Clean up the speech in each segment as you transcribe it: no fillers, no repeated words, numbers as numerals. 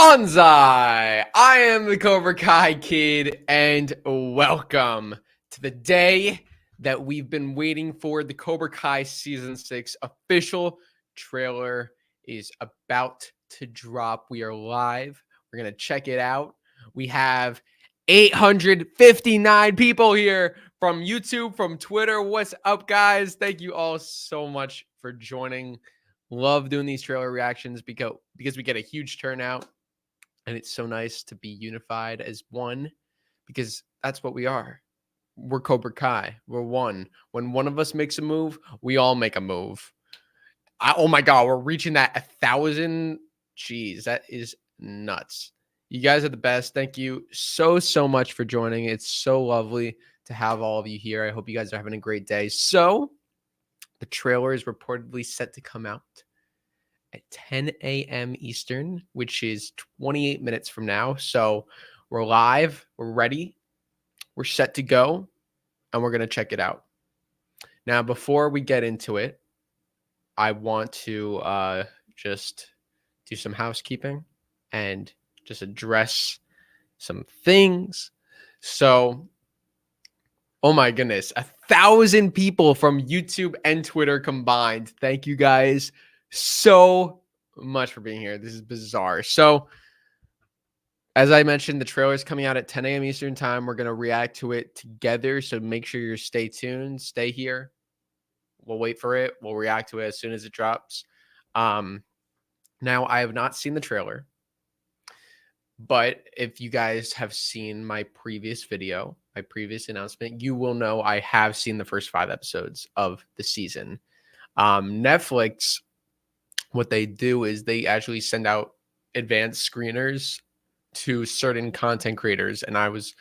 Bonsai! I am the Cobra Kai kid, and welcome to the day that we've been waiting for. The Cobra Kai Season 6 official trailer is about to drop. We are live. We're going to check it out. We have 859 people here from YouTube, from Twitter. What's up, guys? Thank you all so much for joining. Love doing these trailer reactions because we get a huge turnout. And it's so nice to be unified as one, because that's what we are. We're Cobra Kai. We're one. When one of us makes a move, we all make a move. Oh my God, we're reaching that 1,000. Jeez, that is nuts. You guys are the best. Thank you so much for joining. It's so lovely to have all of you here. I hope you guys are having a great day. So the trailer is reportedly set to come out at 10 a.m. Eastern, which is 28 minutes from now. So we're live, we're ready, we're set to go, and we're going to check it out. Now, before we get into it, I want to just do some housekeeping and just address some things. So, oh my goodness, 1,000 people from YouTube and Twitter combined. Thank you guys so much for being here. This is bizarre. So, as I mentioned, the trailer is coming out at 10 a.m. Eastern time. We're going to react to it together. So make sure you stay tuned. Stay here. We'll wait for it. We'll react to it as soon as it drops. Now, I have not seen the trailer, but if you guys have seen my previous video, my previous announcement, you will know I have seen the first 5 episodes of the season. Netflix, what they do is they actually send out advanced screeners to certain content creators, and I was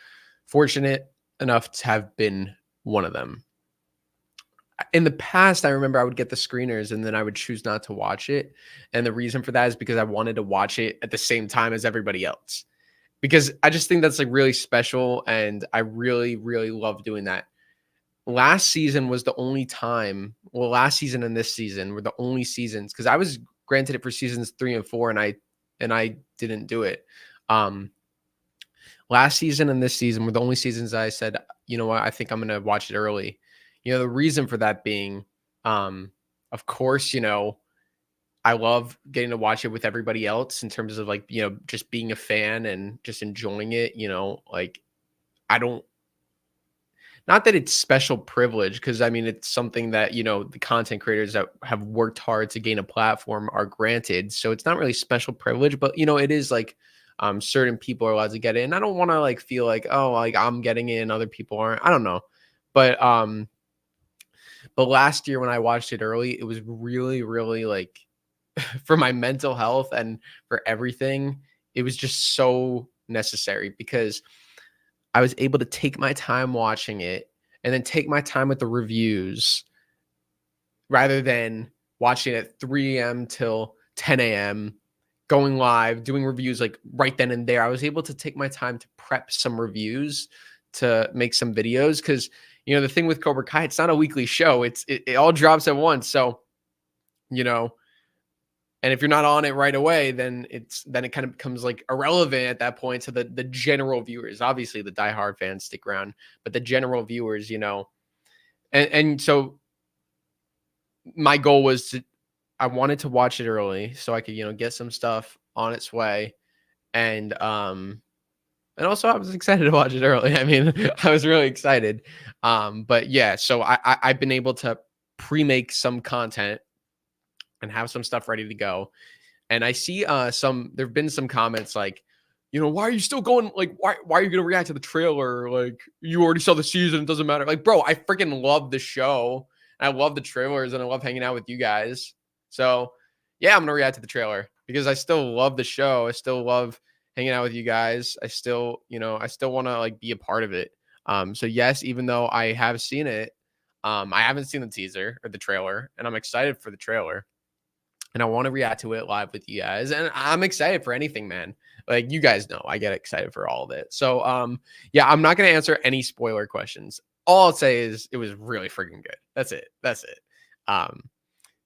fortunate enough to have been one of them. In the past, I remember I would get the screeners and then I would choose not to watch it, and the reason for that is because I wanted to watch it at the same time as everybody else, because I just think that's like really special, and I really love doing that. Last season was the only time, well, last season and this season were the only seasons, because I was granted it for seasons 3 and 4, and I didn't do it. Last season and this season were the only seasons I said, you know what, I think I'm going to watch it early. You know, the reason for that being, of course, you know, I love getting to watch it with everybody else in terms of like, you know, just being a fan and just enjoying it, you know, like not that it's special privilege, because I mean, it's something that, you know, the content creators that have worked hard to gain a platform are granted. So it's not really special privilege, but, you know, it is like certain people are allowed to get it. And I don't want to like feel like, oh, like I'm getting it and other people aren't. I don't know. But last year when I watched it early, it was really like for my mental health and for everything, it was just so necessary, because I was able to take my time watching it and then take my time with the reviews rather than watching it at 3 a.m. till 10 a.m., going live, doing reviews like right then and there. I was able to take my time to prep some reviews, to make some videos, because, you know, the thing with Cobra Kai, it's not a weekly show. It all drops at once. So, you know, and if you're not on it right away, then it kind of becomes like irrelevant at that point to the general viewers. Obviously, the diehard fans stick around, but the general viewers, you know, and so my goal was I wanted to watch it early so I could, you know, get some stuff on its way, and also I was excited to watch it early. I mean, I was really excited. But yeah, so I've been able to pre-make some content and have some stuff ready to go. And I see there've been some comments like, you know, why are you still going? Like, why are you going to react to the trailer? Like, you already saw the season. It doesn't matter. Like, bro, I freaking love the show. I love the trailers, and I love hanging out with you guys. So yeah, I'm going to react to the trailer because I still love the show. I still love hanging out with you guys. I still, you know, I still want to like be a part of it. So yes, even though I have seen it, I haven't seen the teaser or the trailer, and I'm excited for the trailer. And I want to react to it live with you guys. And I'm excited for anything, man. Like, you guys know, I get excited for all of it. So, yeah, I'm not going to answer any spoiler questions. All I'll say is it was really freaking good. That's it.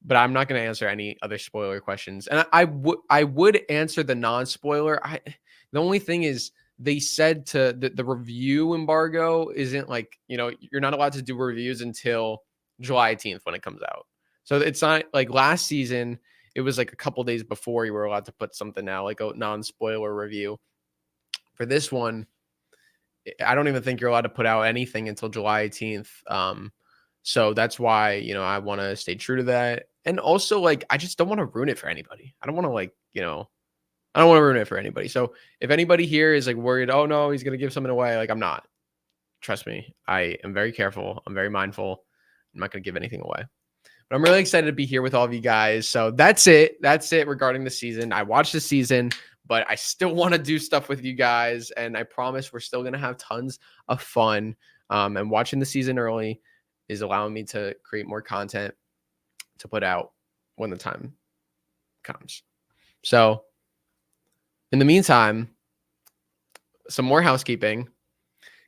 but I'm not going to answer any other spoiler questions. And I would answer the non-spoiler. The only thing is they said the review embargo isn't like, you're not allowed to do reviews until July 18th when it comes out. So it's not like last season. It was like a couple days before you were allowed to put something out, like a non-spoiler review. For this one, I don't even think you're allowed to put out anything until July 18th. So that's why, I want to stay true to that. And also, like, I just don't want to ruin it for anybody. I don't want to, like, I don't want to ruin it for anybody. So if anybody here is like worried, oh no, he's going to give something away, like, I'm not. Trust me. I am very careful. I'm very mindful. I'm not going to give anything away. But I'm really excited to be here with all of you guys. So that's it. That's it regarding the season. I watched the season, but I still want to do stuff with you guys. And I promise we're still going to have tons of fun. And watching the season early is allowing me to create more content to put out when the time comes. So in the meantime, some more housekeeping.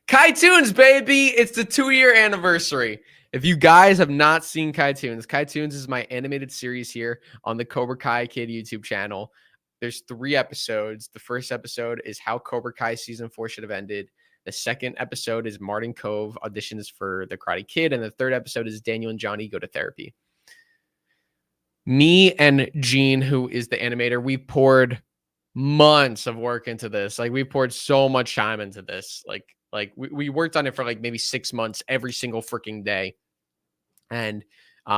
KaiToons, baby! It's the 2-year anniversary. If you guys have not seen KaiToons, KaiToons is my animated series here on the Cobra Kai Kid YouTube channel. There's 3 episodes. The first episode is how Cobra Kai season 4 should have ended. The second episode is Martin KOVE auditions for the Karate Kid. And the third episode is Daniel and Johnny go to therapy. Me and Gene, who is the animator, we poured months of work into this. Like, we poured so much time into this. Like we worked on it for like maybe 6 months every single freaking day. And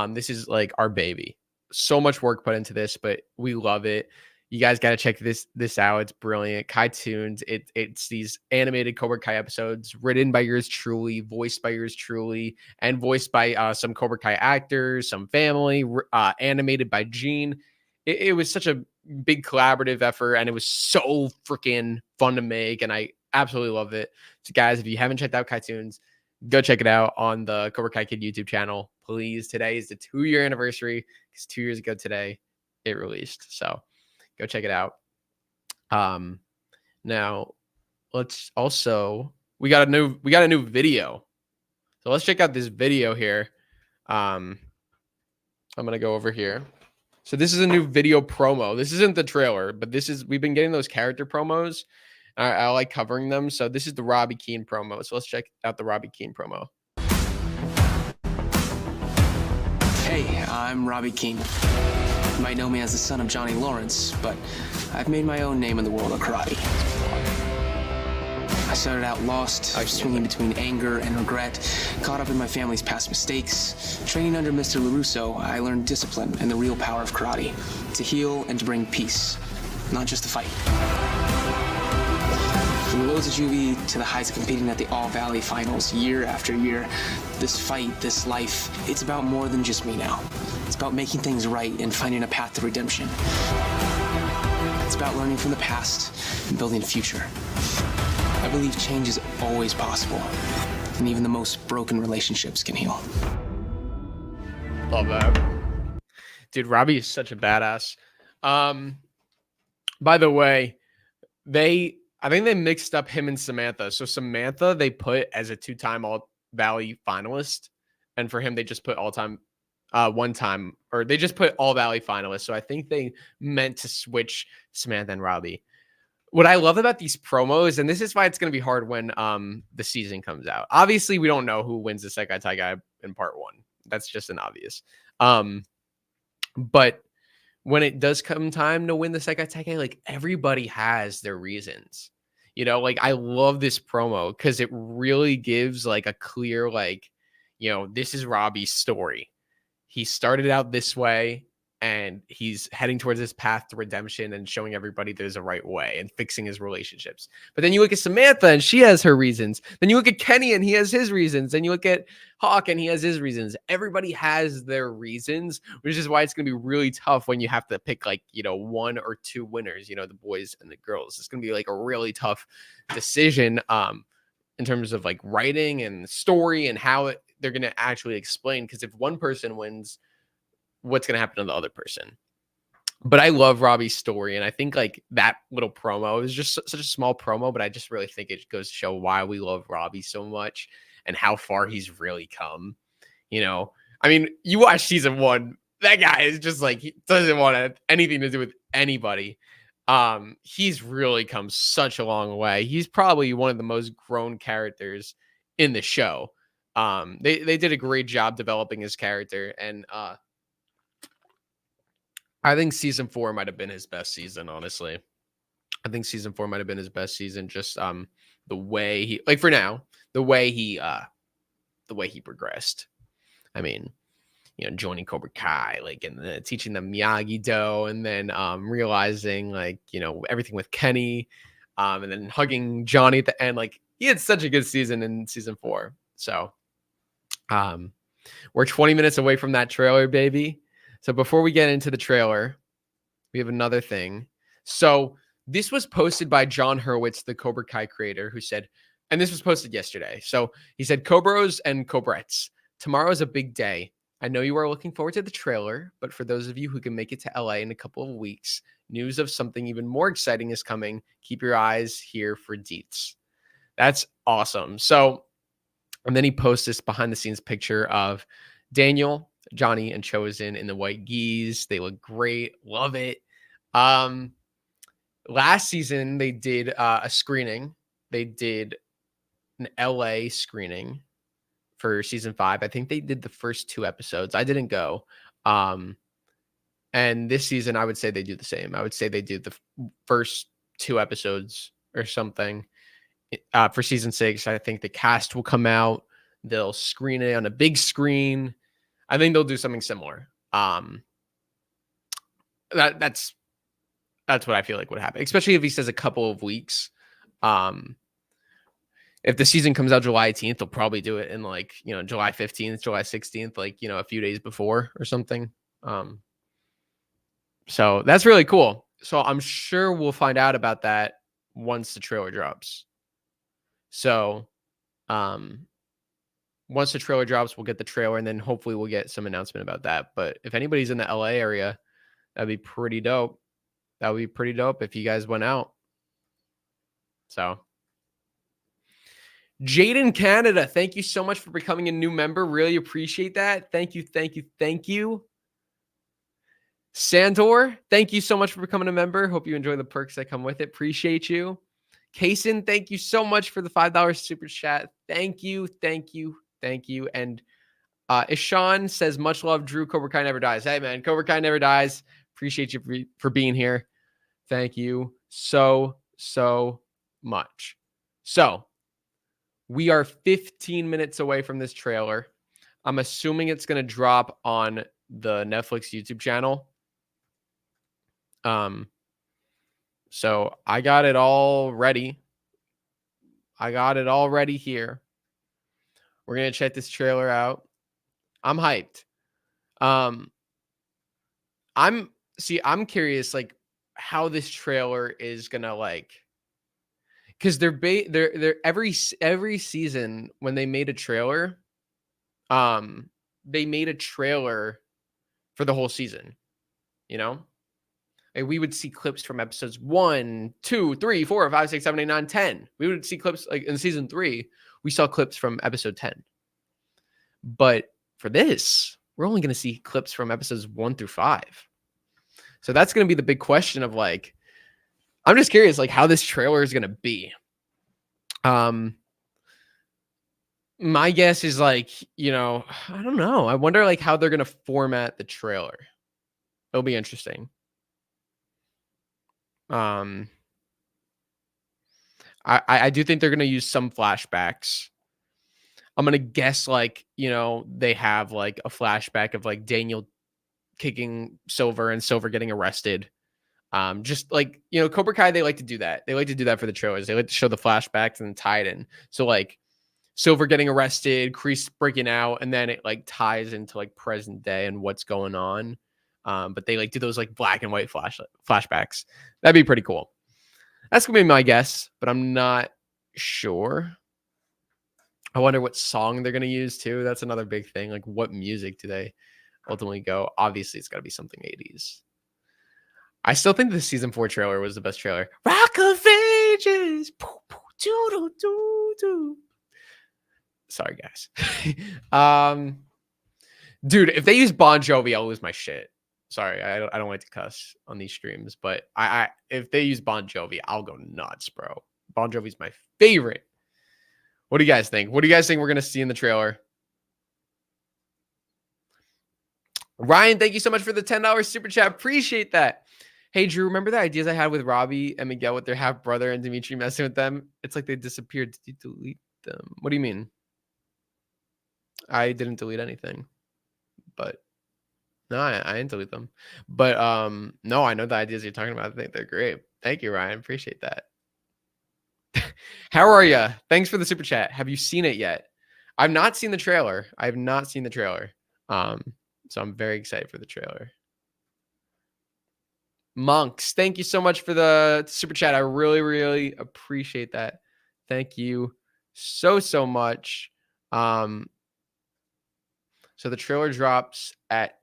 this is like our baby. So much work put into this, but we love it. You guys got to check this out. It's brilliant. KaiToons. It's these animated Cobra Kai episodes written by yours truly, voiced by yours truly, and voiced by some Cobra Kai actors, some family, animated by Gene. It was such a big collaborative effort, and it was so freaking fun to make, and I absolutely love it. So guys, if you haven't checked out KaiToons, go check it out on the Cobra Kai Kid YouTube channel. Please, today is the 2-year anniversary, because 2 years ago today it released. So go check it out. Now let's also, we got a new video. So let's check out this video here. I'm going to go over here. So this is a new video promo. This isn't the trailer, but we've been getting those character promos. I like covering them. So this is the Robbie Keane promo. So let's check out the Robbie Keane promo. Hey, I'm Robbie Keane. You might know me as the son of Johnny Lawrence, but I've made my own name in the world of karate. I started out lost, swinging between anger and regret, caught up in my family's past mistakes. Training under Mr. LaRusso, I learned discipline and the real power of karate, to heal and to bring peace, not just to fight. From the lows of juvie to the heights of competing at the All-Valley Finals year after year, this fight, this life, it's about more than just me now. It's about making things right and finding a path to redemption. It's about learning from the past and building a future. I believe change is always possible, and even the most broken relationships can heal. Love that. Dude, Robbie is such a badass. By the way, I think they mixed up him and Samantha. So Samantha, they put as a 2-time All-Valley finalist. And for him, they just put they just put All-Valley finalist. So I think they meant to switch Samantha and Robbie. What I love about these promos, and this is why it's going to be hard when the season comes out. Obviously, we don't know who wins the Sekai Taigai in part 1. That's just an obvious. But when it does come time to win the Sekai Taigai, like, everybody has their reasons. Like, I love this promo because it really gives like a clear, like, this is Robbie's story. He started out this way and he's heading towards this path to redemption and showing everybody there's a right way and fixing his relationships. But then you look at Samantha and she has her reasons. Then you look at Kenny and he has his reasons. Then you look at Hawk and he has his reasons. Everybody has their reasons, which is why it's going to be really tough when you have to pick, like, 1 or 2 winners, the boys and the girls. It's going to be like a really tough decision in terms of like writing and story and how they're going to actually explain. Because if one person wins, what's going to happen to the other person? But I love Robbie's story, and I think like that little promo is just such a small promo, but I just really think it goes to show why we love Robbie so much and how far he's really come. I mean, you watch season 1, that guy is just like, he doesn't want anything to do with anybody. He's really come such a long way. He's probably one of the most grown characters in the show. They did a great job developing his character, and I think season 4 might have been his best season, honestly. I think season 4 might have been his best season. Just the way he, like, for now, the way he progressed. I mean, you know, joining Cobra Kai, like, and then teaching them Miyagi-Do, and then realizing, like, you know, everything with Kenny, and then hugging Johnny at the end. Like, he had such a good season in season 4. So we're 20 minutes away from that trailer, baby. So before we get into the trailer, we have another thing. So this was posted by John Hurwitz, the Cobra Kai creator, who said, and this was posted yesterday. So he said, Cobros and Cobrettes, tomorrow is a big day. I know you are looking forward to the trailer, but for those of you who can make it to LA in a couple of weeks, news of something even more exciting is coming. Keep your eyes here for deets. That's awesome. So, and then he posts this behind the scenes picture of Daniel, Johnny, and Chosen in the white gis. They look great. Love it. Last season, they did a screening. They did an LA screening for season 5. I think they did the first 2 episodes. I didn't go. And this season, I would say they do the same. I would say they do the first 2 episodes or something. For season 6, I think the cast will come out. They'll screen it on a big screen. I think they'll do something similar. That's what I feel like would happen, especially if he says a couple of weeks. If the season comes out July 18th, they'll probably do it in, like, you know, July 15th, July 16th, like, you know, a few days before or something. So that's really cool. So I'm sure we'll find out about that once the trailer drops. So once the trailer drops, we'll get the trailer, and then hopefully we'll get some announcement about that. But if anybody's in the LA area, that'd be pretty dope. That would be pretty dope if you guys went out. So Jaden Canada, thank you so much for becoming a new member. Really appreciate that. Thank you, thank you, thank you. Sandor, thank you so much for becoming a member. Hope you enjoy the perks that come with it. Appreciate you. Kaysen, thank you so much for the $5 super chat. Thank you, thank you, thank you. And Ishan says, much love, Drew. Cobra Kai never dies. Hey, man, Cobra Kai never dies. Appreciate you for being here. Thank you so much. So we are 15 minutes away from this trailer. I'm assuming it's going to drop on the Netflix YouTube channel. So I got it all ready. I got it all ready here. We're going to check this trailer out. I'm hyped. I'm curious, like, how this trailer is going to, like, because they're every season when they made a trailer, they made a trailer for the whole season, you know? And we would see clips from episodes 1, 2, 3, 4, 5, 6, 7, 8, 9, 10. We would see clips, like in season 3, we saw clips from episode 10. But for this, we're only going to see clips from episodes 1 through 5. So that's going to be the big question of, like, I'm just curious, like, how this trailer is going to be. My guess is, like, you know, I don't know. I wonder, like, how they're going to format the trailer. It'll be interesting. I do think they're going to use some flashbacks. I'm going to guess, like, you know, they have, like, a flashback of, like, Daniel kicking Silver and Silver getting arrested. Just like, you know, Cobra Kai, they like to do that. They like to do that for the trailers. They like to show the flashbacks and tie it in. So, like, Silver getting arrested, Kreese breaking out, and then it, like, ties into, like, present day and what's going on. But they, like, do those, like, black and white flashbacks. That'd be pretty cool. That's gonna be my guess, but I'm not sure. I wonder what song they're gonna use too. That's another big thing. Like, what music do they ultimately go? Obviously, it's got to be something 80s. I still think the season 4 trailer was the best trailer. Rock of Ages. Sorry, guys. Dude, if they use Bon Jovi, I'll lose my shit. Sorry, I don't like to cuss on these streams, but I if they use Bon Jovi, I'll go nuts, bro. Bon Jovi's my favorite. What do you guys think? What do you guys think we're gonna see in the trailer? Ryan, thank you so much for the $10 super chat. Appreciate that. Hey, Drew, remember the ideas I had with Robbie and Miguel with their half brother and Dimitri messing with them? It's like they disappeared. Did you delete them? What do you mean? I didn't delete anything, but no, I didn't delete them. But no, I know the ideas you're talking about. I think they're great. Thank you, Ryan. Appreciate that. How are you? Thanks for the super chat. Have you seen it yet? I've not seen the trailer. I have not seen the trailer. So I'm very excited for the trailer. Monks, thank you so much for the super chat. I really, really appreciate that. Thank you so much. So the trailer drops at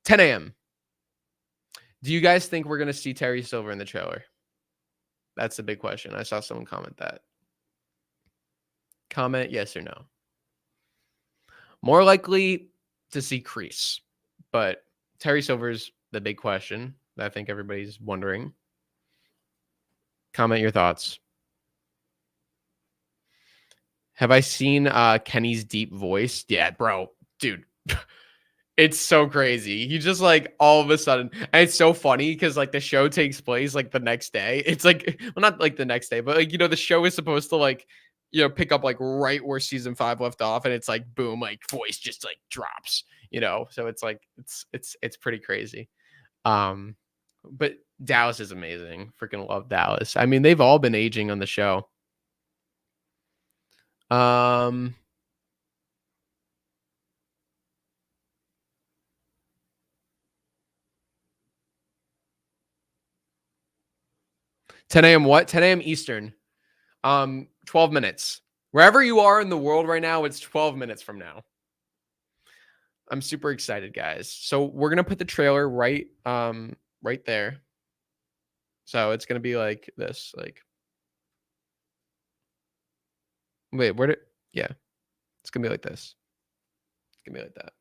10 a.m. Do you guys think we're going to see Terry Silver in the trailer? That's the big question. I saw someone comment that. Comment yes or no. More likely to see Kreese, but Terry Silver's the big question that I think everybody's wondering. Comment your thoughts. Have I seen Kenny's deep voice? Yeah, bro. Dude. It's so crazy. He just like all of a sudden, and it's so funny because like the show takes place like the next day. It's like, well, not like the next day, but like, you know, the show is supposed to like, you know, pick up like right where season 5 left off, and it's like boom, like voice just like drops, you know. So it's like it's pretty crazy. But Dallas is amazing. Freaking love Dallas. I mean, they've all been aging on the show. 10 a.m. what? 10 a.m. Eastern. 12 minutes. Wherever you are in the world right now, it's 12 minutes from now. I'm super excited, guys. So we're gonna put the trailer right there. So it's gonna be like this, like wait, yeah. It's gonna be like this. It's gonna be like that.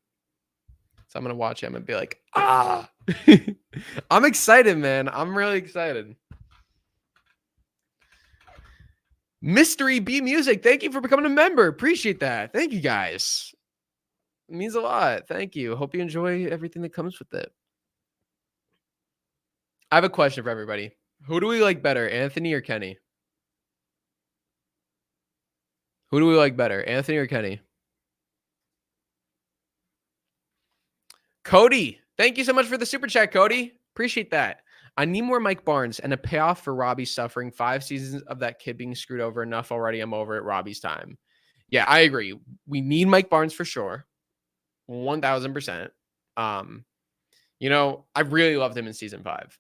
So I'm gonna watch it. I'm gonna be like, ah. I'm excited, man. I'm really excited. Mystery B Music, thank you for becoming a member. Appreciate that. Thank you, guys. It means a lot. Thank you. Hope you enjoy everything that comes with it. I have a question for everybody. Who do we like better, Anthony or Kenny? Who do we like better, Anthony or Kenny? Cody, thank you so much for the super chat, Cody. Appreciate that. I need more Mike Barnes and a payoff for Robbie suffering 5 seasons of that kid being screwed over enough already. I'm over at Robbie's time. Yeah, I agree. We need Mike Barnes for sure. 1000%. You know, I really loved him in season 5.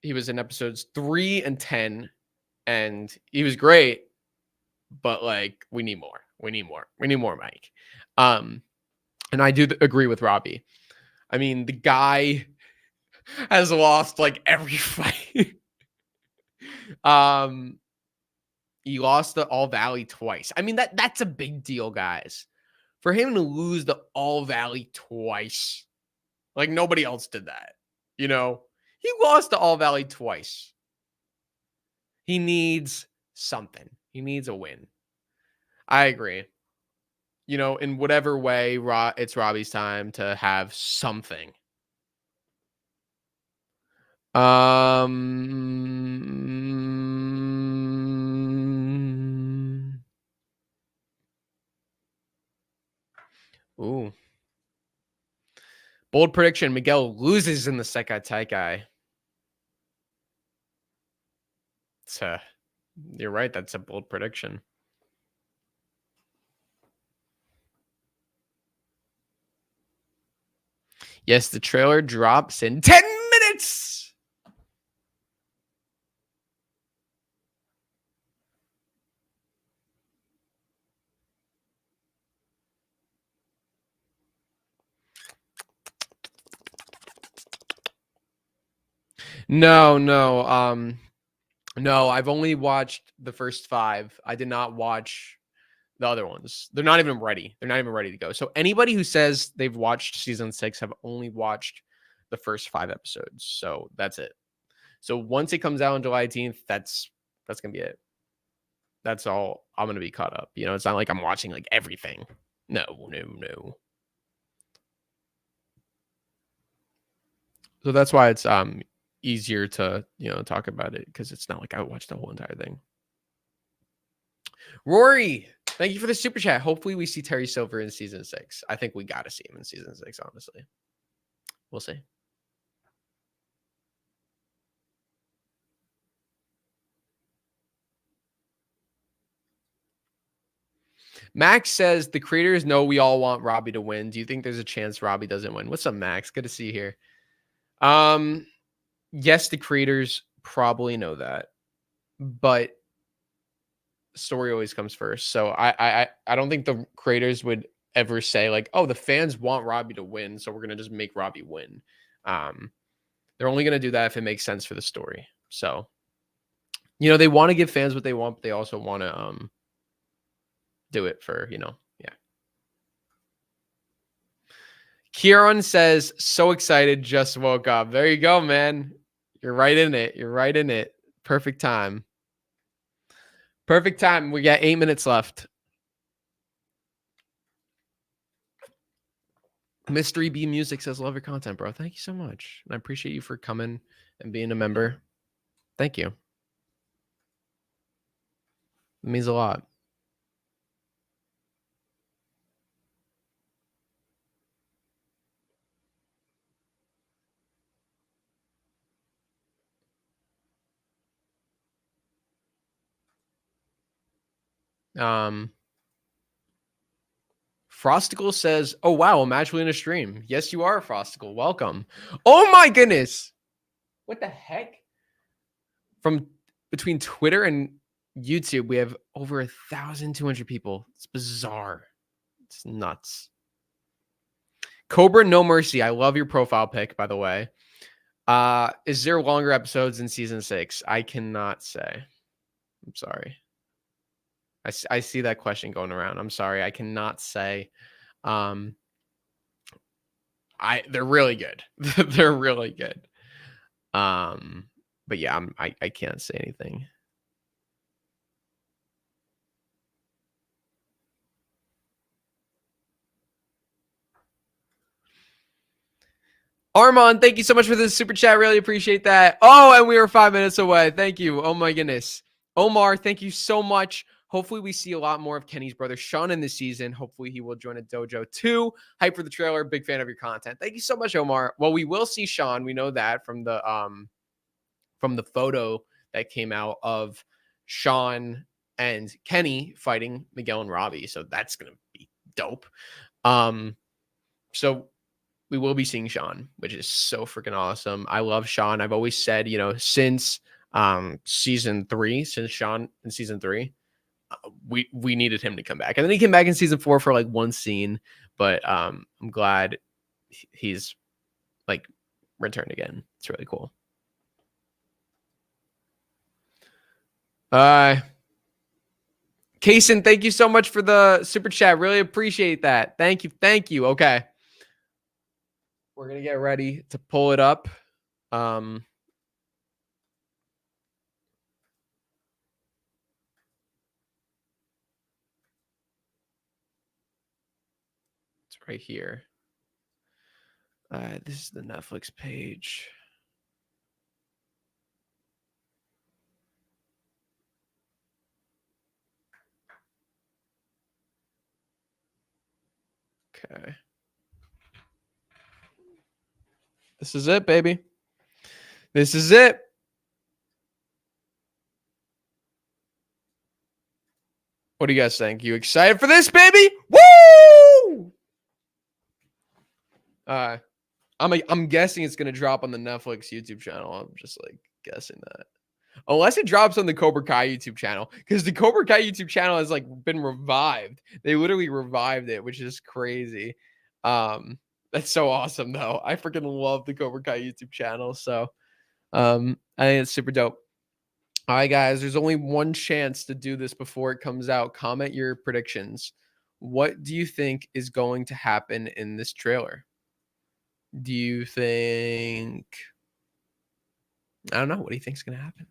He was in episodes 3 and 10, and he was great, but like we need more. We need more Mike. And I do agree with Robbie. I mean, the guy has lost like every fight. He lost the All Valley twice. I mean, that's a big deal, guys. For him to lose the All Valley twice, like nobody else did that. You know, he lost the All Valley twice. He needs something. He needs a win. I agree. You know, in whatever way, it's Robbie's time to have something. Ooh. Bold prediction, Miguel loses in the Sekai Taikai. You're right, that's a bold prediction. Yes, the trailer drops in 10 minutes. No. No, I've only watched the first 5. I did not watch the other ones. They're not even ready. They're not even ready to go. So anybody who says they've watched season 6 have only watched the first 5 episodes. So that's it. So once it comes out on July 18th, that's gonna be it. That's all I'm gonna be caught up. You know, it's not like I'm watching like everything. No. So that's why it's easier to, you know, talk about it, because it's not like I watched the whole entire thing. Rory, thank you for the super chat. Hopefully we see Terry Silver in season 6. I think we got to see him in season 6, honestly. We'll see. Max says the creators know we all want Robbie to win. Do you think there's a chance Robbie doesn't win? What's up, Max? Good to see you here. Yes, the creators probably know that, but story always comes first. So I don't think the creators would ever say like, oh, the fans want Robbie to win, so we're gonna just make Robbie win. They're only gonna do that if it makes sense for the story. So, you know, they want to give fans what they want, but they also want to do it for, you know, yeah. Kieran says, so excited, just woke up. There you go, man. You're right in it. You're right in it. Perfect time. Perfect time. We got 8 minutes left. Mystery B Music says, love your content, bro. Thank you so much. And I appreciate you for coming and being a member. Thank you. It means a lot. Frosticle says, oh, wow, I'm actually in a stream. Yes, you are, Frosticle. Welcome. Oh, my goodness. What the heck? From between Twitter and YouTube, we have over 1,200 people. It's bizarre. It's nuts. Cobra No Mercy. I love your profile pic, by the way. Is there longer episodes in season 6? I cannot say. I'm sorry. I see that question going around. I'm sorry. I cannot say. They're really good. They're really good. But yeah, I can't say anything. Armand, thank you so much for this super chat. Really appreciate that. Oh, and we were 5 minutes away. Thank you. Oh my goodness. Omar, thank you so much. Hopefully we see a lot more of Kenny's brother Sean in this season. Hopefully he will join a dojo too. Hype for the trailer. Big fan of your content. Thank you so much, Omar. Well, we will see Sean. We know that from the photo that came out of Sean and Kenny fighting Miguel and Robbie. So that's gonna be dope. So we will be seeing Sean, which is so freaking awesome. I love Sean. I've always said, you know, since season 3, since Sean in season 3, we needed him to come back. And then he came back in season 4 for like one scene, but I'm glad he's like returned again. It's really cool. Kaysen, thank you so much for the super chat. Really appreciate that. Thank you. Thank you. Okay. We're going to get ready to pull it up. It's right here. This is the Netflix page. Okay. This is it, baby. This is it. What do you guys think? You excited for this, baby? Woo! I'm guessing it's gonna drop on the Netflix YouTube channel. I'm just like guessing that. Unless it drops on the Cobra Kai YouTube channel, because the Cobra Kai YouTube channel has like been revived. They literally revived it, which is crazy. That's so awesome though. I freaking love the Cobra Kai YouTube channel. So I think it's super dope. All right, guys, there's only one chance to do this before it comes out. Comment your predictions. What do you think is going to happen in this trailer? Do you think... I don't know. What do you think is going to happen?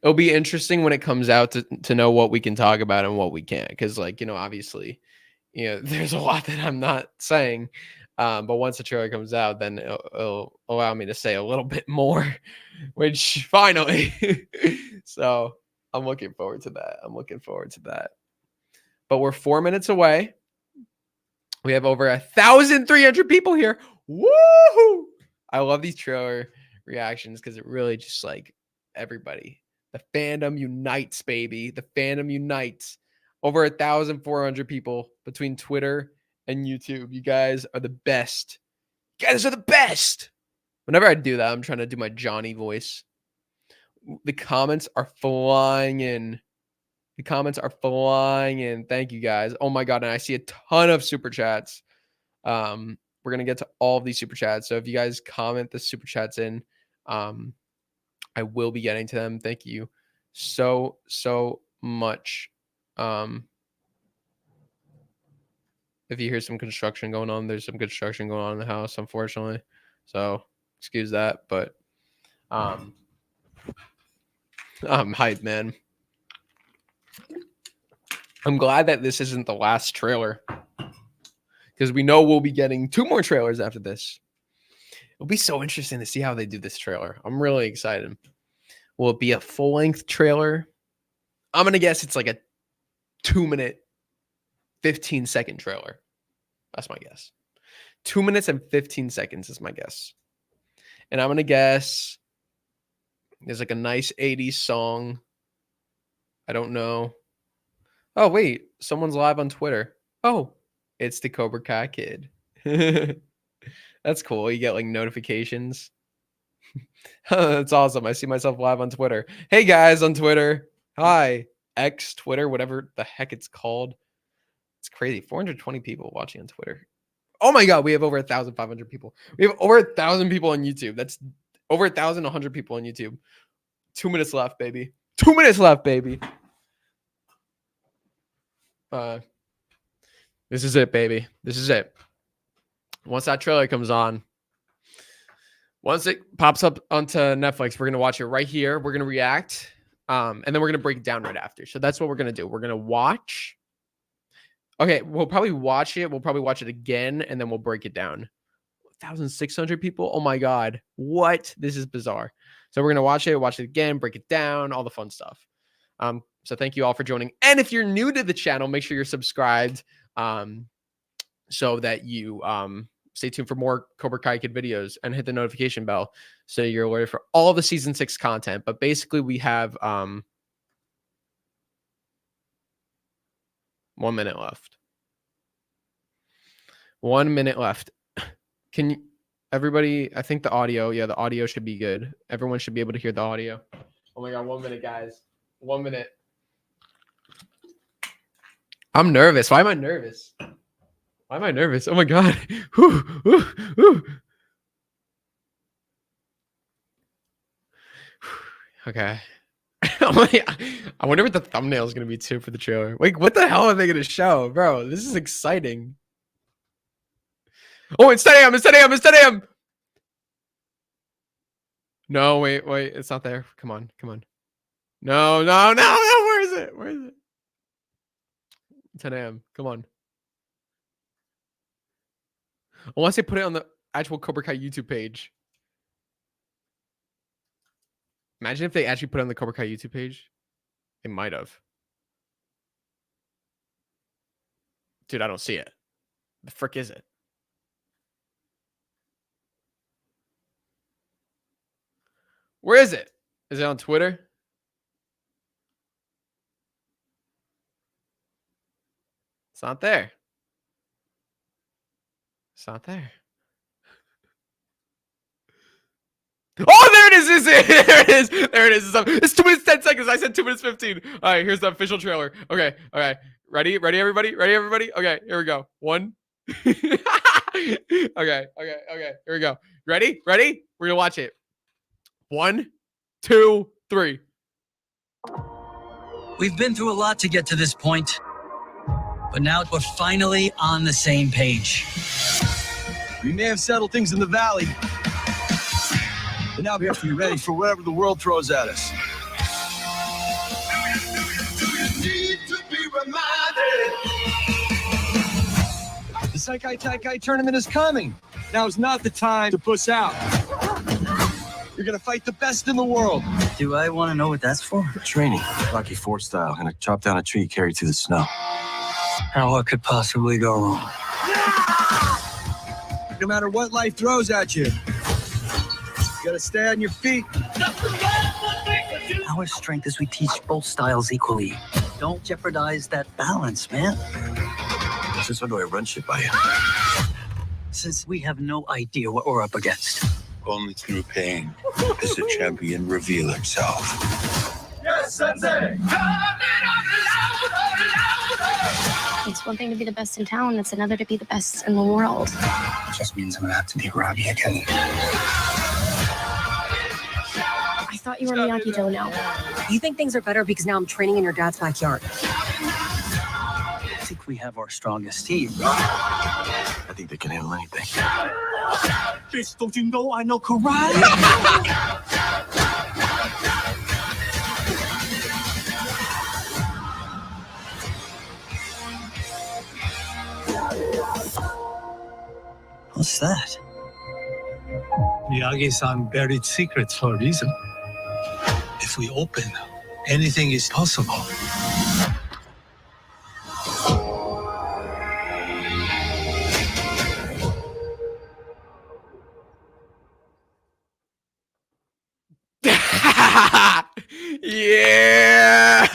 It'll be interesting when it comes out to know what we can talk about and what we can't. Because, like, you know, obviously, you know, there's a lot that I'm not saying. But once the trailer comes out, then it'll allow me to say a little bit more, which finally. So I'm looking forward to that. I'm looking forward to that. But we're 4 minutes away. We have over 1,300 people here. Woohoo! I love these trailer reactions because it really just like everybody. The fandom unites, baby. The fandom unites. Over 1,400 people between Twitter and YouTube. You guys are the best. You guys are the best. Whenever I do that, I'm trying to do my Johnny voice. The comments are flying in. The comments are flying in. Thank you guys. Oh my God. And I see a ton of super chats. We're going to get to all of these super chats. So if you guys comment the super chats in, I will be getting to them. Thank you so much. If you hear some construction going on, there's some construction going on in the house, unfortunately. So excuse that, but I'm hyped, man. I'm glad that this isn't the last trailer because we know we'll be getting 2 more trailers after this. It'll be so interesting to see how they do this trailer. I'm really excited. Will it be a full-length trailer? I'm going to guess it's like a 2-minute, 15-second trailer. That's my guess. 2 minutes and 15 seconds is my guess. And I'm going to guess there's like a nice 80s song. I don't know. Oh, wait. Someone's live on Twitter. Oh, it's the Cobra Kai kid. That's cool. You get like notifications. That's awesome. I see myself live on Twitter. Hey, guys on Twitter. Hi. X, Twitter, whatever the heck it's called. It's crazy. 420 people watching on Twitter. Oh my God. We have over 1,500 people. We have over 1,000 people on YouTube. That's over 1,100 people on YouTube. 2 minutes left, baby. 2 minutes left, baby. This is it, baby. This is it. Once that trailer comes on, once it pops up onto Netflix, we're going to watch it right here. We're going to react. And then we're going to break it down right after. So that's what we're going to do. We're going to watch. Okay, we'll probably watch it. We'll probably watch it again, and then we'll break it down. 1,600 people? Oh, my God. What? This is bizarre. So we're going to watch it again, break it down, all the fun stuff. So thank you all for joining. And if you're new to the channel, make sure you're subscribed so that you stay tuned for more Cobra Kai Kid videos and hit the notification bell so you're alerted for all the season 6 content. But basically we have 1 minute left. 1 minute left. Can you, everybody, I think the audio should be good. Everyone should be able to hear the audio. Oh my God, 1 minute, guys. 1 minute. I'm nervous. Why am I nervous? Why am I nervous? Oh my God. Whew, whew, whew. Okay. I wonder what the thumbnail is going to be too for the trailer. Like, what the hell are they going to show? Bro, this is exciting. Oh, it's 10 a.m. It's 10 a.m. It's 10 a.m. No, wait. It's not there. Come on. No. Where is it? 10 a.m. Come on. Unless they put it on the actual Cobra Kai YouTube page. Imagine if they actually put it on the Cobra Kai YouTube page. They might have. Dude, I don't see it. The frick is it? Where is it? Is it on Twitter? It's not there. It's not there. Oh, there it is. There it is. It's 2 minutes, 10 seconds. I said 2 minutes, 15. All right, here's the official trailer. Okay. All right. Ready, everybody? Okay, here we go. 1. Okay. Here we go. Ready? We're going to watch it. 1, 2, 3. We've been through a lot to get to this point, but now we're finally on the same page. We may have settled things in the valley, but now we have to be ready for whatever the world throws at us. The Sekai tournament is coming. Now is not the time to puss out. You're gonna fight the best in the world. Do I want to know what that's for? Training, Rocky IV style, gonna chop down a tree carried through the snow. Now what could possibly go wrong? No matter what life throws at you, you gotta stay on your feet. Our strength is we teach both styles equally. Don't jeopardize that balance, man. Since when do I run shit by you? Since we have no idea what we're up against. Only through pain does a champion reveal himself. Yes, Sensei! It's one thing to be the best in town, it's another to be the best in the world. It just means I'm gonna have to be Robbie again. I thought you were Miyagi-Do now. You think things are better because now I'm training in your dad's backyard. I think we have our strongest team. I think they can handle anything. Bitch, don't you know I know karate? What's that? Miyagi-san buried secrets for a reason. If we open, anything is possible. Yeah.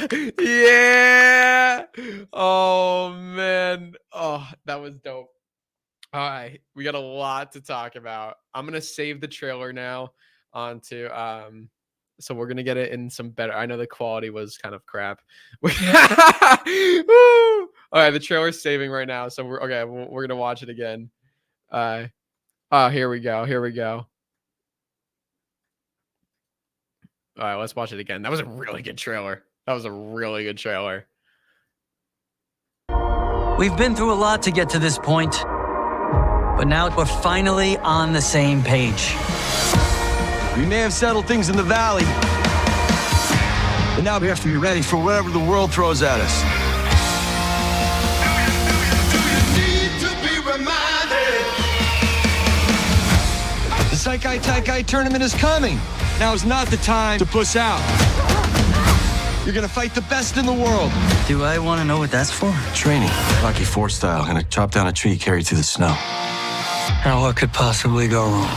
Oh man. Oh, that was dope. All right, we got a lot to talk about. I'm gonna save the trailer now onto so we're gonna get it in some better. I know the quality was kind of crap. Woo! All right, the trailer's saving right now, so we're gonna watch it again. Oh, here we go. Here we go. All right, let's watch it again. That was a really good trailer. That was a really good trailer. We've been through a lot to get to this point, but now we're finally on the same page. We may have settled things in the valley, but now we have to be ready for whatever the world throws at us. The Sekai tournament is coming. Now is not the time to puss out. You're gonna fight the best in the world. Do I want to know what that's for? Training, Rocky IV style, gonna chop down a tree carried through the snow. Now what could possibly go wrong?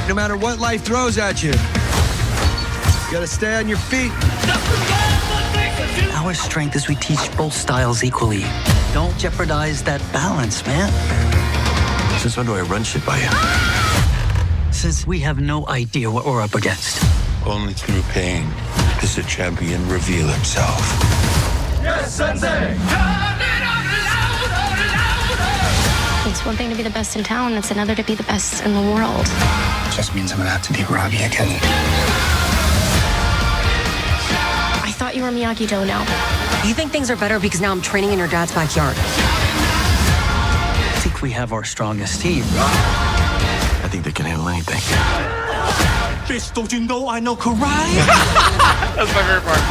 No matter what life throws at you, you gotta stay on your feet. Our strength is we teach both styles equally. Don't jeopardize that balance, man. Since when do I run shit by you? Since we have no idea what we're up against. Only through pain does a champion reveal himself. Yes, Sensei! It's one thing to be the best in town, it's another to be the best in the world. It just means I'm gonna have to be Robbie again. I thought you were Miyagi-Do now. You think things are better because now I'm training in your dad's backyard. I think we have our strongest team. I think they can handle anything. Bitch, don't you know I know karate? That's my favorite part.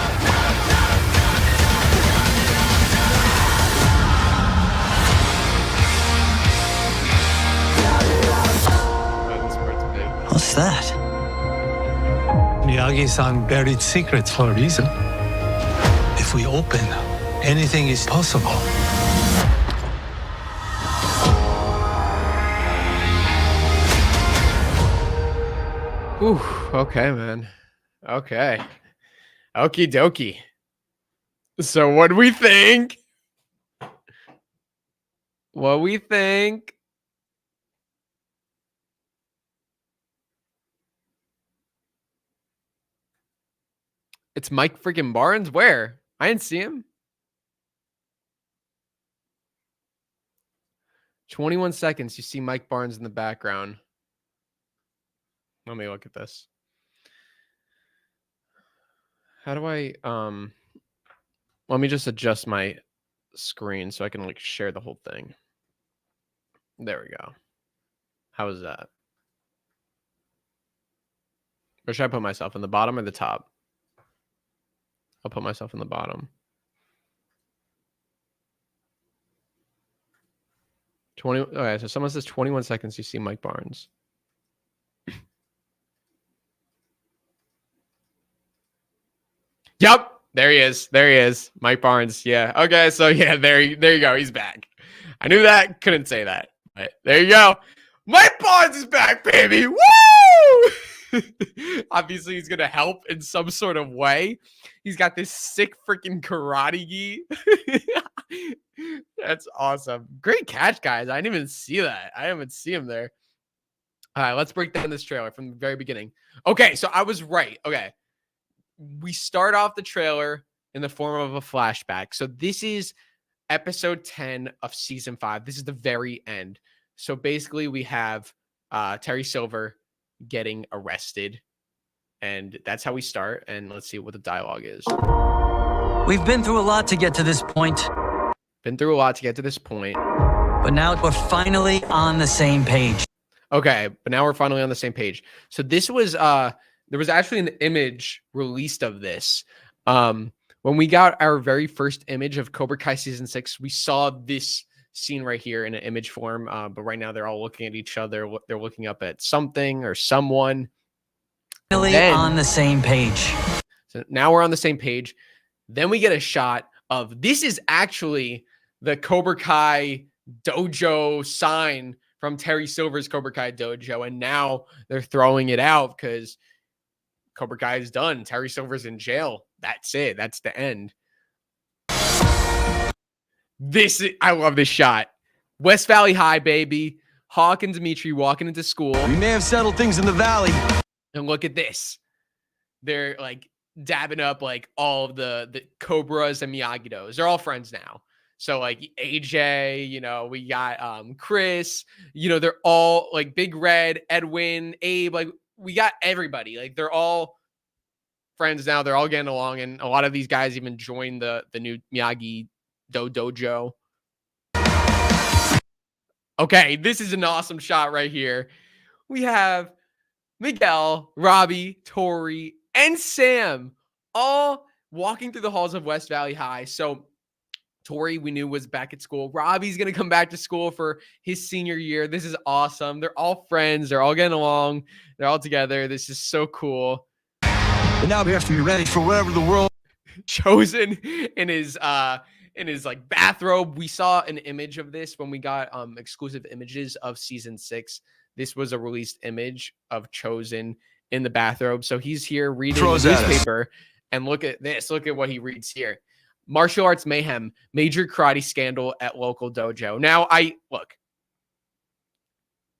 What's that? Miyagi-san buried secrets for a reason. If we open, anything is possible. Ooh, okay, man. Okay. Okie dokie. So what do we think? What we think? It's Mike freaking Barnes? Where? I didn't see him. 21 seconds. You see Mike Barnes in the background. Let me look at this. How do I let me just adjust my screen so I can like share the whole thing. There we go. How is that? Or should I put myself in the bottom or the top? I'll put myself in the bottom. 20. Okay, so someone says 21 seconds. You see Mike Barnes. Yep, there he is. There he is, Mike Barnes. Yeah. Okay, so yeah, there you go. He's back. I knew that. Couldn't say that, but there you go. Mike Barnes is back, baby. Woo! Obviously, he's gonna help in some sort of way. He's got this sick freaking karate gi. That's awesome. Great catch, guys. I didn't even see that. I didn't even see him there. All right, let's break down this trailer from the very beginning. Okay, so I was right. Okay. We start off the trailer in the form of a flashback. So this is episode 10 of season 5. This is the very end. So basically we have Terry Silver getting arrested. And that's how we start. And let's see what the dialogue is. We've been through a lot to get to this point, Been through a lot to get to this point. but now we're finally on the same page. Okay, but now we're finally on the same page. So this was there was actually an image released of this. When we got our very first image of Cobra Kai season 6, we saw this scene right here in an image form. But right now they're all looking at each other. They're looking up at something or someone. Finally on the same page. So now we're on the same page. Then we get a shot of this is actually the Cobra Kai dojo sign from Terry Silver's Cobra Kai dojo. And now they're throwing it out because Cobra Kai is done. Terry Silver's in jail. That's it. That's the end. I love this shot. West Valley High, baby. Hawk and Dimitri walking into school. We may have settled things in the valley. And look at this. They're like dabbing up like all of the Cobras and Miyagitos. They're all friends now. So like AJ, you know, we got Chris, you know, they're all like Big Red, Edwin, Abe, like we got everybody. Like they're all friends now. They're all getting along. And a lot of these guys even joined the new Miyagi dojo. Okay, this is an awesome shot right here. We have Miguel, Robbie, Tori, and Sam all walking through the halls of West Valley High. So Tori, we knew, was back at school. Robbie's going to come back to school for his senior year. This is awesome. They're all friends. They're all getting along. They're all together. This is so cool. And now we have to be ready for whatever the world. Chosen in his like bathrobe. We saw an image of this when we got exclusive images of season 6. This was a released image of Chosen in the bathrobe. So he's here reading the newspaper. And look at this. Look at what he reads here. Martial arts mayhem, major karate scandal at local dojo. Now,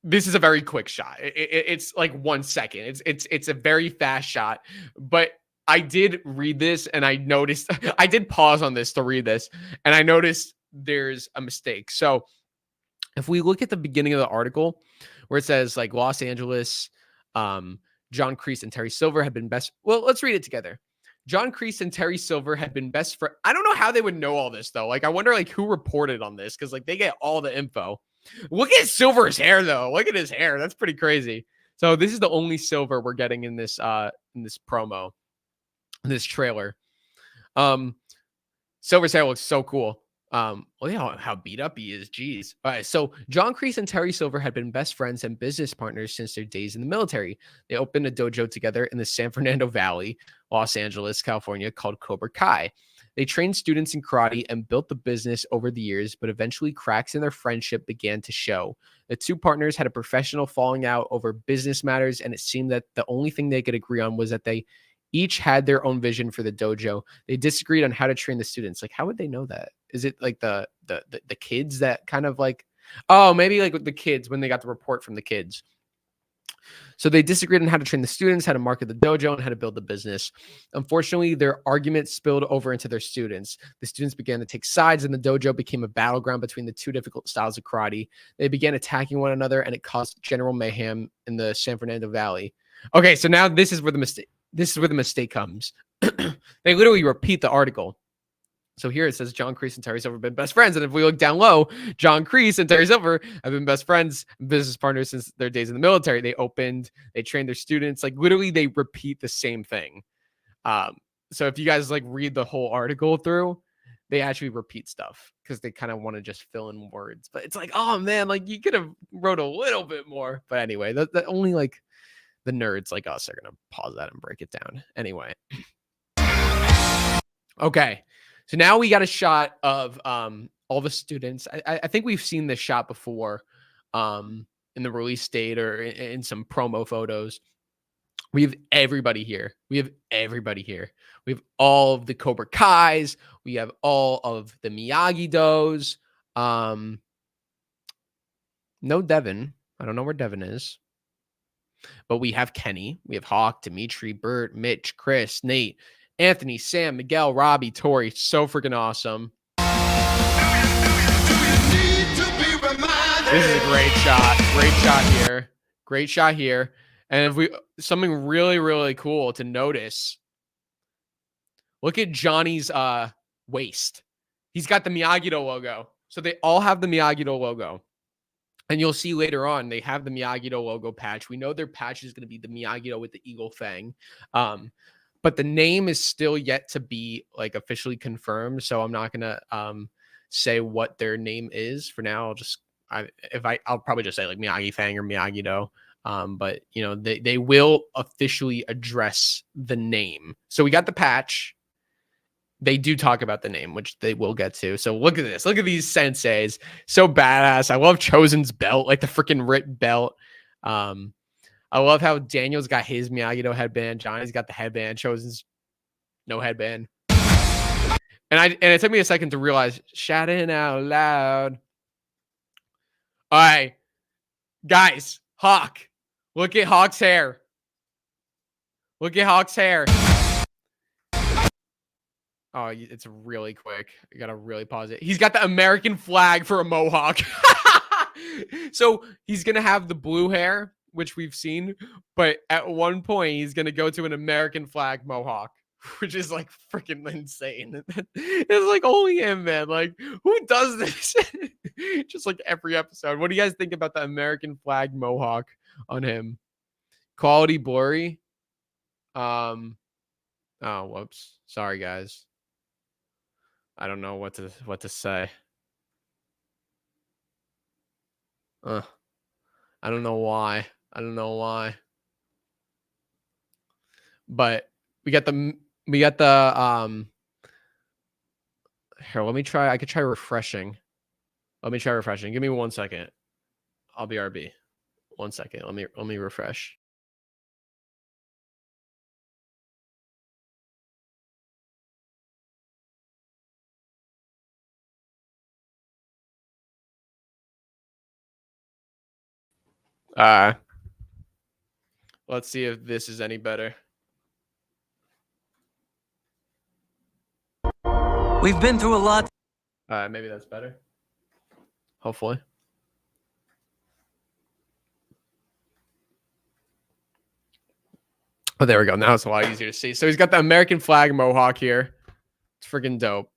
this is a very quick shot. It's like 1 second. It's a very fast shot. But I did read this and I noticed, I did pause on this to read this, and I noticed there's a mistake. So if we look at the beginning of the article where it says like Los Angeles, John Kreese and Terry Silver had been best. Well, let's read it together. John Kreese and Terry Silver had been best friends. I don't know how they would know all this though. Like, I wonder like who reported on this, because like they get all the info. Look at Silver's hair though. Look at his hair. That's pretty crazy. So this is the only Silver we're getting in this promo, in this trailer. Silver's hair looks so cool. Well, yeah, how beat up he is. Jeez. All right. So John Kreese and Terry Silver had been best friends and business partners since their days in the military. They opened a dojo together in the San Fernando Valley, Los Angeles, California, called Cobra Kai. They trained students in karate and built the business over the years, but eventually cracks in their friendship began to show. The two partners had a professional falling out over business matters, and it seemed that the only thing they could agree on was that they each had their own vision for the dojo. They disagreed on how to train the students. Like, how would they know that? Is it like the kids that kind of like, oh, maybe like with the kids when they got the report from the kids. So they disagreed on how to train the students, how to market the dojo, and how to build the business. Unfortunately, their arguments spilled over into their students. The students began to take sides, and the dojo became a battleground between the two difficult styles of karate. They began attacking one another, and it caused general mayhem in the San Fernando Valley. Okay, so now this is where the mistake comes. They literally repeat the article. So here it says John Kreese and Terry Silver have been best friends. And if we look down low, John Kreese and Terry Silver have been best friends, business partners since their days in the military. They trained their students. Like literally they repeat the same thing. So if you guys like read the whole article through, they actually repeat stuff because they kind of want to just fill in words. But it's like, oh man, like you could have wrote a little bit more. But anyway, that only like the nerds like us are going to pause that and break it down. Anyway. Okay. So now we got a shot of all the students. I think we've seen this shot before in the release date or in some promo photos. We have everybody here. We have all of the Cobra Kais. We have all of the Miyagi-Dos. No Devin. I don't know where Devin is. But we have Kenny. We have Hawk, Dimitri, Bert, Mitch, Chris, Nate, Anthony, Sam, Miguel, Robbie, Tori. So freaking awesome. This is a great shot. Great shot here. Great shot here. And if we something really, really cool to notice. Look at Johnny's waist. He's got the Miyagi-Do logo. So they all have the Miyagi-Do logo. And you'll see later on, they have the Miyagi-Do logo patch. We know their patch is going to be the Miyagi-Do with the eagle fang. But the name is still yet to be like officially confirmed. So I'm not going to say what their name is for now. I'll probably just say like Miyagi Fang or Miyagi-Do. But you know, they will officially address the name. So we got the patch. They do talk about the name, which they will get to. So look at this. Look at these senseis. So badass. I love Chosen's belt, like the freaking Rit belt. I love how Daniel's got his Miyagi-Do headband. Johnny's got the headband. Chosen's no headband. And it took me a second to realize, shouting out loud. All right, guys, Hawk. Look at Hawk's hair. Look at Hawk's hair. Oh, it's really quick. You gotta really pause it. He's got the American flag for a mohawk. So he's gonna have the blue hair, which we've seen, but at one point he's gonna go to an American flag mohawk, which is like freaking insane. It's like only him, man. Like who does this? Just like every episode. What do you guys think about the American flag mohawk on him? Quality blurry. Oh, whoops. Sorry, guys. I don't know what to say. I don't know why. But we got the here, let me try. I could try refreshing. Let me try refreshing. Give me 1 second. I'll be RB. 1 second. Let me refresh. Let's see if this is any better. We've been through a lot. Maybe that's better. Hopefully. Oh, there we go. Now it's a lot easier to see. So he's got the American flag mohawk here. It's freaking dope.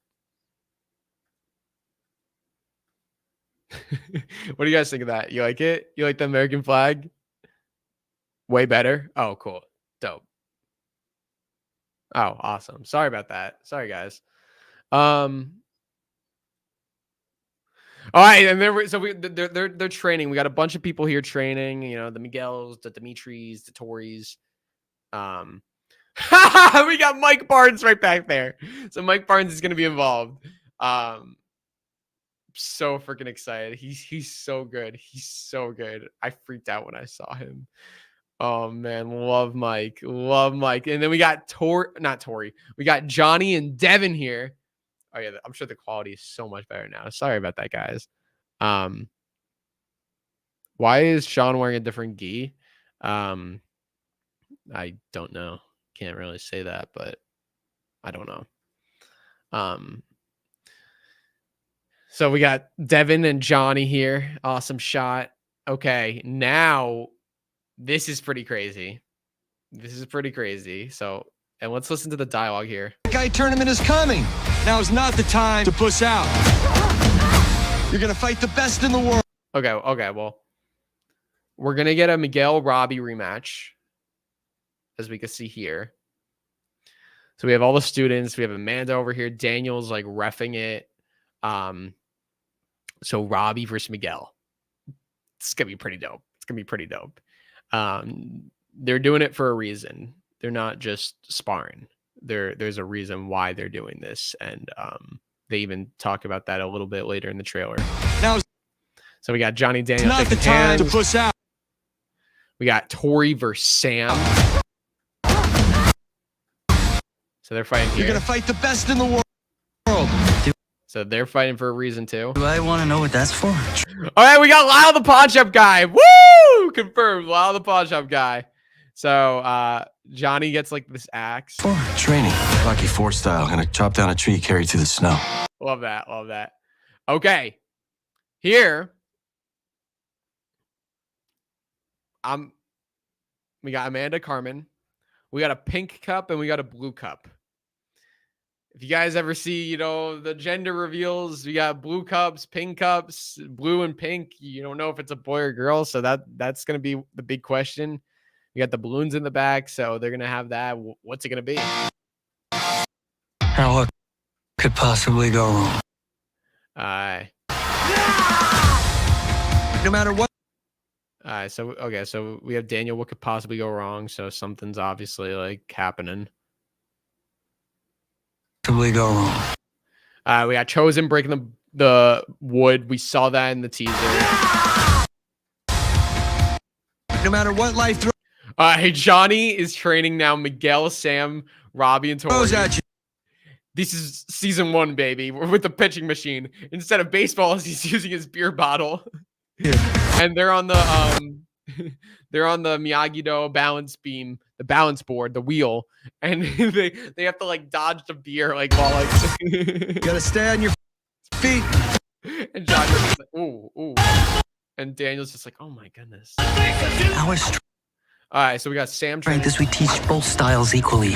What do you guys think of that? You like it? You like the American flag? Way better? Oh, cool. Dope. Oh, awesome. Sorry about that. Sorry, guys. All right, and they're training. We got a bunch of people here training. You know, the Miguels, the Dimitris, the Tories. We got Mike Barnes right back there. So Mike Barnes is going to be involved. So freaking excited. He's so good. He's so good. I freaked out when I saw him. Oh man, love Mike. And then we got not Tori. We got Johnny and Devin here. Oh yeah, I'm sure the quality is so much better now. Sorry about that, guys. Why is Sean wearing a different gi? I don't know. Can't really say that, but I don't know. So we got Devin and Johnny here. Awesome shot. Okay, now this is pretty crazy. This is pretty crazy. So, and let's listen to the dialogue here. Guy tournament is coming. Now is not the time to push out. You're gonna fight the best in the world. Okay, well, we're gonna get a Miguel Robbie rematch, as we can see here. So we have all the students. We have Amanda over here. Daniel's like reffing it. So Robbie versus Miguel. It's gonna be pretty dope. It's gonna be pretty dope. They're doing it for a reason. They're not just sparring. There's a reason why they're doing this, and they even talk about that a little bit later in the trailer. Now, so we got Johnny Daniel. not the time to push out. We got Tori versus Sam. So they're fighting here. You're gonna fight the best in the world. So they're fighting for a reason too. Do I want to know what that's for? All right, we got Lyle the pawn shop guy. Woo! Confirmed. Lyle the pawn shop guy. So Johnny gets like this axe. Training, Rocky IV style. Gonna chop down a tree, carry through the snow. Love that. Love that. Okay. Here. We got Amanda Carmen. We got a pink cup and we got a blue cup. If you guys ever see, you know, the gender reveals, we got blue cups, pink cups, blue and pink. You don't know if it's a boy or girl. So that's going to be the big question. We got the balloons in the back. So they're going to have that. What's it going to be? Now, what could possibly go wrong? No matter what. So, okay. So we have Daniel. What could possibly go wrong? So something's obviously like happening. Possibly go wrong. We got Chosen breaking the wood. We saw that in the teaser. No matter what life throws. Hey, Johnny is training now. Miguel, Sam, Robbie, and Tori. At you. This is season 1, baby. We're with the pitching machine. Instead of baseballs, he's using his beer bottle. Yeah. And they're on the Miyagi-Do balance beam, the balance board, the wheel, and they have to like dodge the beer like while like You gotta stay on your feet. And Johnny's just like, ooh. And Daniel's just like, oh my goodness. Our All right, so we got Sam training. strength is we teach both styles equally.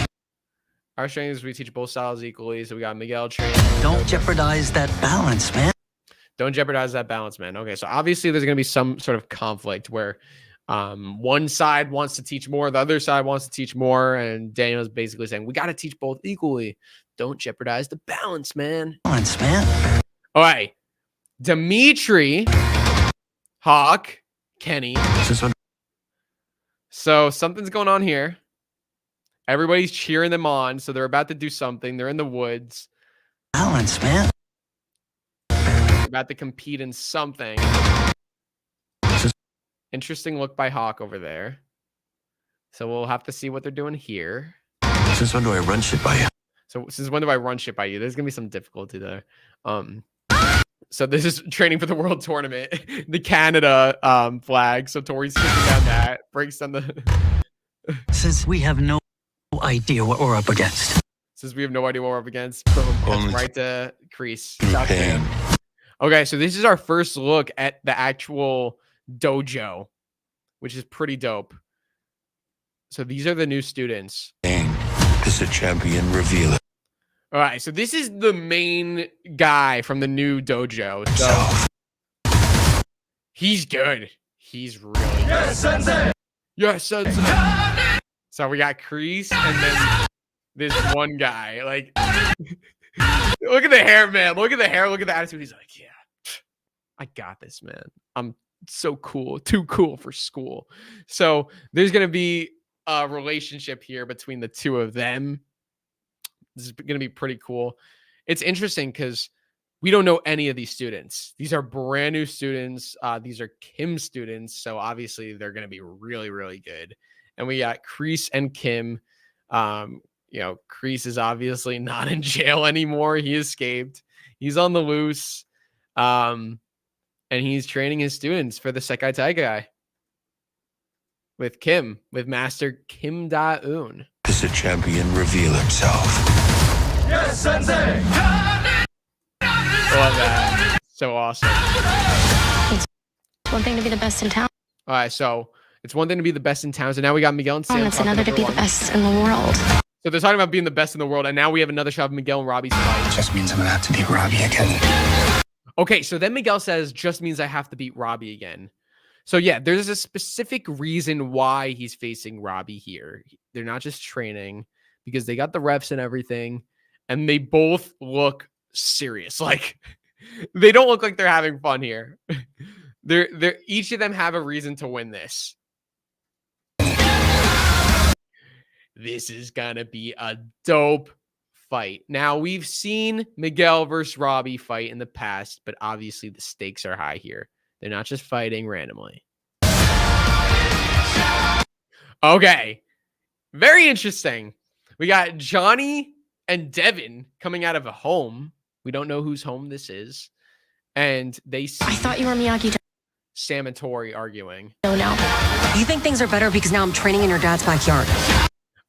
Our strength is we teach both styles equally. So we got Miguel training. Don't jeopardize that balance, man. Don't jeopardize that balance, man. Okay, so obviously there's going to be some sort of conflict where one side wants to teach more, the other side wants to teach more, and Daniel's basically saying, we got to teach both equally. Don't jeopardize the balance, man. Balance, man. All right. Dimitri, Hawk, Kenny. So something's going on here. Everybody's cheering them on, so they're about to do something. They're in the woods. Balance, man. They're about to compete in something. Interesting look by Hawk over there. So we'll have to see what they're doing here. Since when do I run shit by you? So since when do I run shit by you? There's gonna be some difficulty there. So this is training for the world tournament, the Canada flag. So Tori's kicking down that, breaks down the. Since we have no idea what we're up against. Since we have no idea what we're up against, boom, right to crease. Pain. Okay, so this is our first look at the actual dojo, which is pretty dope. So these are the new students. Pain is a champion revealer. All right, so this is the main guy from the new dojo. So he's good. He's really good. Yes, sensei. Yes, sensei. So we got Kreese and then this one guy. Like, look at the hair, man. Look at the hair. Look at the attitude. He's like, yeah, I got this, man. I'm so cool. Too cool for school. So there's going to be a relationship here between the two of them. This is going to be pretty cool. It's interesting because we don't know any of these students. These are brand new students. These are Kim students. So obviously they're going to be really, really good. And we got Kreese and Kim. You know, Kreese is obviously not in jail anymore. He escaped. He's on the loose. And he's training his students for the Sekai Taigai. With Kim, with Master Kim Da-eun. Does the champion reveal himself? Yes, sensei. Love that. So awesome. It's one thing to be the best in town. All right, so It's one thing to be the best in town. So now we got Miguel and Sam. It's another to be the best in the world. So they're talking about being the best in the world, and now we have another shot of Miguel and Robbie's fight. Just means I'm gonna have to beat Robbie again. Okay, so then Miguel says, just means I have to beat Robbie again. So yeah, there's a specific reason why he's facing Robbie here. They're not just training, because they got the reps and everything, and they both look serious. Like, they don't look like they're having fun here. They're each of them have a reason to win this. This is gonna be a dope fight. Now, we've seen Miguel versus Robbie fight in the past, but obviously the stakes are high here. They're not just fighting randomly. Okay. Very interesting. We got Johnny and Devin coming out of a home. We don't know whose home this is. And they see I thought you were Miyagi. Sam and Tori arguing. No, no. You think things are better because now I'm training in your dad's backyard.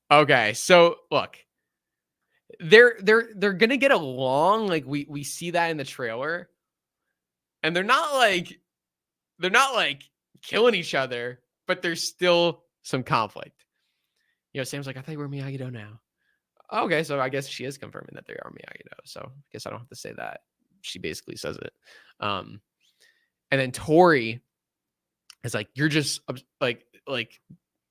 Okay, so look. They're gonna get along. Like we see that in the trailer. And they're not like killing each other, but there's still some conflict. You know, Sam's like, I thought you were Miyagi-Do now. Okay, so I guess she is confirming that they are Miyagi-Do. So I guess I don't have to say that. She basically says it. And then Tori is like, you're just like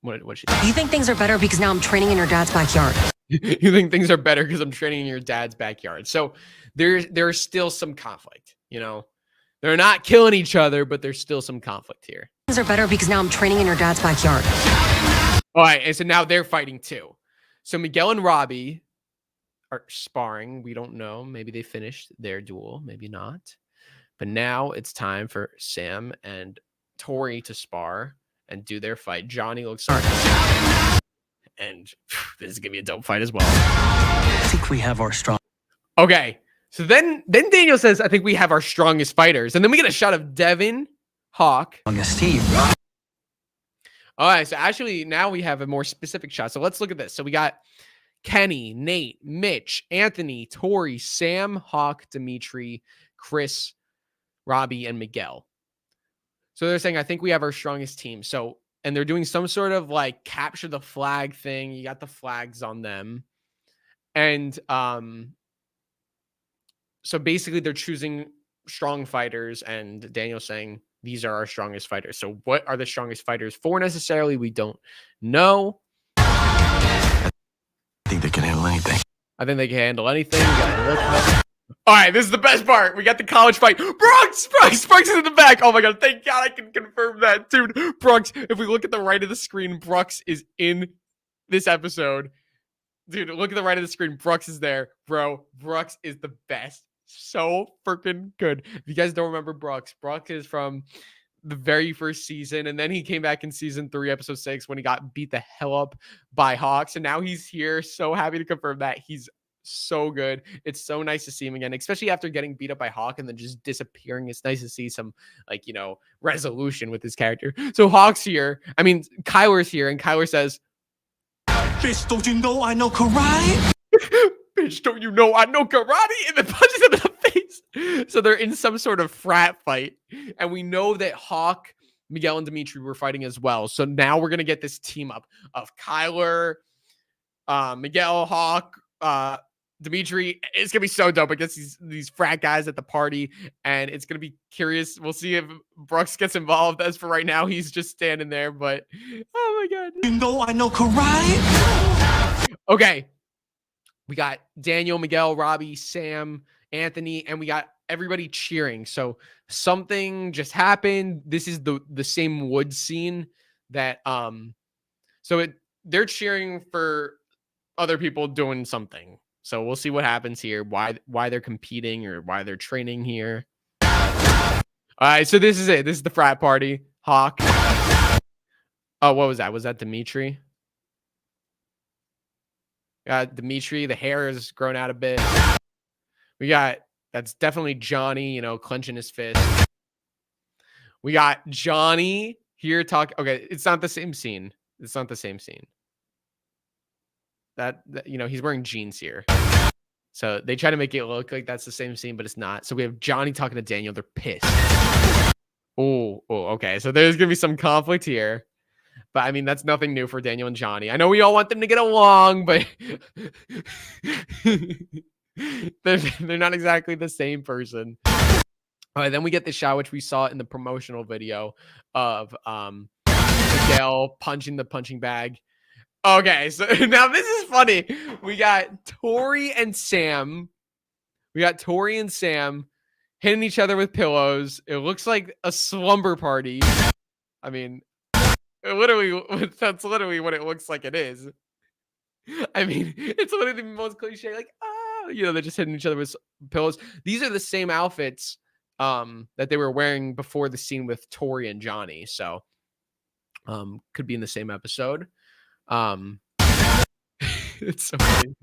what she You think things are better because now I'm training in your dad's backyard. You think things are better because I'm training in your dad's backyard. So there's still some conflict, you know. They're not killing each other, but there's still some conflict here. Things are better because now I'm training in your dad's backyard. All right, and so now they're fighting too. So Miguel and Robbie are sparring. We don't know. Maybe they finished their duel, maybe not. But now it's time for Sam and Tori to spar and do their fight. Johnny looks sorry. And this is gonna be a dope fight as well. I think we have our strong. Okay, so then Daniel says, I think we have our strongest fighters. And then we get a shot of Devin, Hawk. Strongest team. All right, so actually now we have a more specific shot. So let's look at this. So we got Kenny, Nate, Mitch, Anthony, Tori, Sam, Hawk, Dimitri, Chris, Robbie, and Miguel. So they're saying, I think we have our strongest team. So, and they're doing some sort of like capture the flag thing. You got the flags on them. And so basically they're choosing strong fighters, and Daniel's saying these are our strongest fighters. So what are the strongest fighters for necessarily? We don't know. I think they can handle anything. I think they can handle anything. All right, this is the best part. We got the college fight. Brooks is in the back. Oh my God, thank God I can confirm that, dude. Brooks, if we look at the right of the screen, Brooks is in this episode. Dude, look at the right of the screen. Brooks is there. Bro, Brooks is the best. So freaking good. If you guys don't remember Brooks is from the very first season, and then he came back in season 3, episode 6, when he got beat the hell up by Hawks, and now he's here. So happy to confirm that. He's so good. It's so nice to see him again, especially after getting beat up by Hawk and then just disappearing. It's nice to see some, like, you know, resolution with his character. So Hawk's here. I mean, Kyler's here, and Kyler says, Bitch, don't you know I know karate? Bitch, don't you know I know karate? And then punches him in the face. So they're in some sort of frat fight. And we know that Hawk, Miguel, and Dimitri were fighting as well. So now we're going to get this team up of Kyler, Miguel, Hawk, Dimitri. It's going to be so dope against these frat guys at the party. And it's going to be curious. We'll see if Brooks gets involved. As for right now, he's just standing there. But, oh my God. You know I know karate? Okay. We got Daniel, Miguel, Robbie, Sam, Anthony, and we got everybody cheering. So something just happened. This is the same wood scene that they're cheering for other people doing something. So we'll see what happens here. Why they're competing or why they're training here. All right, so this is it. This is the frat party. Hawk. Oh, what was that? Was that Dimitri? Dimitri, the hair has grown out a bit. That's definitely Johnny, you know, clenching his fist. We got Johnny here talking. Okay, it's not the same scene. It's not the same scene. That you know, he's wearing jeans here. So they try to make it look like that's the same scene, but it's not. So we have Johnny talking to Daniel. They're pissed. Oh, okay. So there's going to be some conflict here. But I mean, that's nothing new for Daniel and Johnny. I know we all want them to get along, but they're not exactly the same person. All right, then we get the shot, which we saw in the promotional video of Miguel punching the punching bag. Okay, so now this is funny. We got Tori and Sam. Hitting each other with pillows. It looks like a slumber party. I mean, that's literally what it looks like it is. I mean, it's literally the most cliche, like, they're just hitting each other with pillows. These are the same outfits that they were wearing before the scene with Tori and Johnny. So could be in the same episode. It's so funny.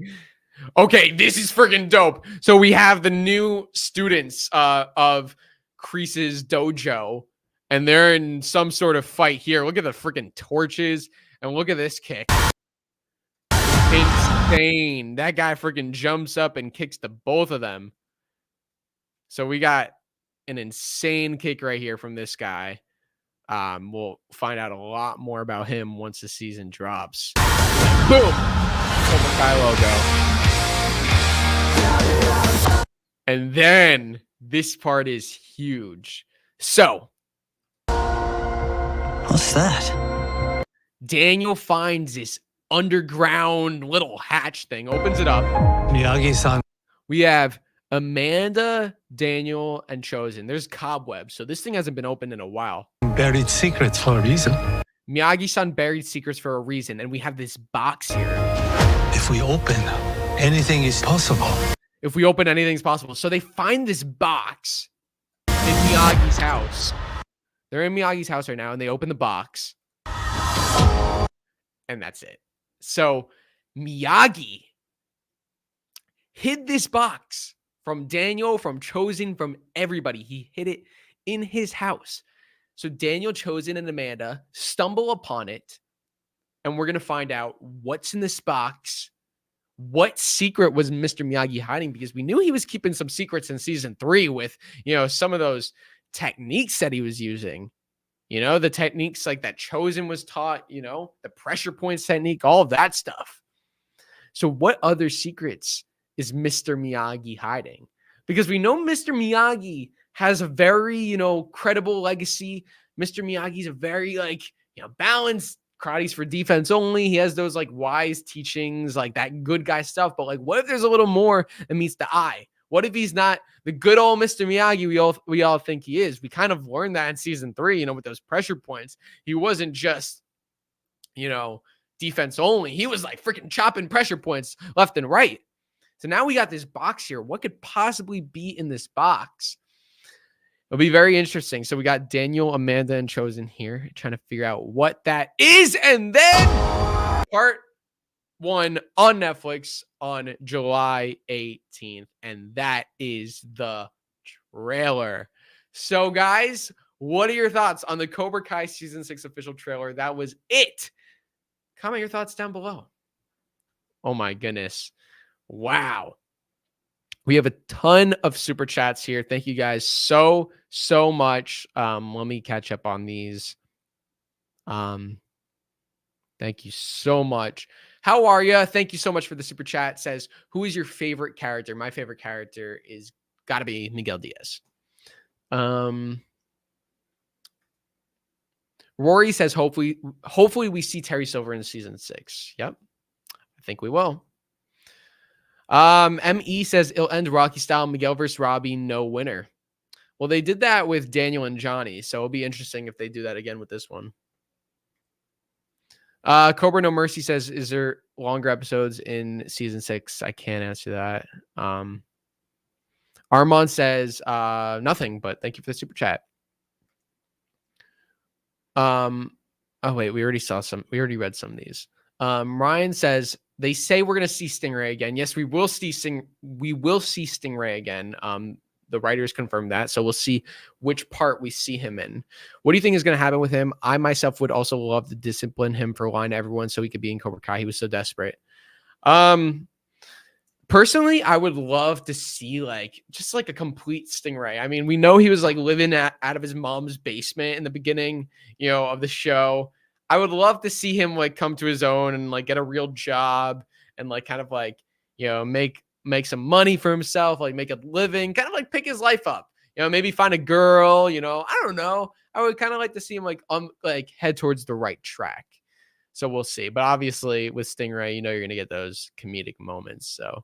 Okay, this is freaking dope. So we have the new students of Kreese's dojo, and they're in some sort of fight here. Look at the freaking torches, and look at this kick. Insane. That guy freaking jumps up and kicks the both of them. So we got an insane kick right here from this guy. We'll find out a lot more about him once the season drops. Boom! Cobra Kai logo. And then this part is huge. So, What's that? Daniel finds this underground little hatch thing, opens it up. Miyagi-san. We have Amanda, Daniel, and Chosen. There's cobwebs, so this thing hasn't been opened in a while. Buried secrets for a reason. Miyagi-san buried secrets for a reason, and we have this box here. If we open, anything is possible. If we open, anything's possible. So they find this box in Miyagi's house. They're in Miyagi's house right now, and they open the box. And that's it. So Miyagi hid this box from Daniel, from Chosen, from everybody. He hid it in his house. So Daniel, Chosen, and Amanda stumble upon it, and we're going to find out what's in this box. What secret was Mr. Miyagi hiding? Because we knew he was keeping some secrets in season 3 with, some of those techniques that he was using. The techniques like that Chosen was taught, the pressure points technique, all of that stuff. So what other secrets is Mr. Miyagi hiding? Because we know Mr. Miyagi has a very, credible legacy. Mr. Miyagi's a very, balanced. Karate's for defense only. He has those wise teachings, that good guy stuff. But what if there's a little more that meets the eye? What if he's not the good old Mr. Miyagi we all think he is? We kind of learned that in season 3, with those pressure points. He wasn't just, defense only. He was freaking chopping pressure points left and right. So now we got this box here. What could possibly be in this box? It'll be very interesting. So we got Daniel, Amanda, and Chosen here trying to figure out what that is. And then part 1 on Netflix on July 18th. And that is the trailer. So guys, what are your thoughts on the Cobra Kai season 6 official trailer? That was it. Comment your thoughts down below. Oh my goodness. Wow. We have a ton of super chats here. Thank you guys so much. Let me catch up on these. Thank you so much. How are you? Thank you so much for the super chat. Says, who is your favorite character? My favorite character is got to be Miguel Diaz. Rory says, hopefully we see Terry Silver in season 6. Yep. I think we will. ME says it'll end Rocky style, Miguel versus Robbie, no winner. Well, they did that with Daniel and Johnny, so it'll be interesting if they do that again with this one. Cobra No Mercy says, is there longer episodes in season 6? I can't answer that. Armand says nothing, but thank you for the super chat. Oh wait, we already read some of these. Ryan says, they say we're going to see Stingray again. Yes, we will see Stingray again. The writers confirmed that. So we'll see which part we see him in. What do you think is going to happen with him? I myself would also love to discipline him for lying to everyone so he could be in Cobra Kai. He was so desperate. Personally, I would love to see just a complete Stingray. I mean, we know he was living out of his mom's basement in the beginning, of the show. I would love to see him like come to his own and like get a real job and like kind of like, you know, make some money for himself, like make a living, kind of like pick his life up, you know, maybe find a girl, you know, I don't know. I would kind of like to see him like head towards the right track. So we'll see. But obviously with Stingray, you know, you're going to get those comedic moments. So,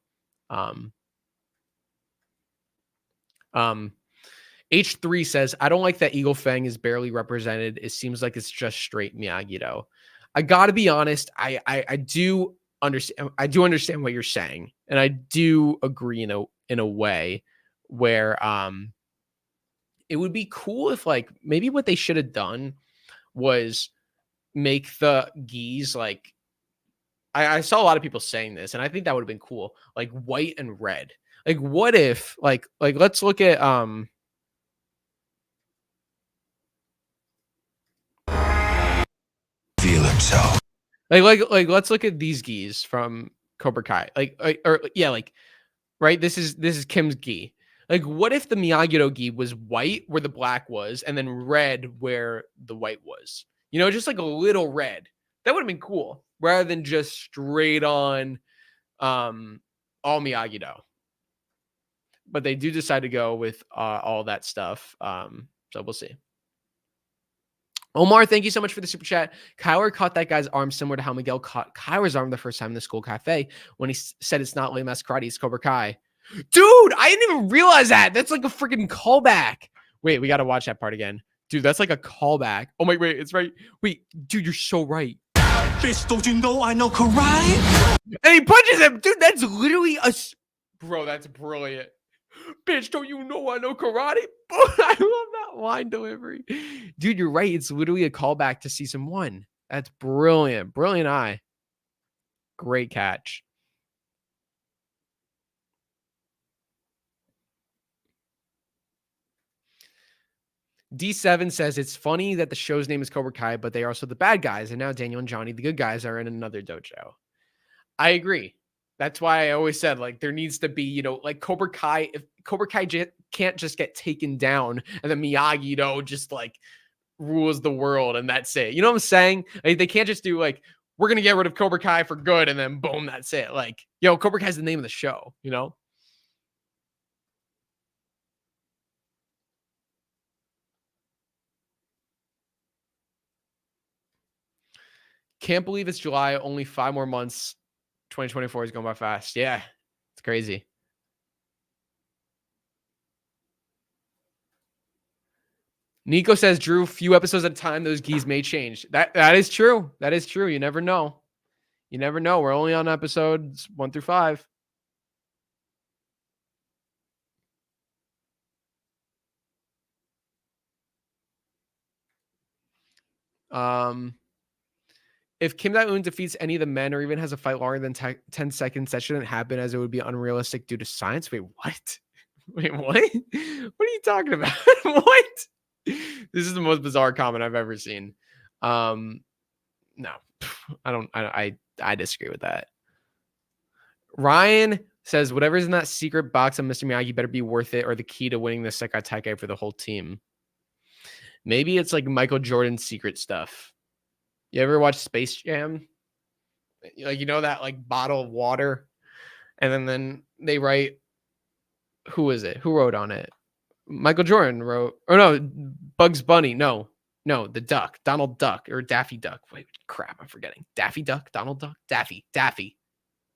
H3 says, I don't like that Eagle Fang is barely represented. It seems like it's just straight Miyagi-Do. I got to be honest. I do understand. I do understand what you're saying. And I do agree in a way where, it would be cool if like maybe what they should have done was make the gis like, I saw a lot of people saying this, and I think that would have been cool, like white and red. Like, what if like let's look at Feel himself. like let's look at these gis from Cobra Kai. Like right. This is Kim's gi. Like, what if the Miyagi-Do gi was white where the black was, and then red where the white was? You know, just like a little red. That would have been cool, rather than just straight on all Miyagi-Do. But they do decide to go with all that stuff. So we'll see. Omar, thank you so much for the super chat. Kyler caught that guy's arm similar to how Miguel caught Kyler's arm the first time in the school cafe when he said it's not lame ass karate, it's Cobra Kai. Dude, I didn't even realize that. That's like a freaking callback. Wait, we got to watch that part again. Dude, that's like a callback. Oh, wait, it's right. Wait, dude, you're so right. Bitch, don't you know I know karate? And he punches him. Dude, that's literally a... Bro, that's brilliant. Bitch, don't you know I know karate? I love that line delivery. Dude, you're right. It's literally a callback to season 1. That's brilliant. Brilliant eye. Great catch. D7 says it's funny that the show's name is Cobra Kai, but they are also the bad guys. And now Daniel and Johnny, the good guys, are in another dojo. I agree. That's why I always said, like, there needs to be, you know, like Cobra Kai. If Cobra Kai can't just get taken down and then Miyagi-Do just like rules the world and that's it. You know what I'm saying? Like, they can't just do like, we're going to get rid of Cobra Kai for good and then boom, that's it. Like, yo, Cobra Kai is the name of the show, you know? Can't believe it's July. Only 5 more months. 2024 is going by fast. Yeah, it's crazy. Nico says, Drew, few episodes at a time, those gis may change. That is true. That is true. You never know. You never know. We're only on episodes 1 through 5. If Kim Dae-un defeats any of the men or even has a fight longer than 10 seconds, that shouldn't happen as it would be unrealistic due to science. Wait, what? Wait, what? What are you talking about? What? This is the most bizarre comment I've ever seen. No, I disagree with that. Ryan says, whatever's in that secret box of Mr. Miyagi better be worth it or the key to winning the Sekai Taikai for the whole team. Maybe it's like Michael Jordan's secret stuff. You ever watch Space Jam? Like, you know, that like bottle of water, and then they write, who is it? Who wrote on it? Michael Jordan wrote, or no, Bugs Bunny. No, the duck, Donald Duck or Daffy Duck. Wait, crap, I'm forgetting. Daffy Duck, Donald Duck, Daffy.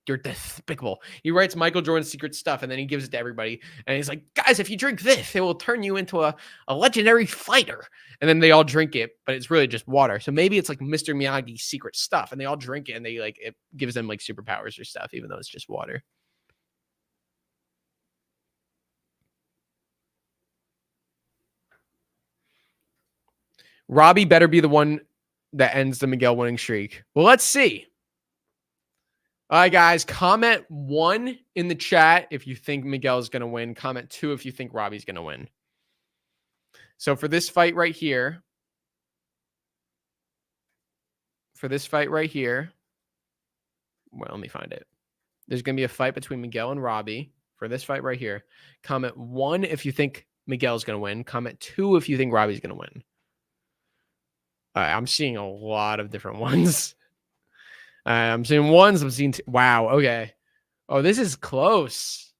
You're despicable. He writes Michael Jordan's secret stuff, and then he gives it to everybody. And he's like, guys, if you drink this, it will turn you into a legendary fighter. And then they all drink it, but it's really just water. So maybe it's like Mr. Miyagi's secret stuff, and they all drink it, and they like it gives them like superpowers or stuff, even though it's just water. Robbie better be the one that ends the Miguel winning streak. Well, let's see. All right, guys, comment 1 in the chat if you think Miguel is going to win. Comment 2 if you think Robbie's going to win. So for this fight right here, well, let me find it. There's going to be a fight between Miguel and Robbie for this fight right here. Comment 1 if you think Miguel's going to win. Comment 2 if you think Robbie's going to win. All right, I'm seeing a lot of different ones. I'm seeing ones. I'm seeing wow. Okay. Oh, this is close.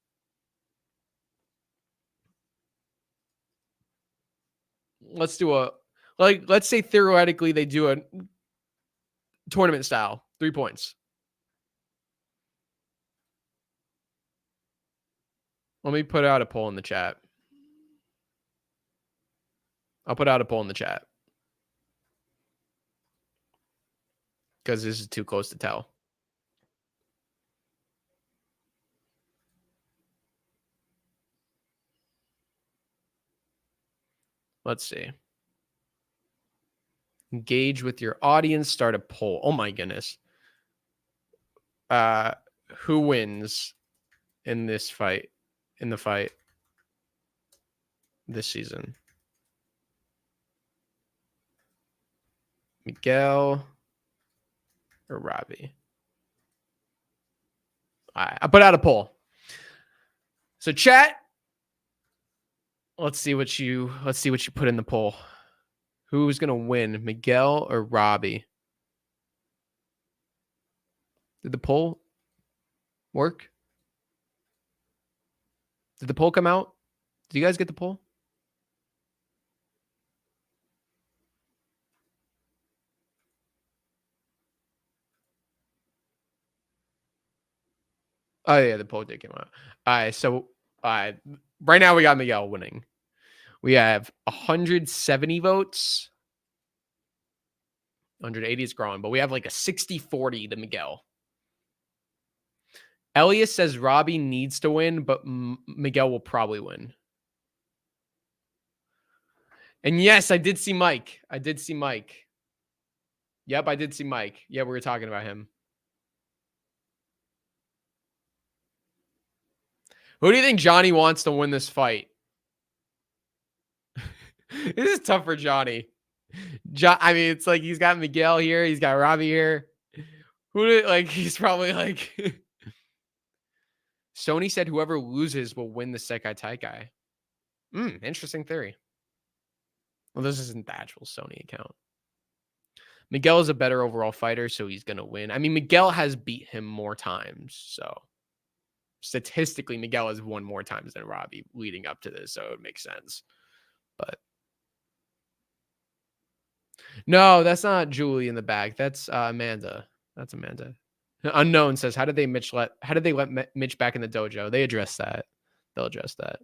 Let's do a let's say theoretically they do a tournament style 3 points. Let me put out a poll in the chat. I'll put out a poll in the chat because this is too close to tell. Let's see. Engage with your audience. Start a poll. Oh my goodness. Who wins in this fight? In the fight this season? Miguel or Robbie? I put out a poll. So chat. Let's see what you put in the poll. Who's gonna win, Miguel or Robbie? Did the poll work? Did the poll come out? Did you guys get the poll? Oh yeah, the poll did come out. All right, so right now we got Miguel winning. We have 170 votes. 180 is growing, but we have like a 60-40 to Miguel. Elias says Robbie needs to win, but Miguel will probably win. And yes, I did see Mike. I did see Mike. Yep, I did see Mike. Yeah, we were talking about him. Who do you think Johnny wants to win this fight? This is tough for Johnny. I mean, it's like he's got Miguel here. He's got Robbie here. He's probably like... Sony said whoever loses will win the Sekai Taikai. Interesting theory. Well, this isn't the actual Sony account. Miguel is a better overall fighter, so he's going to win. I mean, Miguel has beat him more times, so statistically, Miguel has won more times than Robbie leading up to this, so it makes sense. But no, that's not Julie in the back. That's Amanda. That's Amanda. Unknown says, how did they let Mitch back in the dojo? They address that. They'll address that.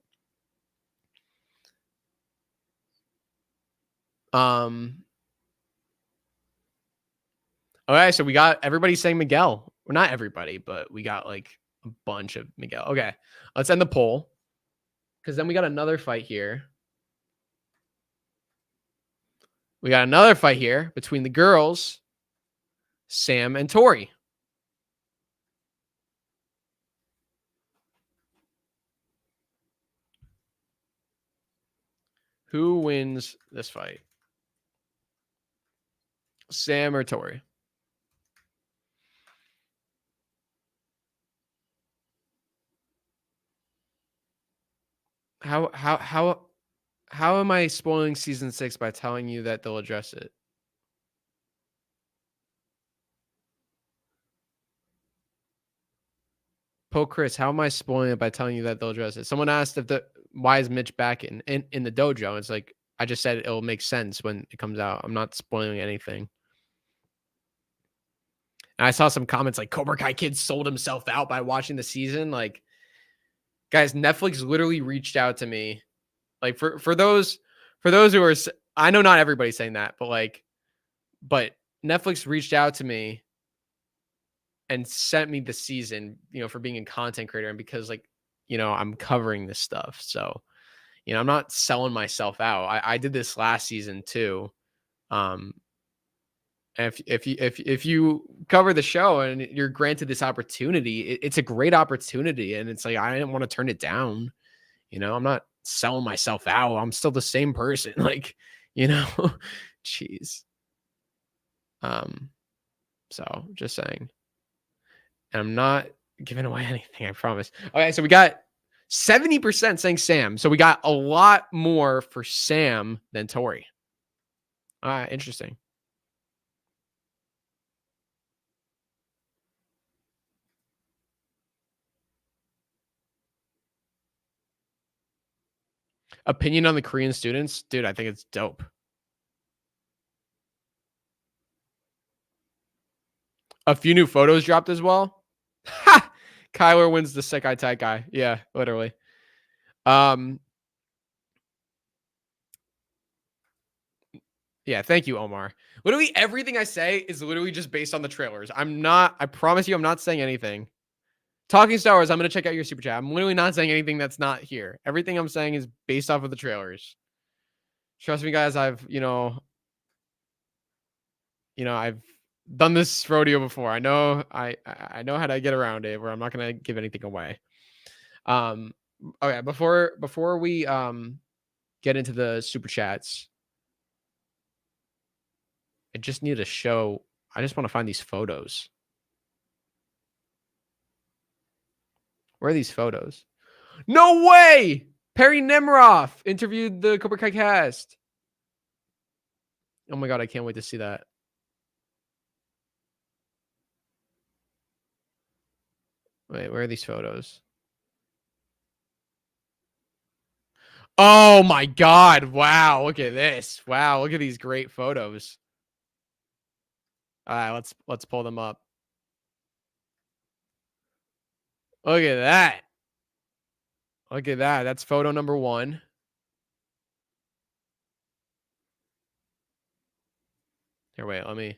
Okay, so we got everybody saying Miguel. Well, not everybody, but we got like a bunch of Miguel. Okay, let's end the poll because then we got another fight here. We got another fight here between the girls, Sam and Tori. Who wins this fight? Sam or Tori? How am I spoiling season 6 by telling you that they'll address it? Po Chris, how am I spoiling it by telling you that they'll address it? Someone asked why is Mitch back in the dojo? It's like I just said it'll make sense when it comes out. I'm not spoiling anything. And I saw some comments like Cobra Kai Kid sold himself out by watching the season. Like, guys, Netflix literally reached out to me. Like for those who are, I know not everybody's saying that, but Netflix reached out to me and sent me the season, for being a content creator and because I'm covering this stuff. So, I'm not selling myself out. I did this last season too. And if you cover the show and you're granted this opportunity, it's a great opportunity. And it's like, I didn't want to turn it down. I'm not selling myself out. I'm still the same person. Jeez. So just saying. And I'm not giving away anything, I promise. Okay, so we got 70% saying Sam. So we got a lot more for Sam than Tori. All right, interesting. Opinion on the Korean students, dude. I think it's dope. A few new photos dropped as well. Ha! Kyler wins the Sekai Tight Guy. Yeah, literally. Yeah, thank you, Omar. Literally everything I say is literally just based on the trailers. I promise you, I'm not saying anything. Talking Star Wars, I'm going to check out your super chat. I'm literally not saying anything that's not here. Everything I'm saying is based off of the trailers. Trust me, guys, I've done this rodeo before. I know how to get around it where I'm not going to give anything away. Okay, before we get into the super chats, I just need to show. I just want to find these photos. Where are these photos? No way! Perry Nemiroff interviewed the Cobra Kai cast. Oh my god, I can't wait to see that. Wait, where are these photos? Oh my god, wow, look at this. Wow, look at these great photos. All right, let's pull them up. Look at that. Look at that. That's photo number 1. Here, wait, let me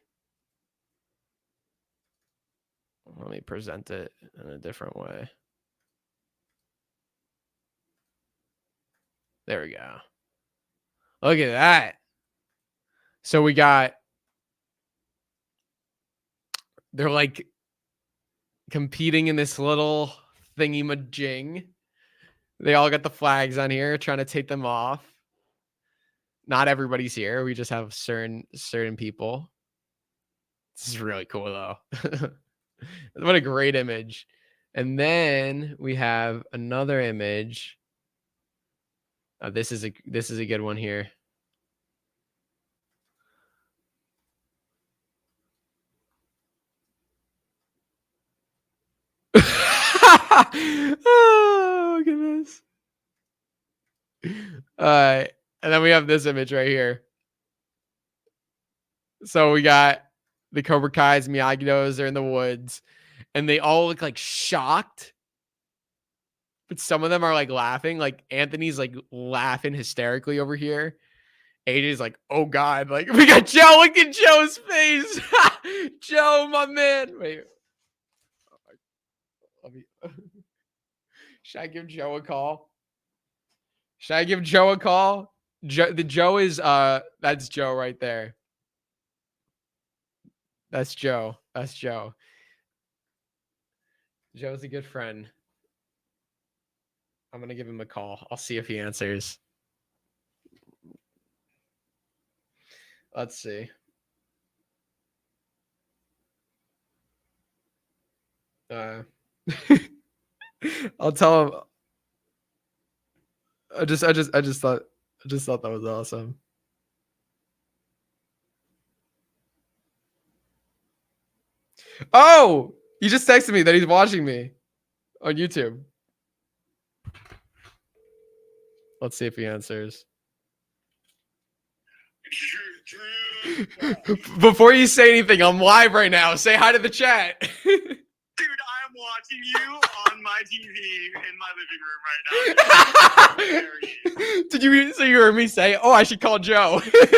present it in a different way. There we go. Look at that. So we got, they're like competing in this little thingy-majing. They all got the flags on here, trying to take them off. Not everybody's here. We just have certain people. This is really cool though. What a great image. And then we have another image. This is a good one here. Oh, look at this. All right. And then we have this image right here. So we got the Cobra Kai's, Miyagi-Do's, they're in the woods. And they all look like shocked. But some of them are like laughing. Like Anthony's like laughing hysterically over here. AJ's like, oh God. Like we got Joe. Look at Joe's face. Joe, my man. Wait. Let me... Should I give Joe a call? Should I give Joe a call? Joe is that's Joe right there. That's Joe. That's Joe. Joe's a good friend. I'm gonna give him a call. I'll see if he answers. Let's see. I'll tell him. I just thought that was awesome. Oh, he just texted me that he's watching me on YouTube. Let's see if he answers. Before you say anything, I'm live right now. Say hi to the chat. Dude, I'm watching you on my TV in my living room right now. Did you heard me say, oh, I should call Joe? Dude, that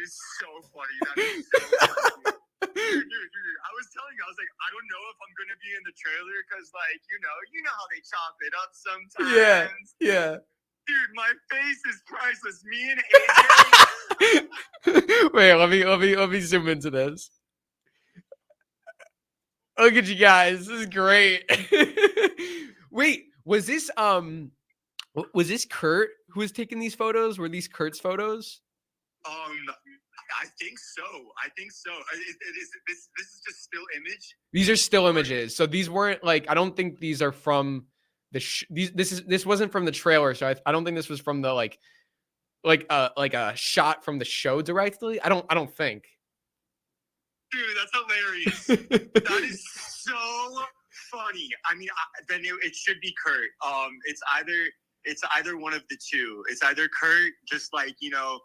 is so funny. That is so funny. Dude, I was telling you, I was like, I don't know if I'm gonna be in the trailer because, like, you know how they chop it up sometimes. Yeah. Dude, my face is priceless. Me and AJ. Wait, let me zoom into this. Look at you guys. This is great. Wait, was this Kurt who was taking these photos? Were these Kurt's photos? I think so. This is just still image. These are still images. So these weren't like, I don't think these are from the this wasn't from the trailer. So I don't think this was from the like a shot from the show directly. I don't think. Dude, that's hilarious. That is so funny. I mean, then it should be Kurt. It's either it's either one of the two. It's either Kurt just like, you know,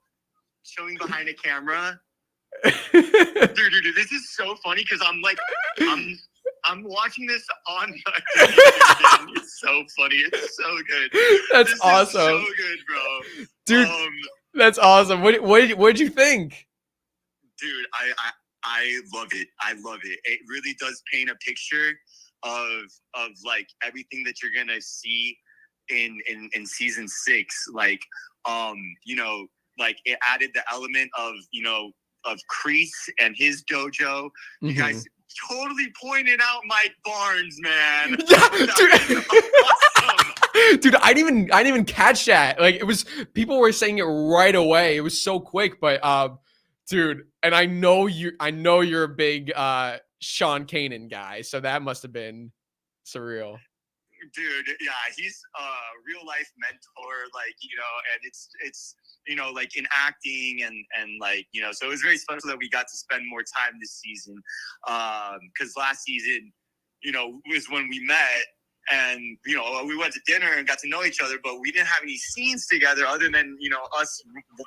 chilling behind a camera. Dude, this is so funny because I'm like, I'm watching this on my TV. It's so funny. It's so good. That's this awesome. Is so good, bro. Dude, that's awesome. What'd you think? Dude, I love it. I love it. It really does paint a picture of like everything that you're gonna see in season 6. Like, you know, like it added the element of, you know, of Kreese and his dojo. You guys totally pointed out Mike Barnes, man. Yeah, dude. Awesome. Dude, I didn't even catch that. Like, it was, people were saying it right away. It was so quick, but dude, and I know you're a big Sean Kanan guy, so that must have been surreal. Dude, yeah, he's a real life mentor, like, you know, and it's you know, like in acting and like, you know, so it was very special that we got to spend more time this season, because last season, you know, was when we met and, you know, we went to dinner and got to know each other, but we didn't have any scenes together other than, you know, us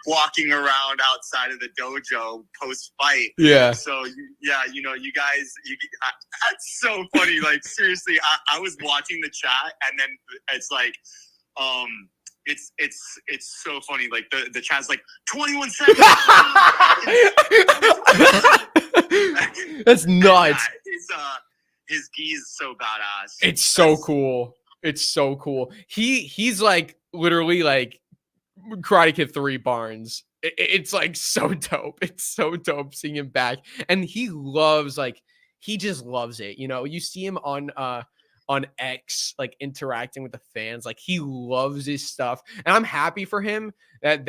walking around outside of the dojo post fight. Yeah. So yeah, you know, you guys, that's so funny. Like, seriously, I was watching the chat and then it's like, it's so funny. Like the chat's like 21 seconds. That's nuts. His gi is so badass. It's so cool. It's so cool. He's like literally like Karate Kid 3 Barnes. It's like so dope. It's so dope seeing him back. And he loves, like, he just loves it. You know, you see him on X, like interacting with the fans. Like, he loves his stuff. And I'm happy for him that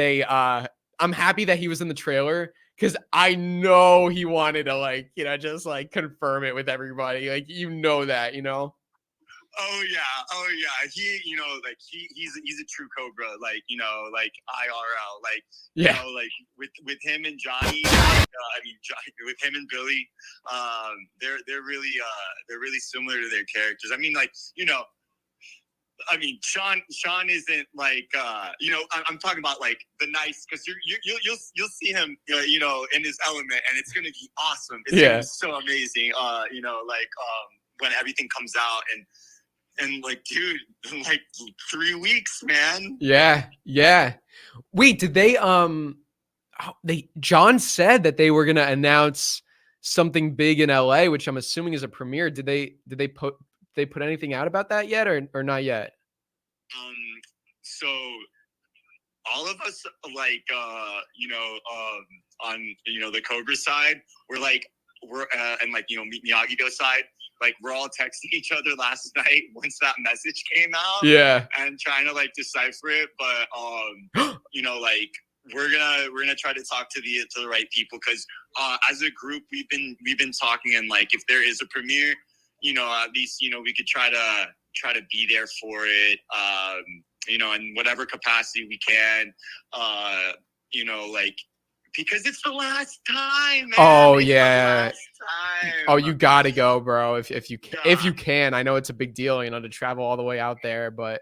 I'm happy that he was in the trailer, because I know he wanted to, like, you know, just like confirm it with everybody. Like, you know that, you know? Oh yeah. He, you know, like he's a true Cobra, like, you know, like IRL, like, yeah, you know, like with him and Johnny, with him and Billy, they're really similar to their characters. I mean, like, you know, I mean, Sean isn't like, you know, I'm talking about like the nice, because you'll see him, you know, in his element, and it's gonna be awesome. It's gonna be so amazing. You know, like when everything comes out, and like, dude, like 3 weeks, man. Yeah. Wait, did they John said that they were gonna announce something big in LA, which I'm assuming is a premiere. Did they put anything out about that yet, or not yet? So all of us, like, you know, on, you know, the Cobra side, we're and like, you know, Miyagi-Do side, like, we're all texting each other last night once that message came out. Yeah. And trying to like decipher it, but you know, like, we're gonna try to talk to the right people, because as a group we've been talking, and like, if there is a premiere, you know, at least, you know, we could try to be there for it, you know, in whatever capacity we can, you know, like, because it's the last time, man. Oh, it's yeah. the last time. Oh, you gotta go, bro. If you can, if you can. I know it's a big deal, you know, to travel all the way out there, but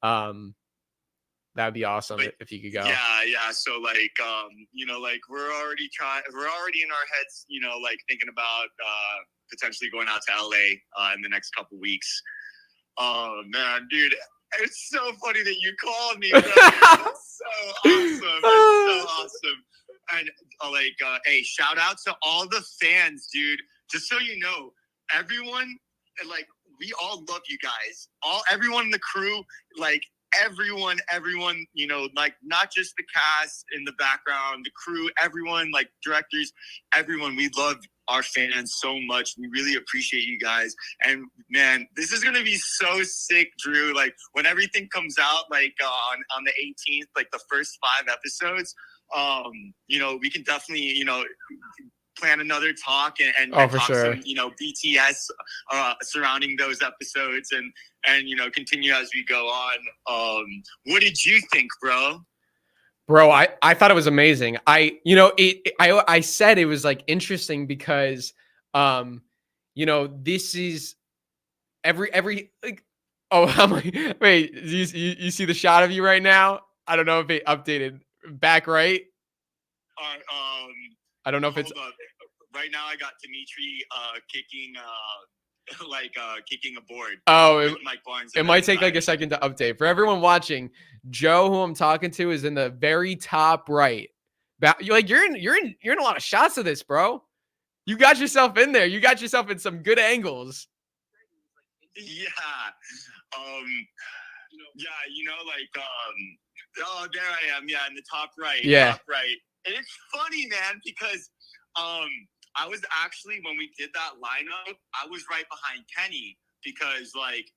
that'd be awesome if you could go. Yeah. So like, you know, like, we're already in our heads, you know, like, thinking about potentially going out to LA in the next couple weeks. Oh man, dude, it's so funny that you called me, bro. That's so awesome. That's so awesome. And like, hey, shout out to all the fans, dude. Just so you know, everyone, like, we all love you guys. Everyone in the crew, like, everyone, you know, like, not just the cast in the background, the crew, everyone, like, directors, everyone. We love our fans so much. We really appreciate you guys. And man, this is gonna be so sick, Drew. Like, when everything comes out, like, on the 18th, like, the first 5 episodes, you know, we can definitely, you know, plan another talk and for talk sure. some, you know, BTS surrounding those episodes, and you know, continue as we go on. What did you think, bro? Bro, I thought it was amazing. I said it was like interesting because you know, this is every like Oh, I'm like, wait, you see the shot of you right now? I don't know if it updated back right. I don't know if it's. Hold up. Right now, I got Dimitri kicking kicking a board. Oh, with Mike Barnes. it might take like a second to update. For everyone watching, Joe, who I'm talking to, is in the very top right. You're in a lot of shots of this, bro. You got yourself in there. You got yourself in some good angles. Yeah. Oh, there I am. Yeah, in the top right. Yeah. Top right. And it's funny, man, because I was actually, when we did that lineup, I was right behind Kenny because, like,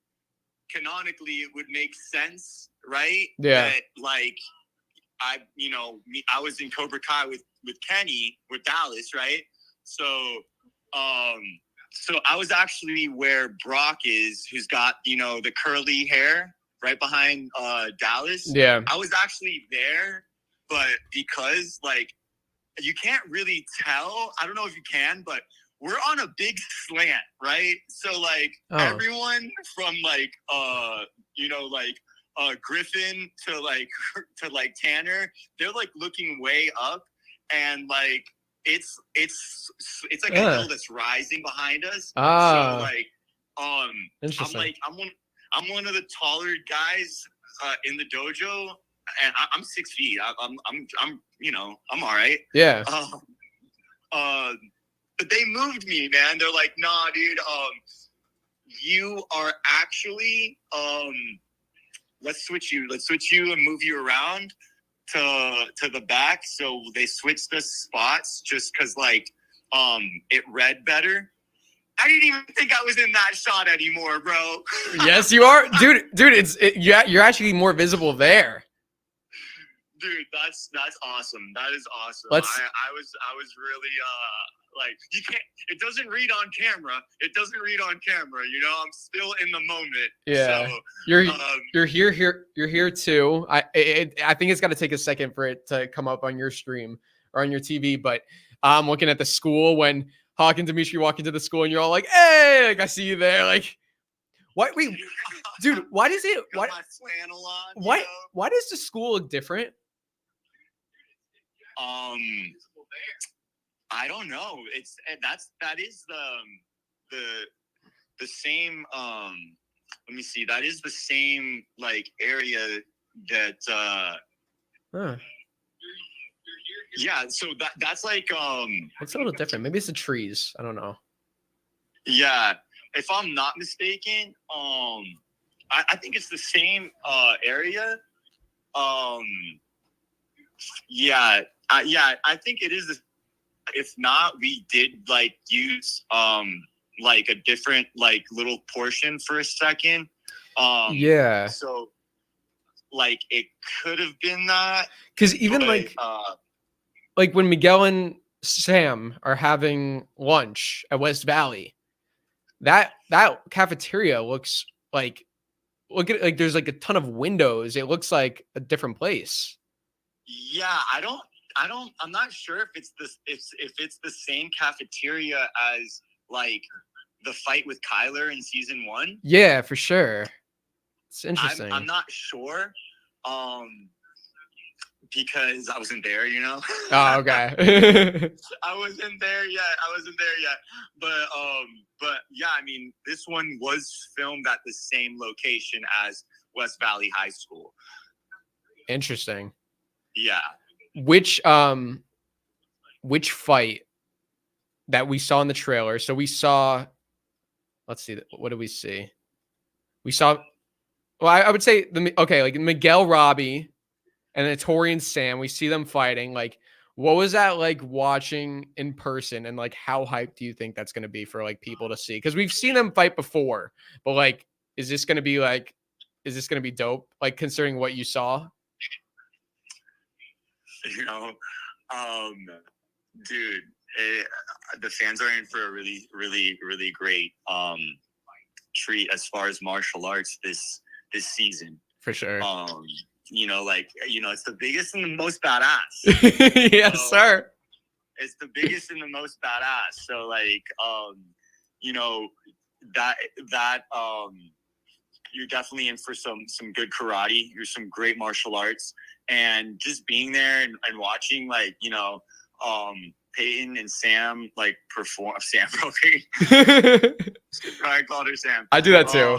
canonically it would make sense, right? Yeah. That, like, I was in Cobra Kai with Kenny, with Dallas, right? So I was actually where Brock is, who's got, the curly hair right behind Dallas. Yeah. I was actually there, but because, like, you can't really tell. I don't know if you can, but we're on a big slant, right? So, like, everyone from, like, Griffin to Tanner, they're, like, looking way up, and, like, it's like a hill that's rising behind us. So, like, interesting. I'm one of the taller guys in the dojo, and I'm 6 feet. I'm all right. Yeah. But they moved me, man. They're like, nah, dude. You are actually let's switch you and move you around to the back. So they switched the spots just because, like, it read better. I didn't even think I was in that shot anymore, bro. Yes, you are, dude. You're actually more visible there. Dude, that's awesome. That is awesome. I was really like, you can't. It doesn't read on camera. It doesn't read on camera. I'm still in the moment. Yeah. So, you're here too. I think it's got to take a second for it to come up on your stream or on your TV. But I'm looking at the school when Hawk and Dimitri walk into the school, and you're all like, "Hey!" Like, I see you there. Like, what? Wait, dude. Why does it? Got my flannel on. Why does the school look different? I don't know. That is the same. Let me see. That is the same, like, area that. Yeah. So that's like It's a little different. Maybe it's the trees. I don't know. Yeah. If I'm not mistaken, I think it's the same area. Yeah. I think it is. If not, we did, like, use like a different, like, little portion for a second. Yeah. So, like, it could have been that. Because even like when Miguel and Sam are having lunch at West Valley, that cafeteria looks like, look at, like, there's like a ton of windows. It looks like a different place. Yeah, I'm not sure if it's the same cafeteria as, like, the fight with Kyler in season 1. Yeah, for sure. It's interesting. I'm not sure. Because I wasn't there, Oh, okay. I wasn't there yet. But yeah, I mean, this one was filmed at the same location as West Valley High School. Interesting. Yeah. Which fight that we saw in the trailer? So we saw, let's see, what did we see? We saw, well, I would say like Miguel Robbie and the Torian Sam. We see them fighting. Like, what was that like watching in person, and, like, how hyped do you think that's going to be for, like, people to see? Because we've seen them fight before, but, like, is this going to be dope? Like, considering what you saw. Dude, the fans are in for a really, really, really great treat as far as martial arts this season. For sure. It's the biggest and the most badass. Yes, sir. It's the biggest and the most badass. So, like, you're definitely in for some good karate. You're some great martial arts, and just being there and watching, like, you know, Peyton and Sam like perform. Sam, I called her Sam. I do that too.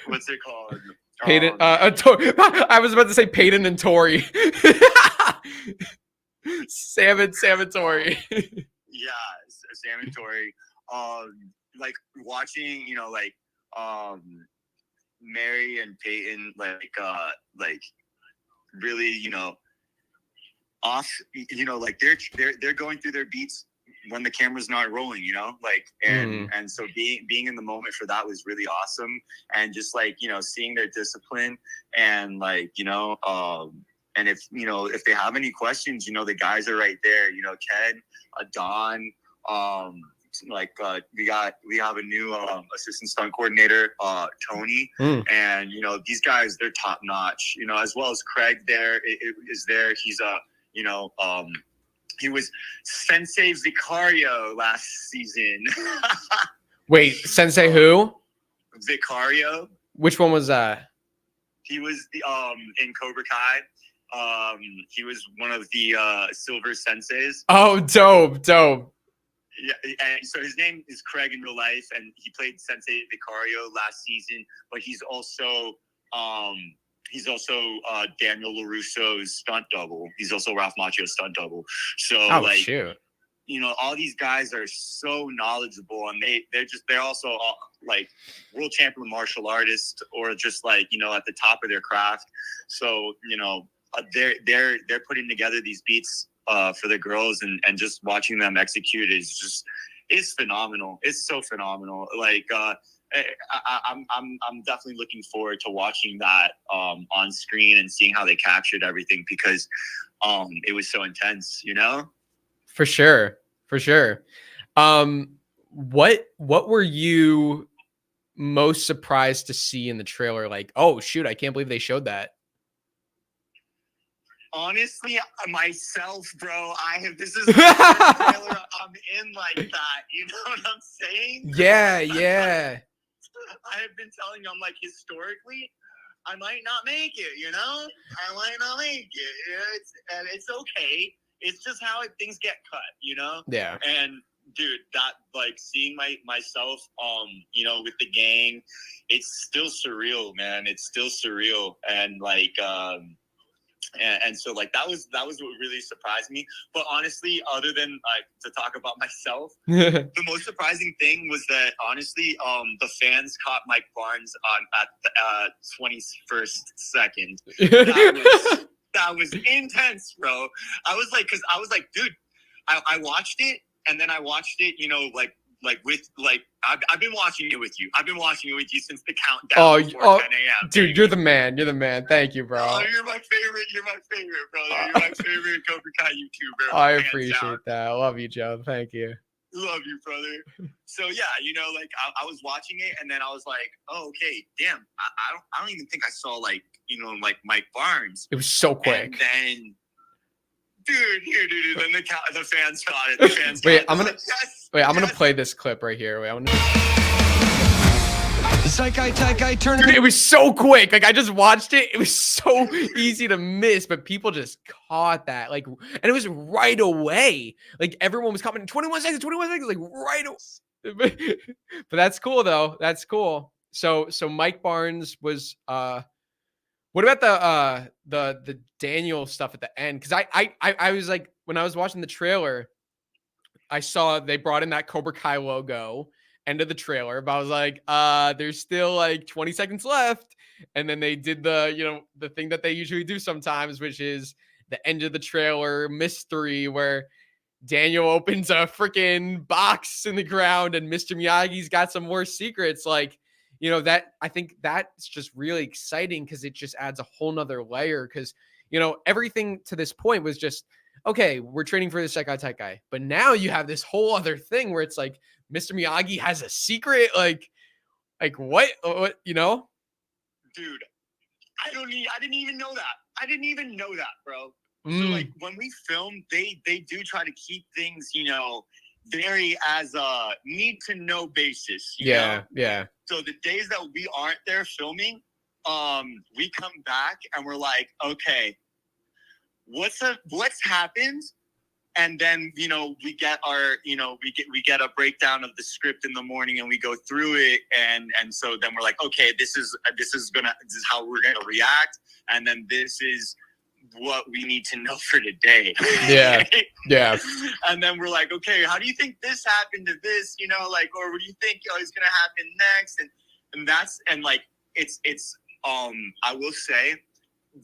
What's it called? Peyton. I was about to say Peyton and Tori. Sam and Tori. Yeah, Sam and Tori. Like watching, you know, like Mary and Peyton, like really, you know, off, you know, like they're going through their beats when the camera's not rolling, you know, like, and so being in the moment for that was really awesome. And just like, you know, seeing their discipline and like, you know, and if, you know, if they have any questions, you know, the guys are right there, you know, Ken, Don, like we have a new assistant stunt coordinator, Tony, and you know, these guys, they're top notch, you know, as well as Craig there is there. He's you know, he was Sensei Vicario last season. Wait, Sensei who? Vicario. Which one was that? He was the in Cobra Kai. He was one of the silver senseis. Oh, dope. Yeah, and so his name is Craig in real life, and he played Sensei Vicario last season. But he's also Daniel LaRusso's stunt double. He's also Ralph Macchio's stunt double. So shoot. You know, all these guys are so knowledgeable, and they're also like world champion martial artists, or just like, you know, at the top of their craft. So, you know, they're putting together these beats for the girls, and just watching them execute is phenomenal. It's so phenomenal. Like I'm definitely looking forward to watching that on screen and seeing how they captured everything, because it was so intense, you know? For sure. What were you most surprised to see in the trailer? Like, oh shoot, I can't believe they showed that. Honestly, myself, bro, this is the trailer I'm in like that. You know what I'm saying? Yeah. I have been telling you, I'm like, historically, I might not make it, you know? I might not make it. It's okay. It's just how things get cut, you know? Yeah. And dude, that, like, seeing myself, you know, with the gang, it's still surreal, man. It's still surreal. And like, and so like that was what really surprised me. But honestly, other than like to talk about myself, the most surprising thing was that honestly, the fans caught Mike Barnes at the 21st second. That was intense, bro. I was like, dude, I watched it, and then I watched it, you know, like with like I've been watching it with you. I've been watching it with you since the countdown before 10 a.m. Dude, you're the man. Thank you, bro. Oh, you're my favorite, brother. You're my favorite Cobra Kai YouTuber. I appreciate that. I love you, Joe. Thank you. Love you, brother. So yeah, you know, like I was watching it, and then I was like, oh, okay, damn. I don't even think I saw, like, you know, like Mike Barnes. It was so quick. And then, dude. Then the fans got it. The fans Wait, got it. I'm gonna play this clip right here. Wait, The Saikai Taikai tournament. Dude, it was so quick. Like, I just watched it. It was so easy to miss, but people just caught that. Like, and it was right away. Like, everyone was commenting 21 seconds, like right away. But that's cool though. That's cool. So Mike Barnes was what about the Daniel stuff at the end? Because I was like, when I was watching the trailer, I saw they brought in that Cobra Kai logo end of the trailer, but I was like, there's still like 20 seconds left. And then they did the thing that they usually do sometimes, which is the end of the trailer mystery where Daniel opens a freaking box in the ground and Mr. Miyagi's got some more secrets. Like, you know, that I think that's just really exciting because it just adds a whole nother layer. Because, you know, everything to this point was just, okay, we're training for the Saikai Taikai. But now you have this whole other thing where it's like Mr. Miyagi has a secret. Like what, you know? Dude, I didn't even know that. I didn't even know that, bro. So like when we film, they do try to keep things, you know, very as a need to know basis. You know? Yeah. So the days that we aren't there filming, we come back and we're like, okay, what's happened? And then, you know, we get our, you know, we get a breakdown of the script in the morning and we go through it. And so then we're like, okay, this is how we're going to react. And then this is what we need to know for today. Yeah. Yeah. And then we're like, okay, how do you think this happened to this, you know, like, or what do you think is going to happen next? And that's, and like, it's, I will say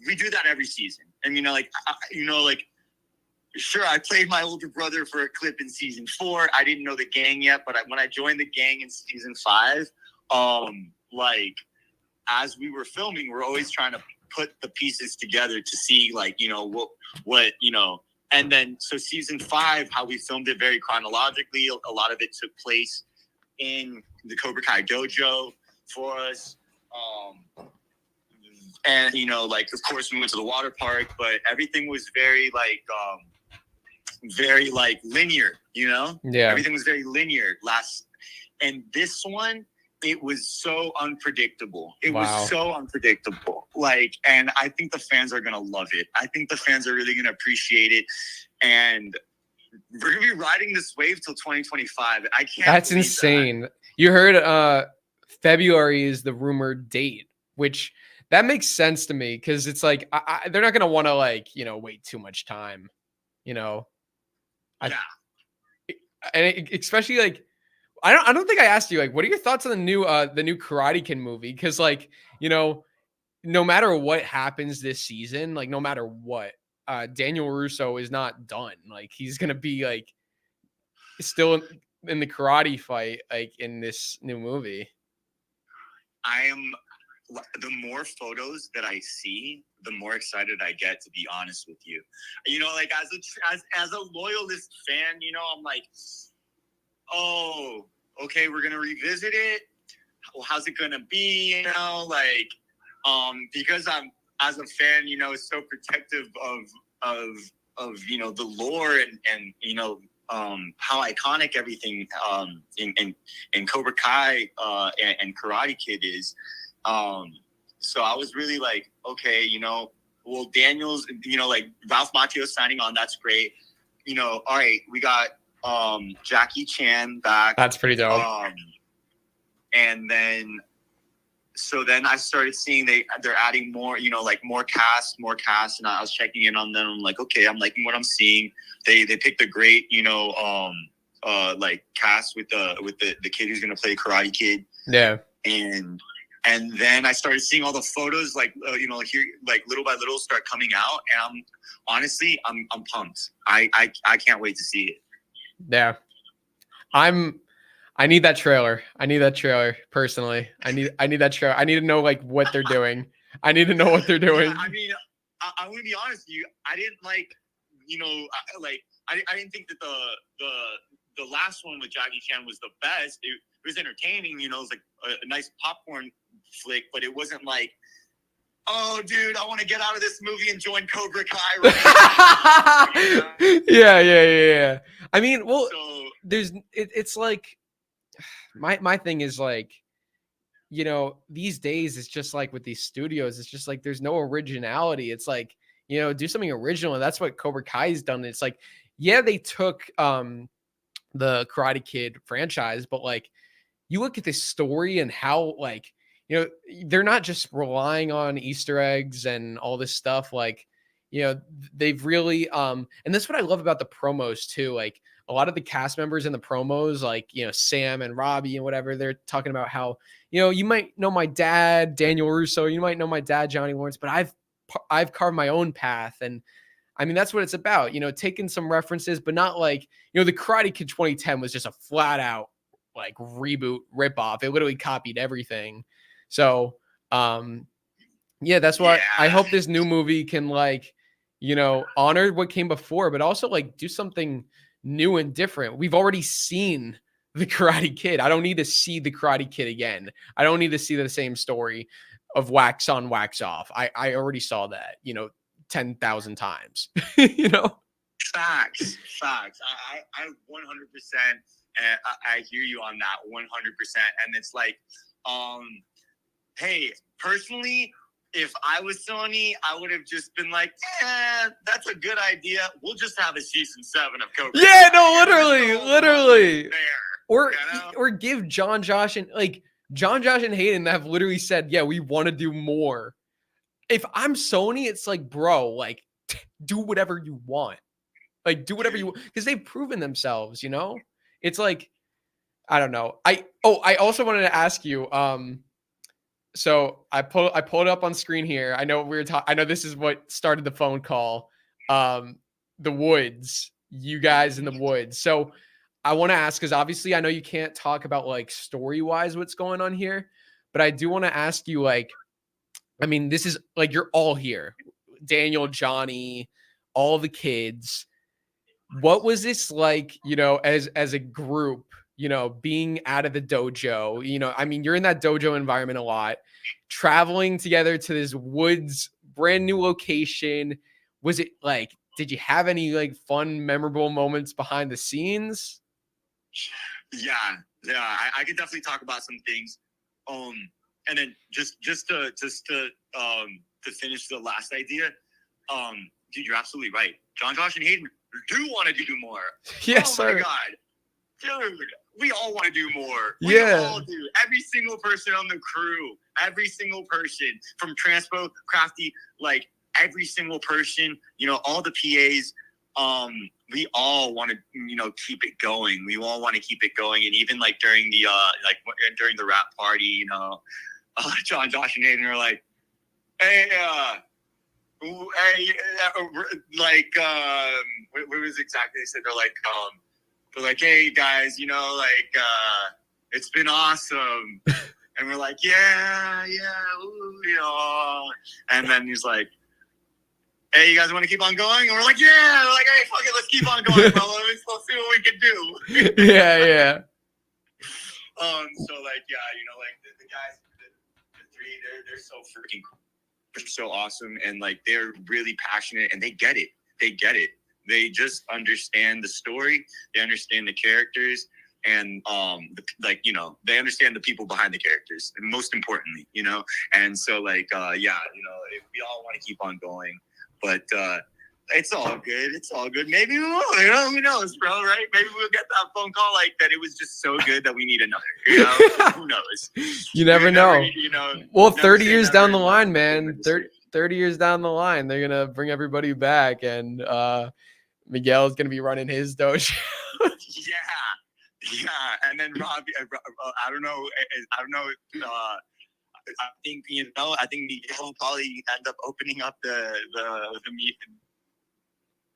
we do that every season. And, you know, like, sure, I played my older brother for a clip in season 4. I didn't know the gang yet, but when I joined the gang in season 5, like, as we were filming, we're always trying to put the pieces together to see, like, you know, what you know. And then, so season 5, how we filmed it very chronologically, a lot of it took place in the Cobra Kai dojo for us. And, you know, like, of course, we went to the water park, but everything was very, like, linear, you know? Yeah. Everything was very linear and this one, it was so unpredictable. It was so unpredictable. Like, and I think the fans are going to love it. I think the fans are really going to appreciate it. And we're going to be riding this wave till 2025. I can't. That's insane. That. You heard February is the rumored date, which that makes sense to me because it's like they're not going to want to, like, you know, wait too much time, you know? Yeah. And especially, like, I don't think I asked you, like, what are your thoughts on the new Karate Kid movie? Because, like, you know, no matter what happens this season, like, no matter what, Daniel Russo is not done. Like, he's gonna be, like, still in the karate fight, like, in this new movie. The more photos that I see, the more excited I get, to be honest with you. You know, like, as a loyalist fan, you know, I'm like, oh, okay, we're gonna revisit it. Well, how's it gonna be? You know, like, because I'm, as a fan, you know, so protective of you know, the lore and you know, how iconic everything in Cobra Kai and Karate Kid is. So I was really like, okay, you know, well, Daniel's, you know, like, Ralph Macchio signing on, that's great. You know, all right, we got Jackie Chan back. That's pretty dope. And then, so then I started seeing they're adding more, you know, like, more cast, and I was checking in on them. I'm like, okay, I'm liking what I'm seeing. They picked a great, you know, like, cast with the kid who's gonna play Karate Kid. Yeah. And then I started seeing all the photos, like, you know, here, like, little by little start coming out. And I'm pumped. I can't wait to see it. Yeah. I need that trailer. I need that trailer personally. I need that trailer. I need to know, like, what they're doing. I need to know what they're doing. Yeah, I mean, I'm going to be honest with you. I didn't, like, you know, I didn't think that the last one with Jackie Chan was the best. It was entertaining, you know, it was like a nice popcorn flick, but it wasn't like, oh, dude, I want to get out of this movie and join Cobra Kai right now. Yeah. I mean, well, so, it's like, my thing is, like, you know, these days it's just like with these studios, it's just like there's no originality. It's like, you know, do something original, and that's what Cobra Kai's done. It's like, yeah, they took the Karate Kid franchise, but, like, you look at this story and how, like, you know, they're not just relying on Easter eggs and all this stuff. Like, you know, they've really, and that's what I love about the promos too. Like, a lot of the cast members in the promos, like, you know, Sam and Robbie and whatever, they're talking about how, you know, you might know my dad, Daniel Russo, you might know my dad, Johnny Lawrence, but I've carved my own path. And I mean, that's what it's about, you know, taking some references, but not like, you know, the Karate Kid 2010 was just a flat out, like, reboot ripoff. It literally copied everything. So, yeah, that's why I hope this new movie can, like, you know, honor what came before, but also, like, do something new and different. We've already seen the Karate Kid. I don't need to see the Karate Kid again. I don't need to see the same story of wax on, wax off. I already saw that, you know, 10,000 times, you know? Facts. I 100%, I hear you on that 100%. And it's like, Hey, personally, if I was Sony, I would have just been like, yeah, that's a good idea. We'll just have a season 7 of Cobra Kai. Yeah, no, literally. There, Or you know? or give John, Josh, and Hayden have literally said, yeah, we want to do more. If I'm Sony, it's like, bro, like, do whatever you want. Like, do whatever you want. Because they've proven themselves, you know? It's like, I don't know. I also wanted to ask you, so I pulled it up on screen here. I know we were talking. I know this is what started the phone call. The woods, you guys in the woods. So I want to ask, because obviously I know you can't talk about like story wise what's going on here, but I do want to ask you, like, I mean, this is like, you're all here, Daniel, Johnny, all the kids. What was this like, you know, as a group? You know, being out of the dojo, you know, I mean, you're in that dojo environment a lot, traveling together to this woods, brand new location. Was it like, did you have any like fun, memorable moments behind the scenes? Yeah, I could definitely talk about some things. And then just to finish the last idea, dude, you're absolutely right. John, Josh, and Hayden do want to do more. Yes, oh my sir. God, dude, we all want to do more. We all do. Every single person on the crew, every single person from Transpo, Crafty, like every single person, you know, all the PAs, we all want to, you know, keep it going. We all want to keep it going. And even like during the, during the rap party, you know, John, Josh, and Hayden are like, hey, what was exactly they said? They're like, hey guys, you know, like, it's been awesome. And we're like, yeah, ooh, you know. And then he's like, hey, you guys want to keep on going? And we're like, yeah. We're like, hey, fuck it, let's keep on going, bro. Let's see what we can do. Yeah. So like, yeah, you know, like the guys, the three, they're so freaking cool. They're so awesome, and like they're really passionate, and they get it. They just understand the story. They understand the characters, and like, you know, they understand the people behind the characters, and most importantly, you know. And so like, yeah, you know, we all want to keep on going, but it's all good. Maybe we will, you know, who knows, bro, right? Maybe we'll get that phone call like that. It was just so good that we need another, you know. Who knows? You never know. You know, well, 30 years down the line, man, 30 years down the line, they're gonna bring everybody back, and Miguel's gonna be running his dojo. Yeah, and then Robbie, I don't know. I think, you know, Miguel will probably end up opening up the meet.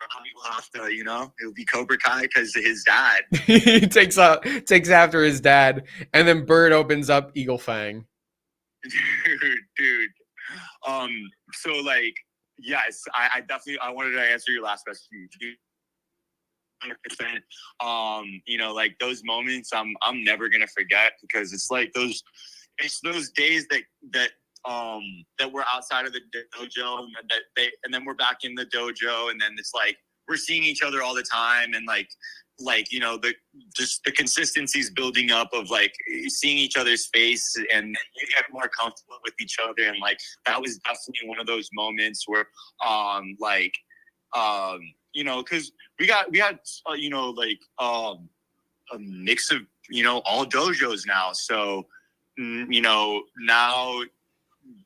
Robbie will have to, you know, it'll be Cobra Kai because his dad. He takes after his dad, and then Bird opens up Eagle Fang. Dude. So like, yes, I definitely wanted to answer your last question. 100%. You know, like those moments I'm never gonna forget, because it's like those days that we're outside of the dojo, and then we're back in the dojo, and then it's like we're seeing each other all the time, and like you know, the consistency is building up of like seeing each other's face, and you get more comfortable with each other, and like that was definitely one of those moments where you know, because we had you know, like a mix of, you know, all dojos now, so you know, now,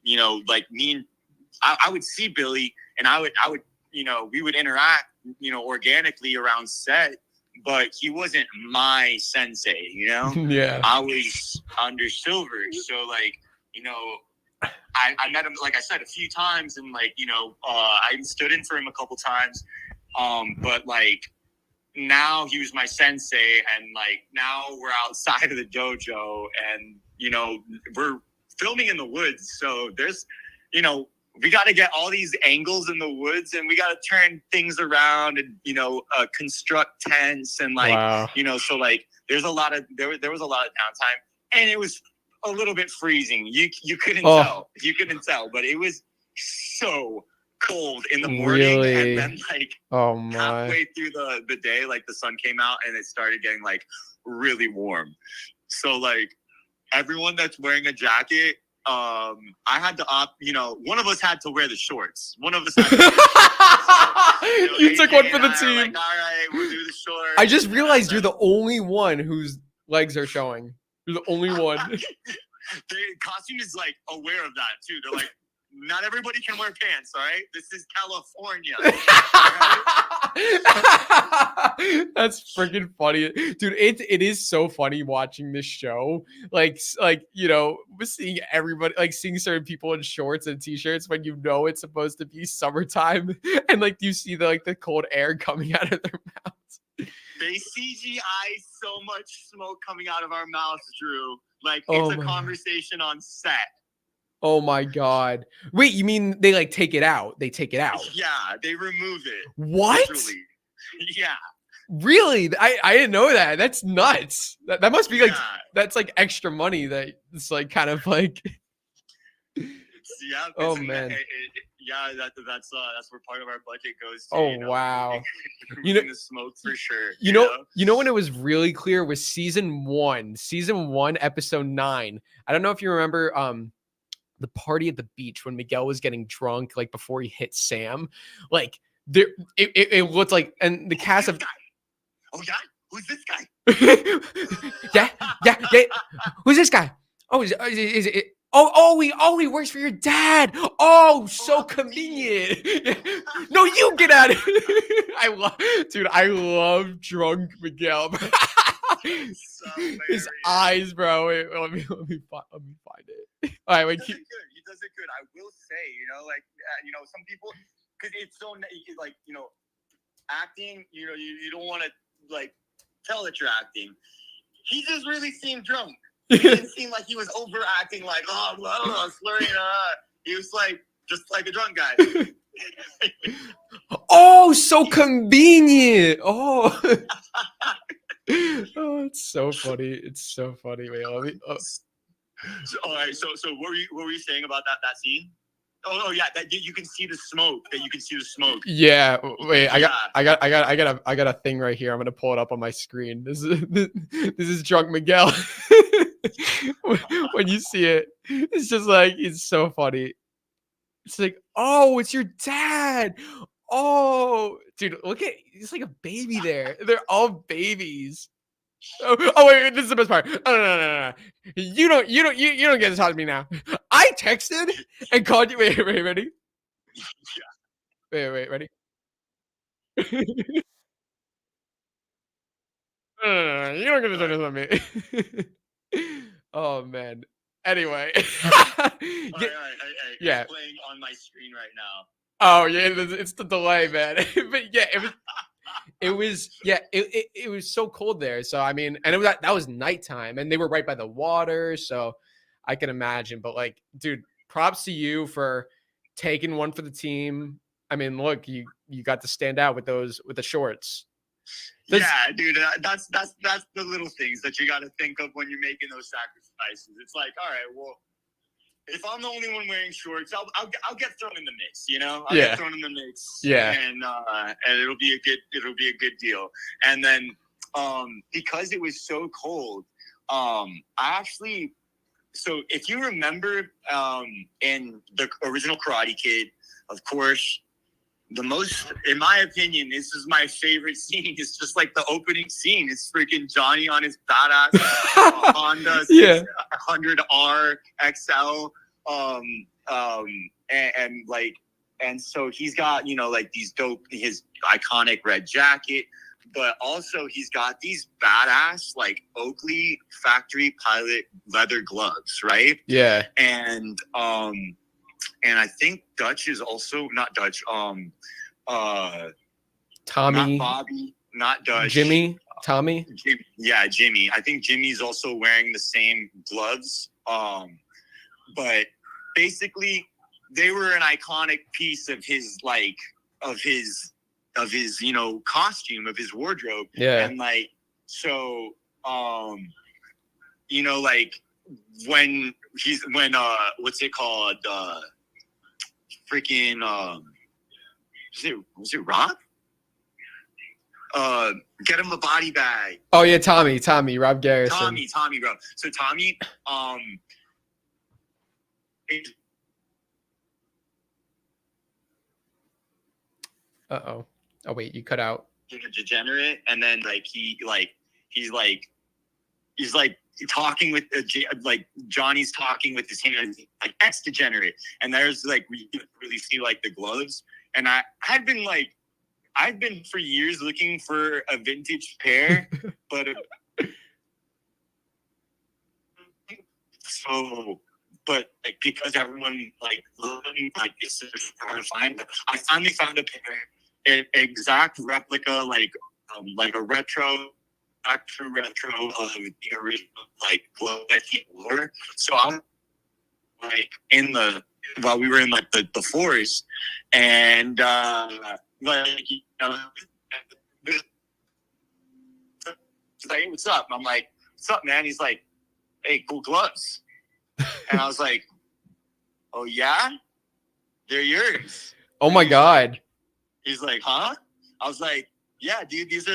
you know, like me and I would see Billy, and I would, you know, we would interact, you know, organically around set, but he wasn't my sensei, you know? Yeah. I was under Silver. So like, you know, I met him, like I said, a few times, and like, you know, I stood in for him a couple times. But like now he was my sensei, and like now we're outside of the dojo, and you know, we're filming in the woods, so there's, you know, we got to get all these angles in the woods, and we got to turn things around, and you know, construct tents, and like, wow. You know, so like there was a lot of downtime, and it was a little bit freezing. You couldn't tell, but it was so cold in the morning, really? And then like halfway through the day, like the sun came out and it started getting like really warm. So like everyone that's wearing a jacket, I had to opt, one of us had to wear the shorts. One of us had to wear the shorts. So, You took AJ one for and the I are team. like, all right, we'll do the shorts. I just realized you're the only one whose legs are showing. You're the only one. The costume is like aware of that too. They're like, not everybody can wear pants, all right? This is California. That's freaking funny, dude. It is so funny watching this show. Like seeing everybody, like seeing certain people in shorts and t-shirts when it's supposed to be summertime, and like you see the cold air coming out of their mouths. They CGI so much smoke coming out of our mouths, Drew. Like it's a conversation on set. Oh my god! Wait, you mean they like take it out? They take it out? Yeah, they remove it. What? Literally. Yeah. Really? I didn't know that. That's nuts. That must be like that's like extra money that it's like kind of like. Yeah. Oh man. Yeah, that's where part of our budget goes to. Oh wow. Removing the smoke for sure. You know when it was really clear was season 1, episode 9. I don't know if you remember the party at the beach when Miguel was getting drunk, like before he hit Sam. Like there, it looked like, and the cast of. Oh yeah, who's this guy? yeah. Who's this guy? Oh, is it? Oh, he works for your dad. Oh, so convenient. No, you get out of here. I love drunk Miguel. His eyes, bro. Wait, let me find it. All right, wait. He does it good. I will say, some people, because it's so like, acting. You don't want to like tell that you're acting. He just really seemed drunk. He didn't seem like he was overacting, like slurring. He was like just like a drunk guy. Oh, so convenient. Oh. Oh, it's so funny. It's so funny. Wait, let me. Oh. All right. So what were you saying about that scene? Oh yeah, that you can see the smoke. Yeah. Wait, I got a thing right here. I'm gonna pull it up on my screen. This is drunk Miguel. When you see it, it's just like it's so funny. It's like, oh, it's your dad. Oh, dude, look at he's like a baby there. They're all babies. Oh wait, this is the best part. Oh, no. You don't get to talk to me now. I texted and called you. Wait, ready? Wait, ready? No, you don't get to talk to me. Oh man. Anyway. All right. Yeah. I'm playing on my screen right now. Oh yeah, it's the delay, man. But yeah, it was so cold there. So I mean, and that was nighttime, and they were right by the water, so I can imagine. But like, dude, props to you for taking one for the team. I mean, look, you got to stand out with the shorts. Yeah, dude, that's the little things that you got to think of when you're making those sacrifices. It's like, all right, well, if I'm the only one wearing shorts, I'll get thrown in the mix, I'll get thrown in the mix. Yeah. And it'll be a good deal. And then because it was so cold, so if you remember in the original Karate Kid, of course, in my opinion, this is my favorite scene. It's just like the opening scene. It's freaking Johnny on his badass Honda 600R XL. And so he's got, like these his iconic red jacket, but also he's got these badass, like Oakley factory pilot leather gloves, right? Yeah. And I think Dutch is also not Dutch. Tommy, not Bobby, not Dutch. Jimmy, Tommy. Jimmy. I think Jimmy's also wearing the same gloves. But basically, they were an iconic piece of his costume, of his wardrobe. Yeah. And like, so, like when what's it called? Freaking was it Rob? Get him a body bag. Oh yeah, Tommy, Rob Garrison. Tommy, bro. So Tommy, Oh wait, you cut out. a degenerate, and then like he's talking with like Johnny's talking with his hands like ex-degenerate, and there's like we really see like the gloves, and I've been for years looking for a vintage pair, but like because everyone like it's hard to find, I finally found a pair, an exact replica, like a retro of the original like glove that he wore. So I'm like while we were in like the forest, and like he's like, hey, what's up? I'm like, what's up, man? He's like, hey, cool gloves. And I was like, oh yeah, they're yours. Oh my God. He's like, huh? I was like, yeah, dude, these are.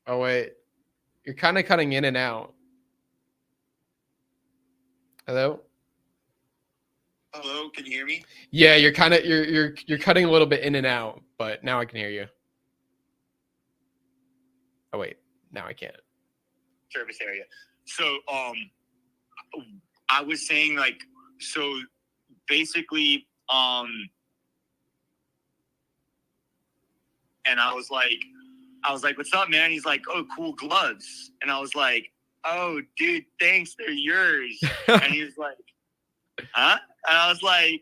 Oh wait, you're kind of cutting in and out. Hello. Hello, can you hear me? Yeah, you're kind of you're cutting a little bit in and out, but now I can hear you. Oh wait, now I can't. Service area. So I was saying like, so basically and I was like, what's up, man? He's like, oh, cool gloves. And I was like, oh, dude, thanks, they're yours. And he was like, huh? And I was like,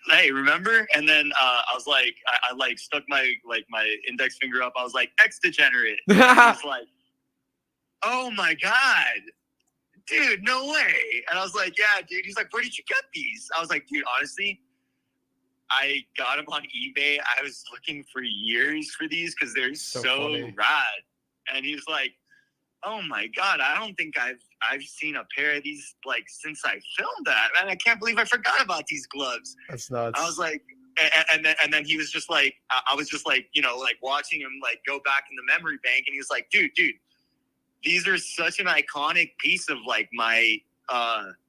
hey, remember? And then I was like, I like stuck my index finger up. I was like, ex-degenerate. He was like, oh my God, dude, no way. And I was like, yeah, dude. He's like, where did you get these? I was like, dude, honestly, I got them on eBay. I was looking for years for these because they're so rad. And he was like, oh my God, I don't think I've seen a pair of these like since I filmed that. And I can't believe I forgot about these gloves. That's nuts. I was like, and then he was just like, I was just like, you know, like watching him like go back in the memory bank, and he was like, dude, these are such an iconic piece of like my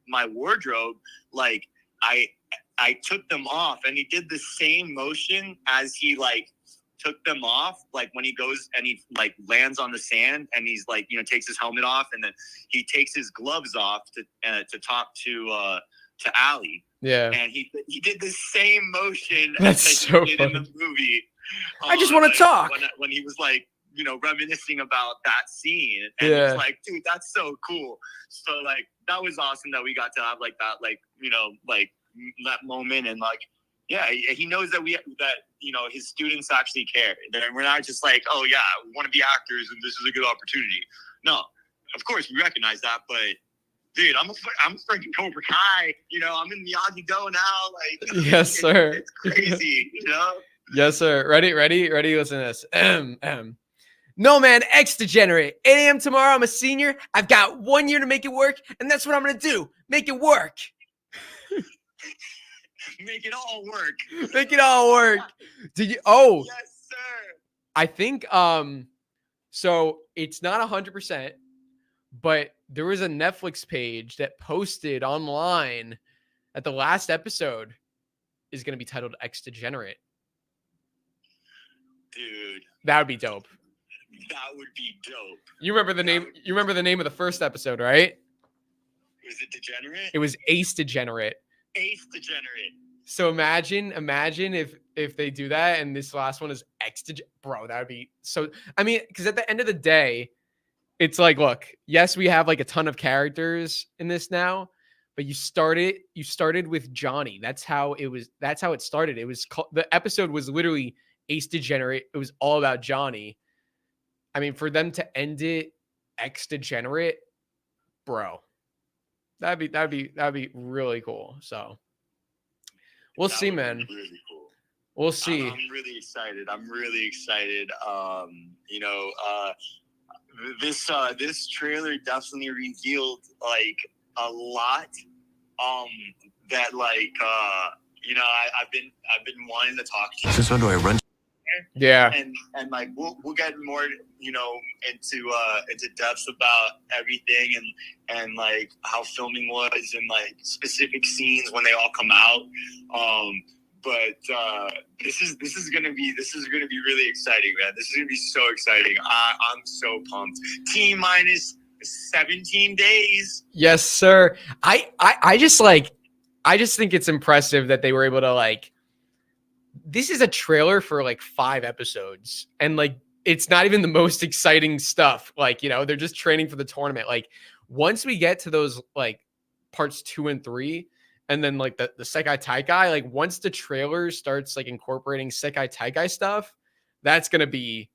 my wardrobe. Like I took them off, and he did the same motion as he like took them off, like when he goes and he like lands on the sand, and he's like, you know, takes his helmet off, and then he takes his gloves off to talk to Allie. Yeah. And he did the same motion That's as so he did funny. in the movie. I just want to talk. When he was like, you know, reminiscing about that scene, and Yeah. it's like, dude, that's so cool. So like, that was awesome that we got to have like that, like, you know, like that moment, and like, yeah, he knows that you know, his students actually care. That we're not just like, oh yeah, we want to be actors and this is a good opportunity. No, of course we recognize that, but dude, I'm freaking Cobra Kai. You know, I'm in Miyagi-Do now. Like, Yes, sir. It's crazy. You know. Yes, sir. Ready? Listen to this. No, man, ex-degenerate. 8 a.m. tomorrow. I'm a senior. I've got 1 year to make it work, and that's what I'm gonna do. Make it work. Make it all work. Make it all work. Did you? Oh, yes, sir. I think so it's not 100%, but there was a Netflix page that posted online that the last episode is going to be titled Ex-Degenerate. Dude, that would be dope. That would be dope. You remember the name? You remember the name of the first episode, right? Was it Degenerate? It was Ace Degenerate. Ace Degenerate. So imagine if they do that, and this last one is bro, that would be so. I mean, because at the end of the day, it's like, look, yes, we have like a ton of characters in this now, but you started with Johnny. That's how it was. That's how it started. It was the episode was literally Ace Degenerate. It was all about Johnny. I mean, for them to end it Ex-Degenerate, bro, that'd be really cool. So we'll see, man. Really cool. We'll see. I'm really excited. You know, this trailer definitely revealed like a lot. That like you know, I've been wanting to talk to you. Since when do I run? Yeah. And like we'll get more, you know, into depth about everything and like how filming was and like specific scenes when they all come out. But this is gonna be really exciting, man. This is gonna be so exciting. I'm so pumped. T-minus 17 days. Yes, sir. I just think it's impressive that they were able to like. This is a trailer for like 5 episodes, and like it's not even the most exciting stuff. Like, you know, they're just training for the tournament. Like once we get to those like parts 2 and 3, and then like the Sekai Taikai, like once the trailer starts like incorporating Sekai Taikai stuff, that's gonna be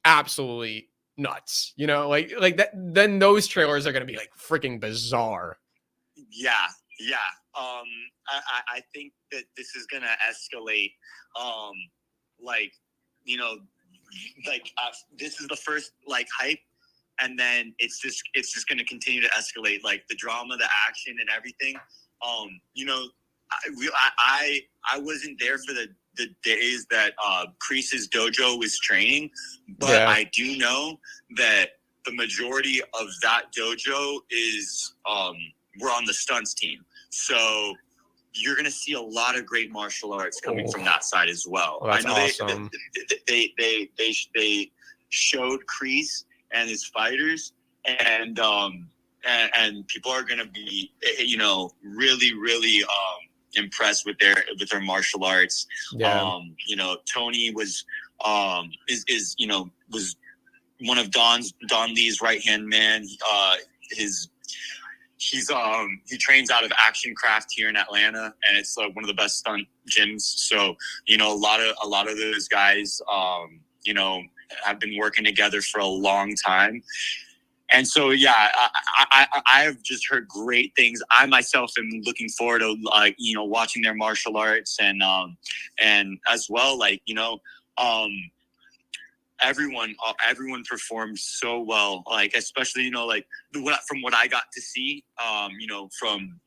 absolutely nuts. You know, like that. Then those trailers are gonna be like freaking bizarre. Yeah. I think that this is gonna escalate. Like, you know, like this is the first like hype, and then it's just gonna continue to escalate. Like the drama, the action, and everything. You know, I wasn't there for the days that Kreese's dojo was training, but yeah. I do know that the majority of that dojo is we're on the stunts team. So you're going to see a lot of great martial arts coming from that side as well. Oh, that's I know awesome. They showed Kreese and his fighters, and people are going to be, you know, really, really impressed with their martial arts. Yeah. You know, Tony was is you know, was one of Don Lee's right hand man. He trains out of Action Craft here in Atlanta, and it's one of the best stunt gyms. So, you know, a lot of those guys, you know, have been working together for a long time. And so, yeah, I have just heard great things. I myself am looking forward to, like, you know, watching their martial arts and as well, like, you know, everyone performed so well, like, especially, you know, like from what I got to see, you know, from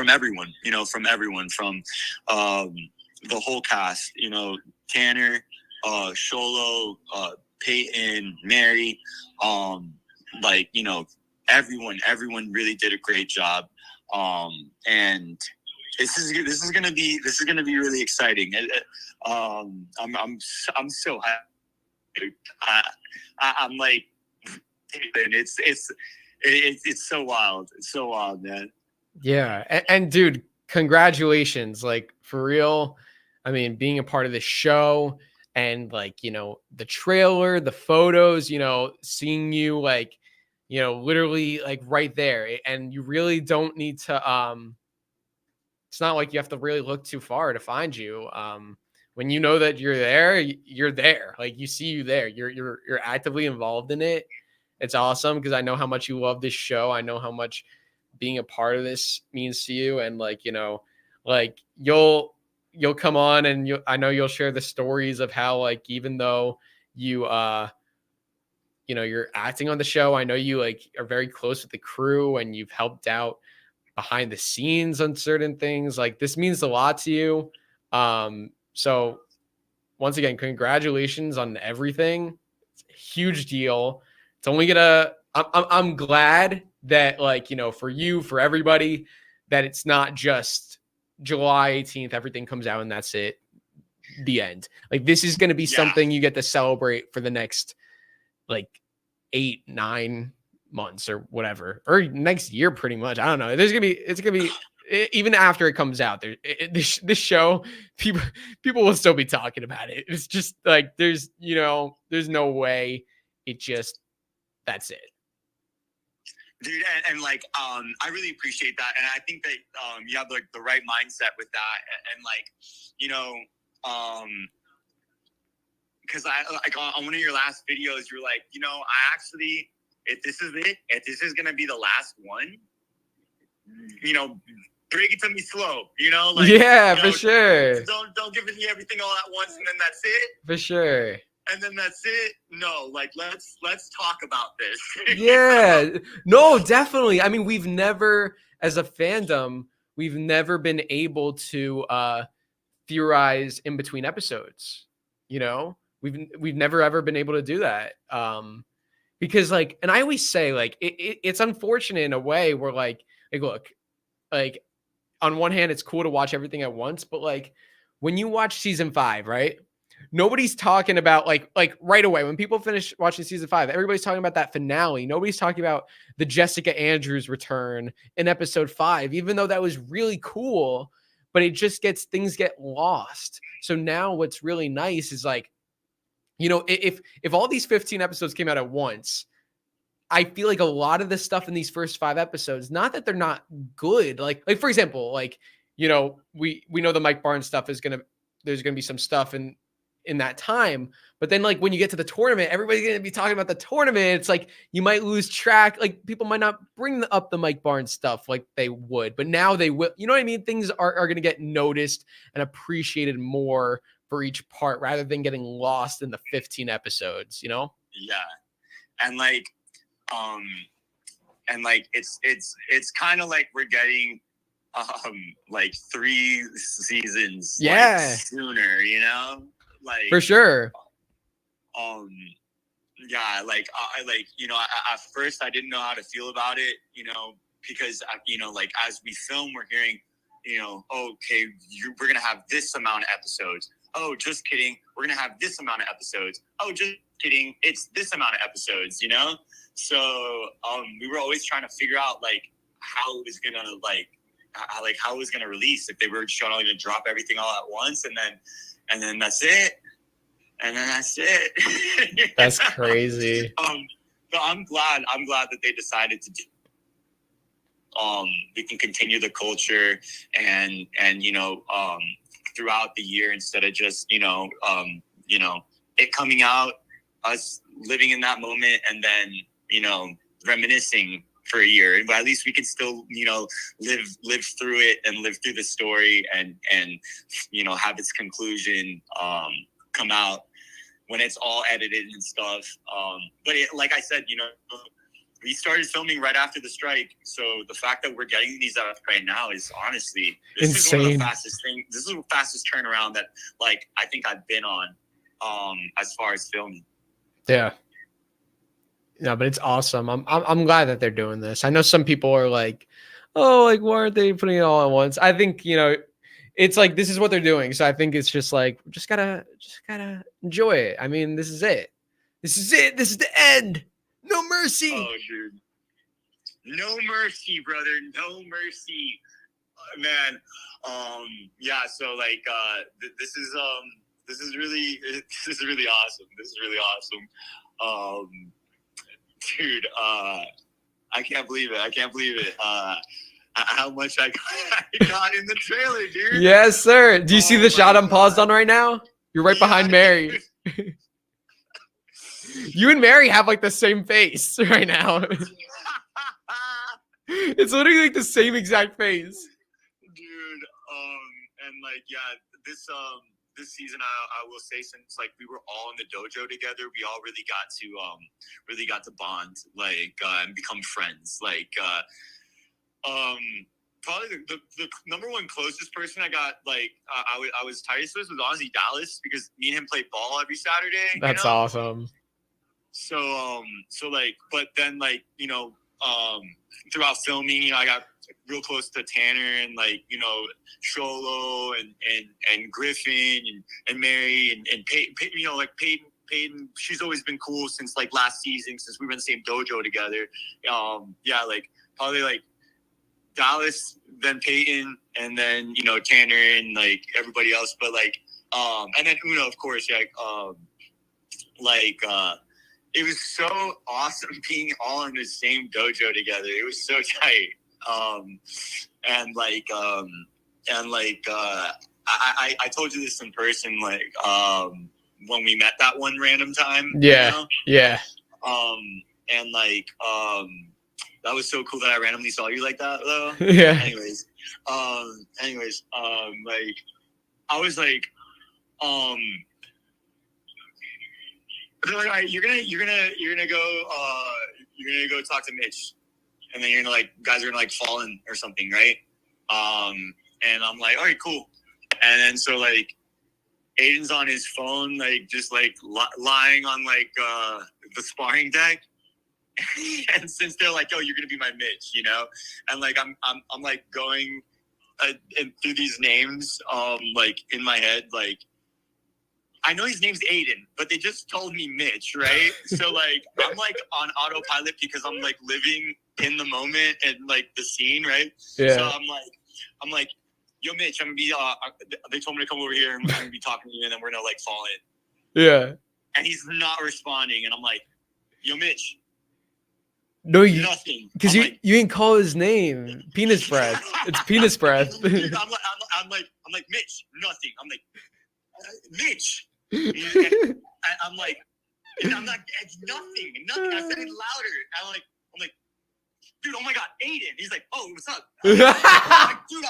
everyone, from the whole cast, you know, Tanner, Sholo, Peyton, Mary, like, you know, everyone really did a great job. And this is gonna be really exciting. I'm so happy. I'm like, it's so wild. It's so wild, man. Yeah. And dude, congratulations. Like, for real. I mean, being a part of this show and, like, you know, the trailer, the photos, you know, seeing you, like, you know, literally like right there. And you really don't need to, it's not like you have to really look too far to find you. When you know that you're there, you're there. Like, you see you there. You're actively involved in it. It's awesome because I know how much you love this show. I know how much being a part of this means to you. And, like, you know, like you'll come on and I know you'll share the stories of how, like, even though you you know, you're acting on the show, I know you, like, are very close with the crew and you've helped out behind the scenes on certain things. Like, this means a lot to you. So once again, congratulations on everything. It's a huge deal. It's only gonna, I'm glad that, like, you know, for you, for everybody, that it's not just July 18th, everything comes out and that's it. The end. Like, this is going to be something you get to celebrate for the next, like, 8-9 months or whatever, or next year, pretty much. I don't know. It's going to be, even after it comes out, this show, people will still be talking about it. It's just like, there's no way that's it. Dude, and like, I really appreciate that. And I think that you have, like, the right mindset with that. And like, you know, because I, like, on one of your last videos, you're like, you know, I actually, if this is going to be the last one, you know, break it to me slow, you know? Like, yeah, you know, for sure. Don't give me everything all at once and then that's it. For sure. And then that's it. No, like, let's talk about this. Yeah, no, definitely. I mean, we've never, as a fandom, we've never been able to theorize in between episodes. You know, we've never ever been able to do that. Because like, and I always say like it's unfortunate in a way where like look, like on one hand it's cool to watch everything at once, but like when you watch season 5, right? Nobody's talking about like right away when people finish watching season 5, everybody's talking about that finale. Nobody's talking about the Jessica Andrews return in episode 5, even though that was really cool, but it just things get lost. So now what's really nice is like, you know, if all these 15 episodes came out at once, I feel like a lot of the stuff in these first 5 episodes, not that they're not good. Like for example, like, you know, we know the Mike Barnes stuff there's gonna be some stuff in that time, but then like when you get to the tournament, everybody's gonna be talking about the tournament. It's like you might lose track. Like people might not bring up the Mike Barnes stuff like they would, but now they will. You know what I mean? Things are gonna get noticed and appreciated more for each part rather than getting lost in the 15 episodes, you know? Yeah. And like it's kind of like we're getting like 3 seasons like, sooner, you know? Like for sure. Yeah, like I like, you know, at first I didn't know how to feel about it, you know, because you know, like as we film, we're hearing, you know, okay, we're gonna have this amount of episodes. Oh, just kidding. We're going to have this amount of episodes. Oh, just kidding. It's this amount of episodes, you know? So we were always trying to figure out, like, how it was going to, how it was going to release. If they were just going to drop everything all at once and then that's it. And then that's it. That's crazy. But I'm glad that they decided to do we can continue the culture and you know, throughout the year instead of just, you know, it coming out, us living in that moment and then, you know, reminiscing for a year. But at least we can still, you know, live through it and live through the story and you know, have its conclusion come out when it's all edited and stuff. But like I said, you know, we started filming right after the strike, so the fact that we're getting these out right now is honestly this is one of the fastest things. This is the fastest turnaround that like I think I've been on, as far as filming. Yeah. No, but it's awesome. I'm glad that they're doing this. I know some people are like, oh, like why aren't they putting it all at once? I think, you know, it's like this is what they're doing. So I think it's just like just gotta enjoy it. I mean, this is it. This is it. This is the end. No mercy. Oh, dude. No mercy, brother. No mercy. Man. Yeah, so like this is really awesome. This is really awesome. Dude, I can't believe it. I can't believe it. How much I got in the trailer, dude. Yes, sir. Do you see the shot I'm paused on right now? You're right behind Mary. You and Mary have like the same face right now. It's literally like the same exact face. Dude, and like, yeah, this season, I will say, since like we were all in the dojo together, we all really got to bond, like, and become friends. Like, probably the number one closest person I got, like, I was tightest with was honestly Dallas, because me and him played ball every Saturday. That's awesome. So like, but then like, you know, throughout filming, you know, I got real close to Tanner and like, you know, Sholo and Griffin and Mary and Peyton, you know, like Peyton, she's always been cool since like last season, since we were in the same dojo together. Yeah, like probably like Dallas, then Peyton, and then, you know, Tanner and like everybody else. But like, and then Uno, of course, yeah. It was so awesome being all in the same dojo together. It was so tight. I told you this in person, like, when we met that one random time. Yeah. You know? Yeah. And like, that was so cool that I randomly saw you like that though. Yeah. Anyways, like, I was like, they're like, all right, you're gonna go talk to Mitch, and then you're gonna like, guys are gonna like fall in or something, right? And I'm like, all right, cool. And then so like Aiden's on his phone, like just like lying on like the sparring deck. And since they're like, "Oh, you're gonna be my Mitch," you know, and like I'm like going through these names, like in my head, like I know his name's Aiden, but they just told me Mitch, right? So like I'm like on autopilot because I'm like living in the moment and like the scene, right? Yeah. So I'm like, yo, Mitch, I'm gonna be. They told me to come over here and I'm gonna be talking to you, and then we're gonna like fall in. Yeah. And he's not responding, and I'm like, yo, Mitch. No, you Nothing. because you didn't call his name. Penis breath. It's penis breath. Dude, I'm like Mitch. Nothing. I'm like Mitch. And I'm like, and I'm not. It's nothing. Nothing. I said it louder. I'm like, dude. Oh my God, Aiden. He's like, oh, what's up? I'm like, dude,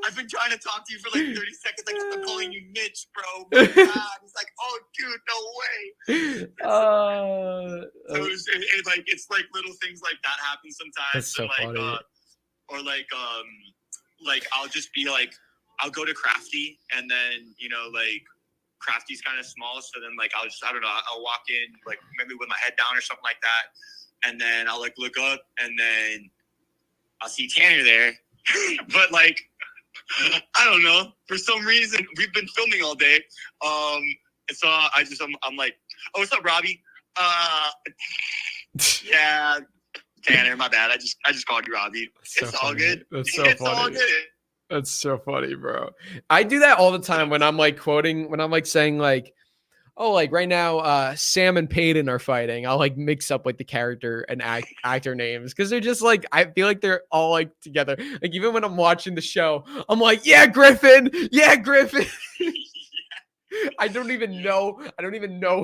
I've been trying to talk to you for like 30 seconds. Like, I'm calling you Mitch, bro. My God. He's like, oh, dude, no way. So it's like little things like that happen sometimes. That's so funny. Or like I'll just be like, I'll go to Crafty, and then like Crafty's kind of small, so then like I don't know, I'll walk in like maybe with my head down or something like that. And then I'll like look up, and then I'll see Tanner there. But like, I don't know. For some reason, we've been filming all day. And so I'm like, oh, what's up, Robbie? Yeah, Tanner, my bad. I just called you Robbie. It's all good. That's so it's funny. all good. That's so funny, bro. I do that all the time when I'm like quoting, when I'm like saying like, oh, like right now, Sam and Peyton are fighting. I'll like mix up like the character and actor names because they're just like, I feel like they're all like together. Like even when I'm watching the show, I'm like, yeah, Griffin. I don't even know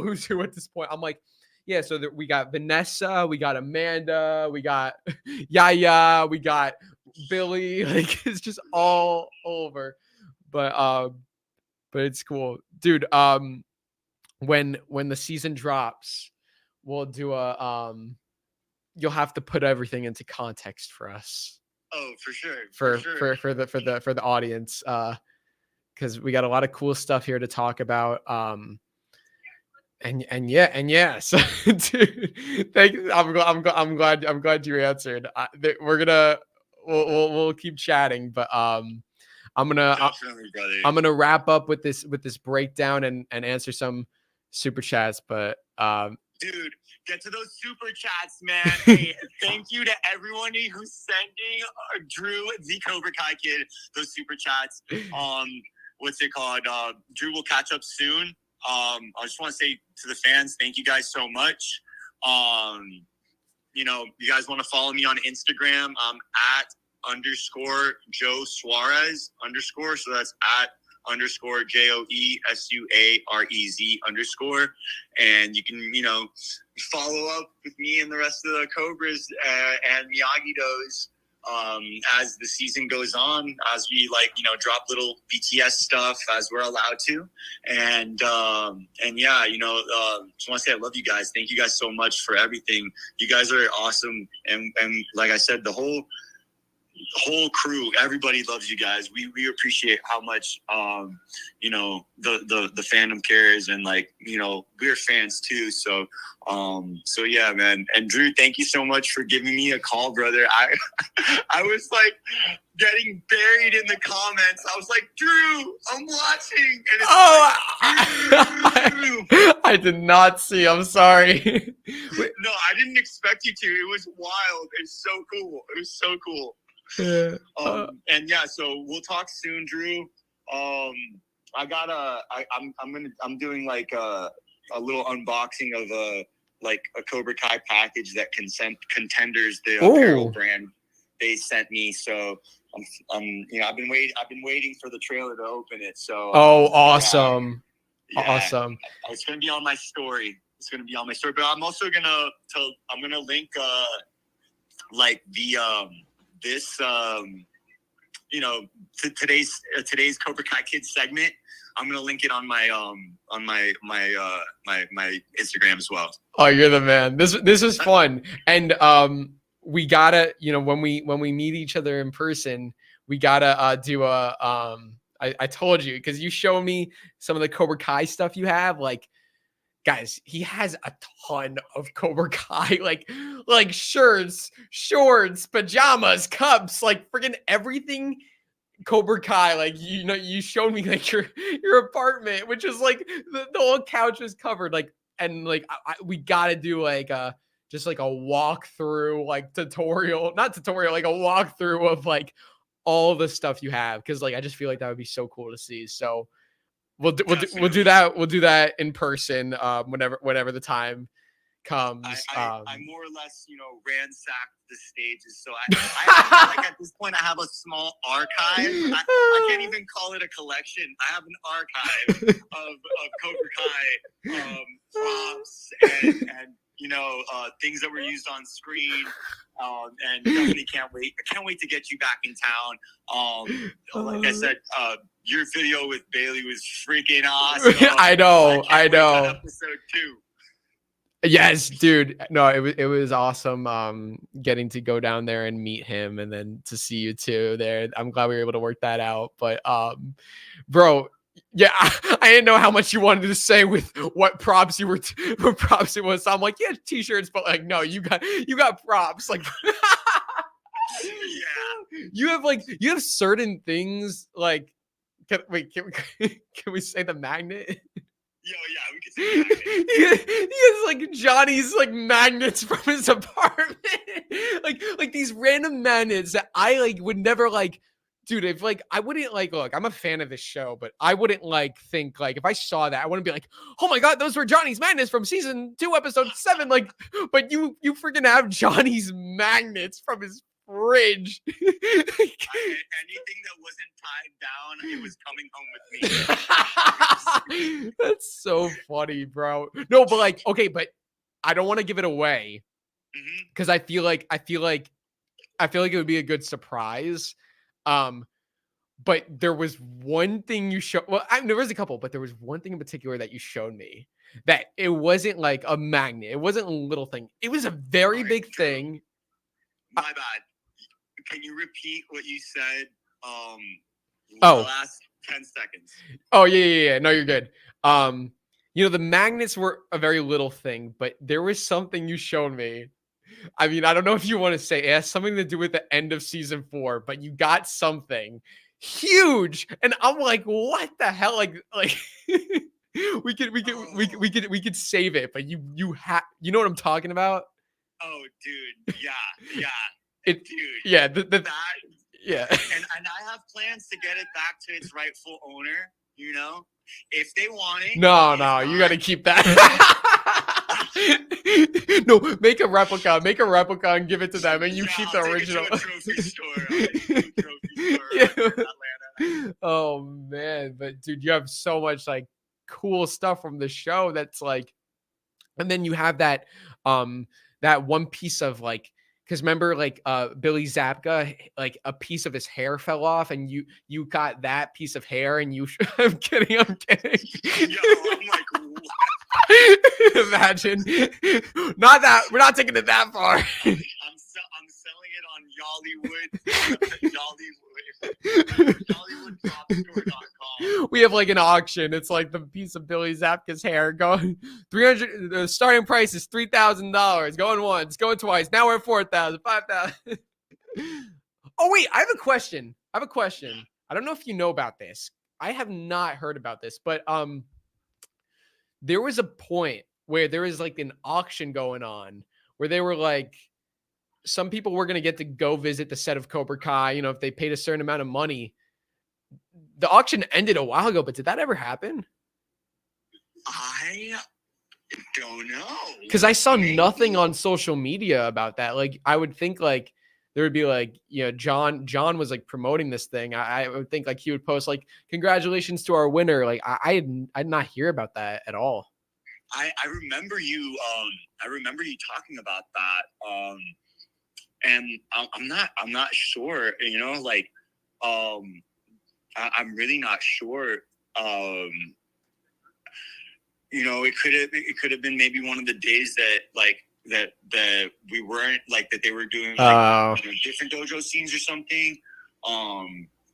who's who at this point. I'm like, yeah. So we got Vanessa, we got Amanda, we got Yaya, we got Billy. Like it's just all over. But it's cool, dude. When the season drops, we'll do you'll have to put everything into context for us. Oh, for sure. For the audience, because we got a lot of cool stuff here to talk about. And yeah. So, dude, thank you. I'm glad you answered. We'll keep chatting, but I'm gonna wrap up with this breakdown and answer some super chats, but dude, get to those super chats, man. Hey, thank you to everyone who's sending Drew, the Cobra Kai kid, those super chats. What's it called? Drew will catch up soon. I just want to say to the fans, thank you guys so much. You guys want to follow me on Instagram? I'm at _Joe Suarez _. So that's at _JOESUAREZ _. And you can, follow up with me and the rest of the Cobras and Miyagi-Dos as the season goes on, as we drop little BTS stuff as we're allowed to. And yeah, just want to say I love you guys. Thank you guys so much for everything. You guys are awesome. And like I said, the whole crew, everybody loves you guys. We appreciate how much the fandom cares, and we're fans too. So yeah, man. And Drew, thank you so much for giving me a call, brother. I was like getting buried in the comments. I was like, Drew, I'm watching. And it's I did not see. I'm sorry. No, I didn't expect you to. It was wild. It's so cool. It was so cool. Yeah. And yeah, so we'll talk soon, Drew. I'm doing like a little unboxing of a Cobra Kai package that Contenders, the apparel brand, they sent me. So I've been waiting for the trailer to open it. So awesome. Yeah. Awesome. It's gonna be on my story. But I'm also gonna link today's Cobra Kai Kids segment. I'm gonna link it on my my Instagram as well. Oh, you're the man. This was fun. And we gotta, you know, when we meet each other in person, we gotta do a I told you, because you showed me some of the Cobra Kai stuff you have. Like, guys, he has a ton of Cobra Kai, like shirts, shorts, pajamas, cups, like freaking everything Cobra Kai. Like, you know, you showed me like your apartment, which is like the whole couch is covered. Like, and like we gotta do like just like a walkthrough, like tutorial, not tutorial, like a walkthrough of like all the stuff you have, because like I just feel like that would be so cool to see. So we'll do that. We'll do that in person whenever the time comes. I more or less, you know, ransacked the stages. So I like at this point I have a small archive. I can't even call it a collection. I have an archive of Cobra Kai props and you know, things that were used on screen. And definitely can't wait. I can't wait to get you back in town. Like I said, your video with Bailey was freaking awesome. I know. Episode 2. Yes, dude. No, it was awesome getting to go down there and meet him, and then to see you too there. I'm glad we were able to work that out. But bro, yeah, I didn't know how much you wanted to say with what props you were what props it was. So I'm like, yeah, t-shirts, but like, no, you got props. Like, yeah, you have certain things like. Can we say the magnet? Yo, yeah, we can say that. He has like Johnny's like magnets from his apartment, like these random magnets that I like would never like, dude. If like I wouldn't like, look, I'm a fan of this show, but I wouldn't like think like if I saw that, I wouldn't be like, oh my god, those were Johnny's magnets from season 2, episode 7. Like, but you freaking have Johnny's magnets from his fridge. Anything that wasn't tied down, it was coming home with me. That's so funny, bro. No, but like, okay, but I don't want to give it away because I feel like it would be a good surprise. But there was one thing you showed. Well, there was a couple, but there was one thing in particular that you showed me that it wasn't like a magnet. It wasn't a little thing. It was a very big thing. My bad. Can you repeat what you said? The last 10 seconds. Oh, yeah. No, you're good. You know, the magnets were a very little thing, but there was something you showed me. I mean, I don't know if you want to say it has something to do with the end of season 4, but you got something huge, and I'm like, what the hell? Like we could save it, but you know what I'm talking about? Oh, dude, yeah. Dude. Yeah, yeah. And I have plans to get it back to its rightful owner, you know? If they want it. No, you got to keep that. No, make a replica and give it to them, and you keep the original. To a trophy store. Yeah. Oh man, but dude, you have so much like cool stuff from the show that's like, and then you have that one piece of like, because remember, like Billy Zabka, like a piece of his hair fell off, and you got that piece of hair, and you. I'm kidding. Yo, I'm like, what? Imagine. Not that we're not taking it that far. I'm selling it on JollywoodPropStore.com. We have like an auction. It's like the piece of Billy Zabka's hair going 300. The starting price is $3,000. Going once, going twice. Now we're at 4,000, 5,000. Oh wait, I have a question. I don't know if you know about this. I have not heard about this, but there was a point where there was like an auction going on where they were like, some people were going to get to go visit the set of Cobra Kai, you know, if they paid a certain amount of money. The auction ended a while ago, but did that ever happen? I don't know. Because I saw nothing on social media about that. Like, I would think like there would be like, you know, John was like promoting this thing. I would think like he would post like, congratulations to our winner. Like I did not hear about that at all. I remember you talking about that. And I'm not sure, you know, like, I'm really not sure. You know, it could have been maybe one of the days that like that we weren't like that they were doing like different dojo scenes or something.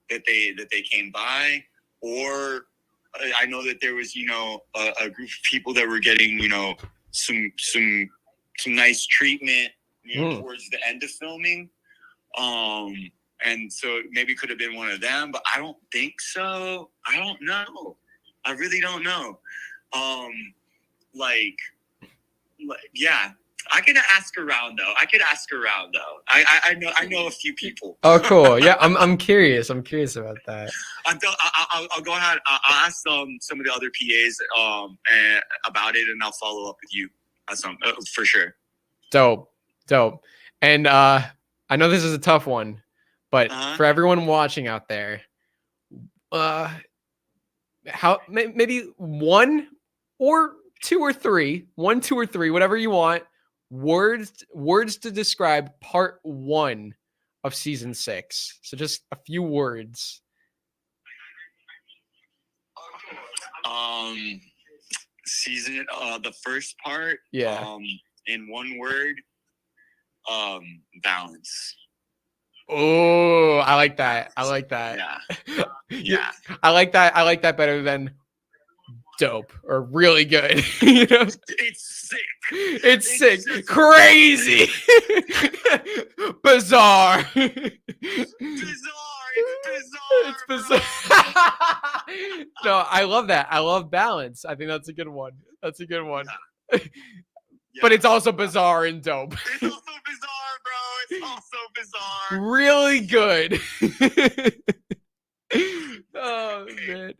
That they came by, or I know that there was a group of people that were getting some nice treatment towards the end of filming. And so maybe could have been one of them, but I don't think so. I don't know. I really don't know. Yeah, I can ask around though. I know a few people. Oh, cool. Yeah, I'm curious. I'm curious about that. I'll go ahead. I'll ask some of the other PAs about it, and I'll follow up with you for sure. Dope. And I know this is a tough one, but for everyone watching out there, maybe one, two or three, whatever you want, words to describe part 1 of season 6. So just a few words. The first part. Yeah. In one word. Balance. Oh, I like that. Yeah. Yeah. I like that better than dope or really good. It's sick. It's sick. Crazy. Bizarre. It's bizarre. No, I love that. I love balance. I think that's a good one. Yeah. But it's also bizarre and dope. It's also bizarre, bro. It's also bizarre. Really good. Oh, man.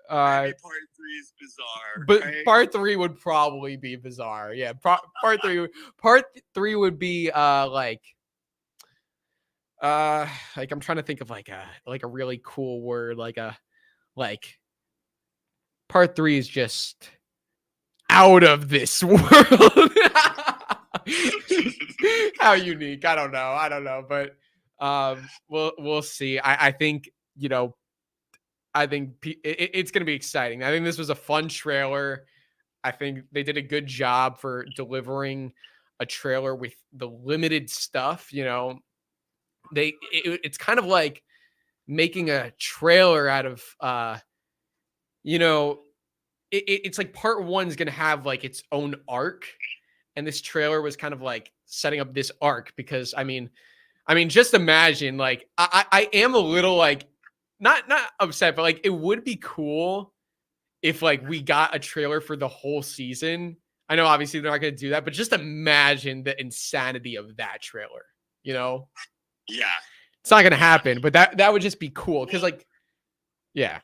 Maybe part 3 is bizarre. But right? part 3 would probably be bizarre. Yeah, part 3 would be like I'm trying to think of like a really cool word, like part 3 is just out of this world. How unique. I don't know, but we'll see. I think it's going to be exciting. I think this was a fun trailer. I think they did a good job for delivering a trailer with the limited stuff. It's kind of like making a trailer out of it's like part 1 is going to have like its own arc, and this trailer was kind of like setting up this arc, because I mean just imagine, like I am a little like not upset, but like it would be cool if like we got a trailer for the whole season. I know obviously they're not going to do that, but just imagine the insanity of that trailer. Yeah, it's not going to happen, but that would just be cool, because like, yeah.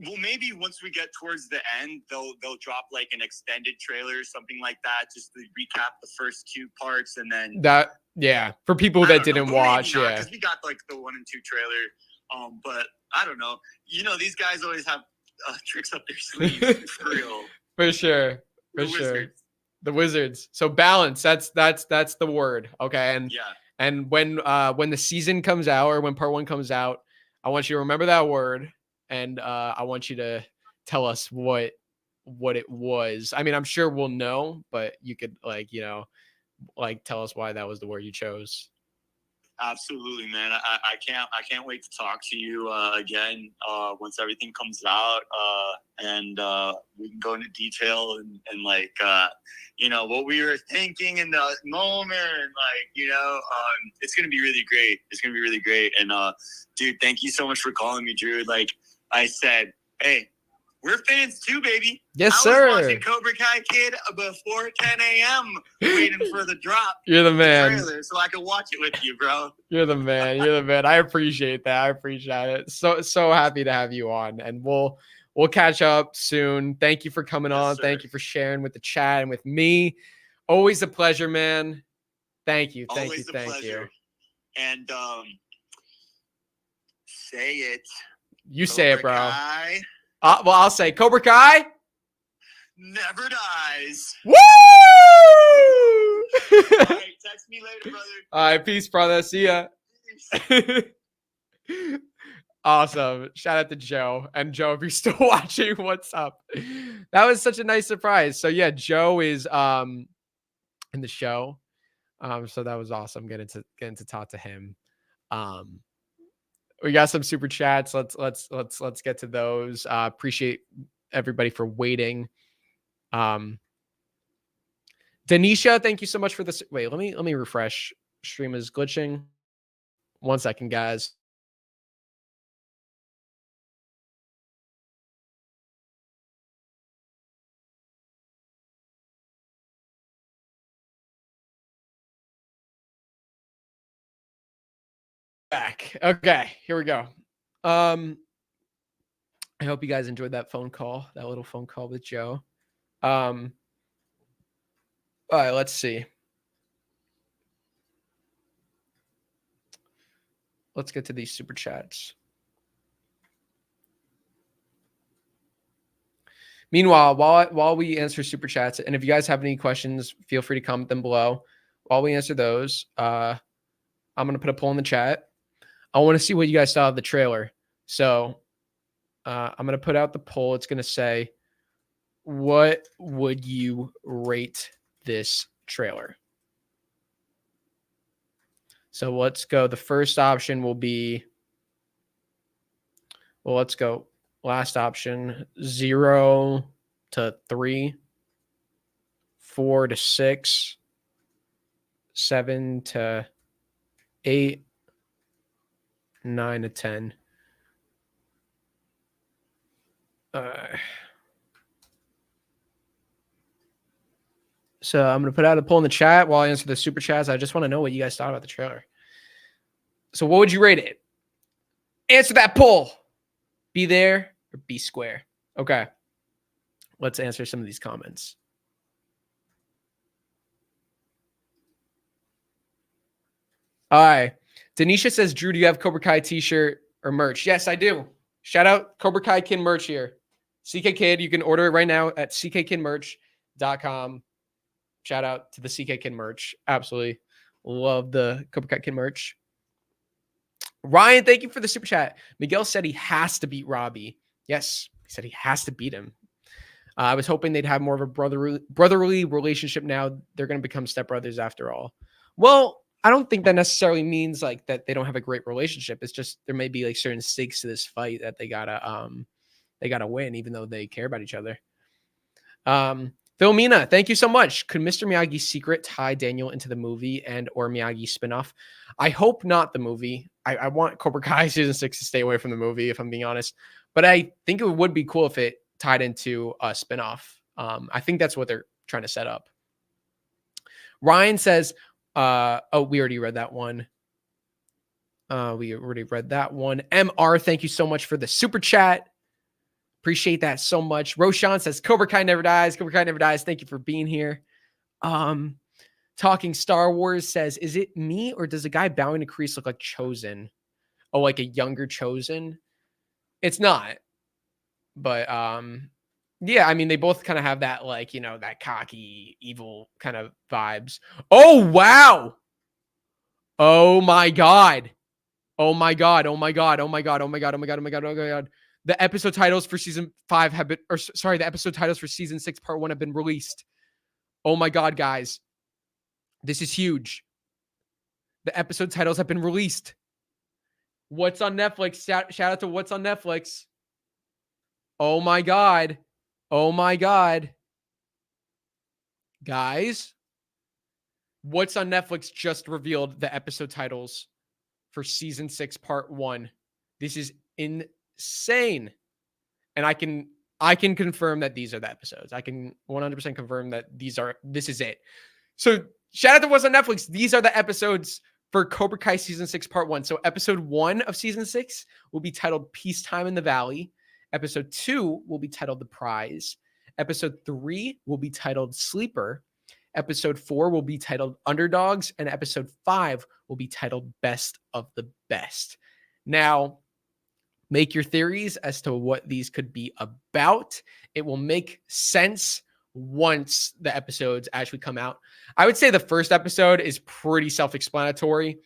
Well, maybe once we get towards the end, they'll drop like an extended trailer or something like that, just to recap the first 2 parts, and then for people that didn't watch, because we got like the 1 and 2 trailer. But I don't know. These guys always have tricks up their sleeves. For real. For sure. The Wizards. So balance. That's the word. Okay. And when the season comes out, or when part 1 comes out, I want you to remember that word, and I want you to tell us what it was. I mean, I'm sure we'll know, but you could tell us why that was the word you chose. Absolutely, man. I can't wait to talk to you again once everything comes out, and we can go into detail and like what we were thinking in the moment, and it's gonna be really great. And dude, thank you so much for calling me, Drew. Like I said, hey, we're fans too, baby. Yes, sir. I was watching Cobra Kai Kid before 10 a.m. waiting for the drop. You're the man. Trailer, so I can watch it with you, bro. You're the man. I appreciate that. I appreciate it. So happy to have you on, and we'll catch up soon. Thank you for coming on. Sir. Thank you for sharing with the chat and with me. Always a pleasure, man. Thank you. Thank Always you. a Thank pleasure. you. And say it. You say it, bro. Kai Well, I'll say Cobra Kai never dies. Woo! All right, text me later, brother. All right, peace, brother. See ya. Awesome. Shout out to Joe. And Joe, if you're still watching, what's up? That was such a nice surprise. So yeah, Joe is in the show. So that was awesome getting to talk to him. We got some super chats. Let's get to those. Appreciate everybody for waiting. Denisha, thank you so much for this. Wait, let me refresh. Stream is glitching. 1 second, guys. Back. Okay, here we go. I hope you guys enjoyed that phone call, that little phone call with Joe. All right, let's see. Let's get to these super chats. Meanwhile, while we answer super chats, and if you guys have any questions, feel free to comment them below. While we answer those, I'm going to put a poll in the chat. I want to see what you guys saw of the trailer. So I'm going to put out the poll. It's going to say, what would you rate this trailer? So let's go. The first option will be, well, let's go. Last option, 0 to 3, 4 to 6, 7 to 8, 9 to 10. So I'm going to put out a poll in the chat while I answer the super chats. I just want to know what you guys thought about the trailer. So what would you rate it? Answer that poll. Be there or be square. Okay. Let's answer some of these comments. All right. Denisha says, Drew, do you have Cobra Kai t-shirt or merch? Yes, I do. Shout out Cobra Kai Kid merch here. CK Kid, you can order it right now at ckkidmerch.com. Shout out to the CK Kid merch. Absolutely love the Cobra Kai Kid merch. Ryan, thank you for the super chat. Miguel said he has to beat Robbie. Yes, he said he has to beat him. I was hoping they'd have more of a brotherly relationship now. They're going to become stepbrothers after all. Well, I don't think that necessarily means like that they don't have a great relationship. It's just there may be like certain stakes to this fight that they gotta win, even though they care about each other. Philomena, thank you so much. Could Mr. Miyagi's secret tie Daniel into the movie and or Miyagi spinoff? I hope not the movie. I want Cobra Kai season 6 to stay away from the movie, if I'm being honest. But I think it would be cool if it tied into a spinoff. I think that's what they're trying to set up. Ryan says, oh, we already read that one. MR, thank you so much for the super chat. Appreciate that so much. Roshan says, Cobra Kai never dies. Cobra Kai never dies. Thank you for being here. Talking Star Wars says, is it me or does the guy bowing to Kreese look like Chosen? Oh, like a younger Chosen? It's not. But yeah, I mean, they both kind of have that, like, you know, that cocky, evil kind of vibes. Oh, wow. Oh my God. Oh my God. Oh my God. Oh my God. Oh my God. Oh my God. Oh my God. Oh my God. The episode titles for season 5 have been, or sorry, the episode titles for season 6 part 1 have been released. Oh my God, guys. This is huge. The episode titles have been released. What's on Netflix? Shout out to What's on Netflix. Oh my God. Oh my God. Guys, What's on Netflix just revealed the episode titles for season 6 part 1. This is insane. And I can confirm that these are the episodes. I can 100% confirm that this is it. So shout out to What's on Netflix. These are the episodes for Cobra Kai season 6 part 1. So episode 1 of season 6 will be titled Peacetime in the Valley. Episode 2 will be titled The Prize. Episode 3 will be titled Sleeper. Episode 4 will be titled Underdogs. And episode 5 will be titled Best of the Best. Now, make your theories as to what these could be about. It will make sense once the episodes actually come out. I would say the first episode is pretty self-explanatory.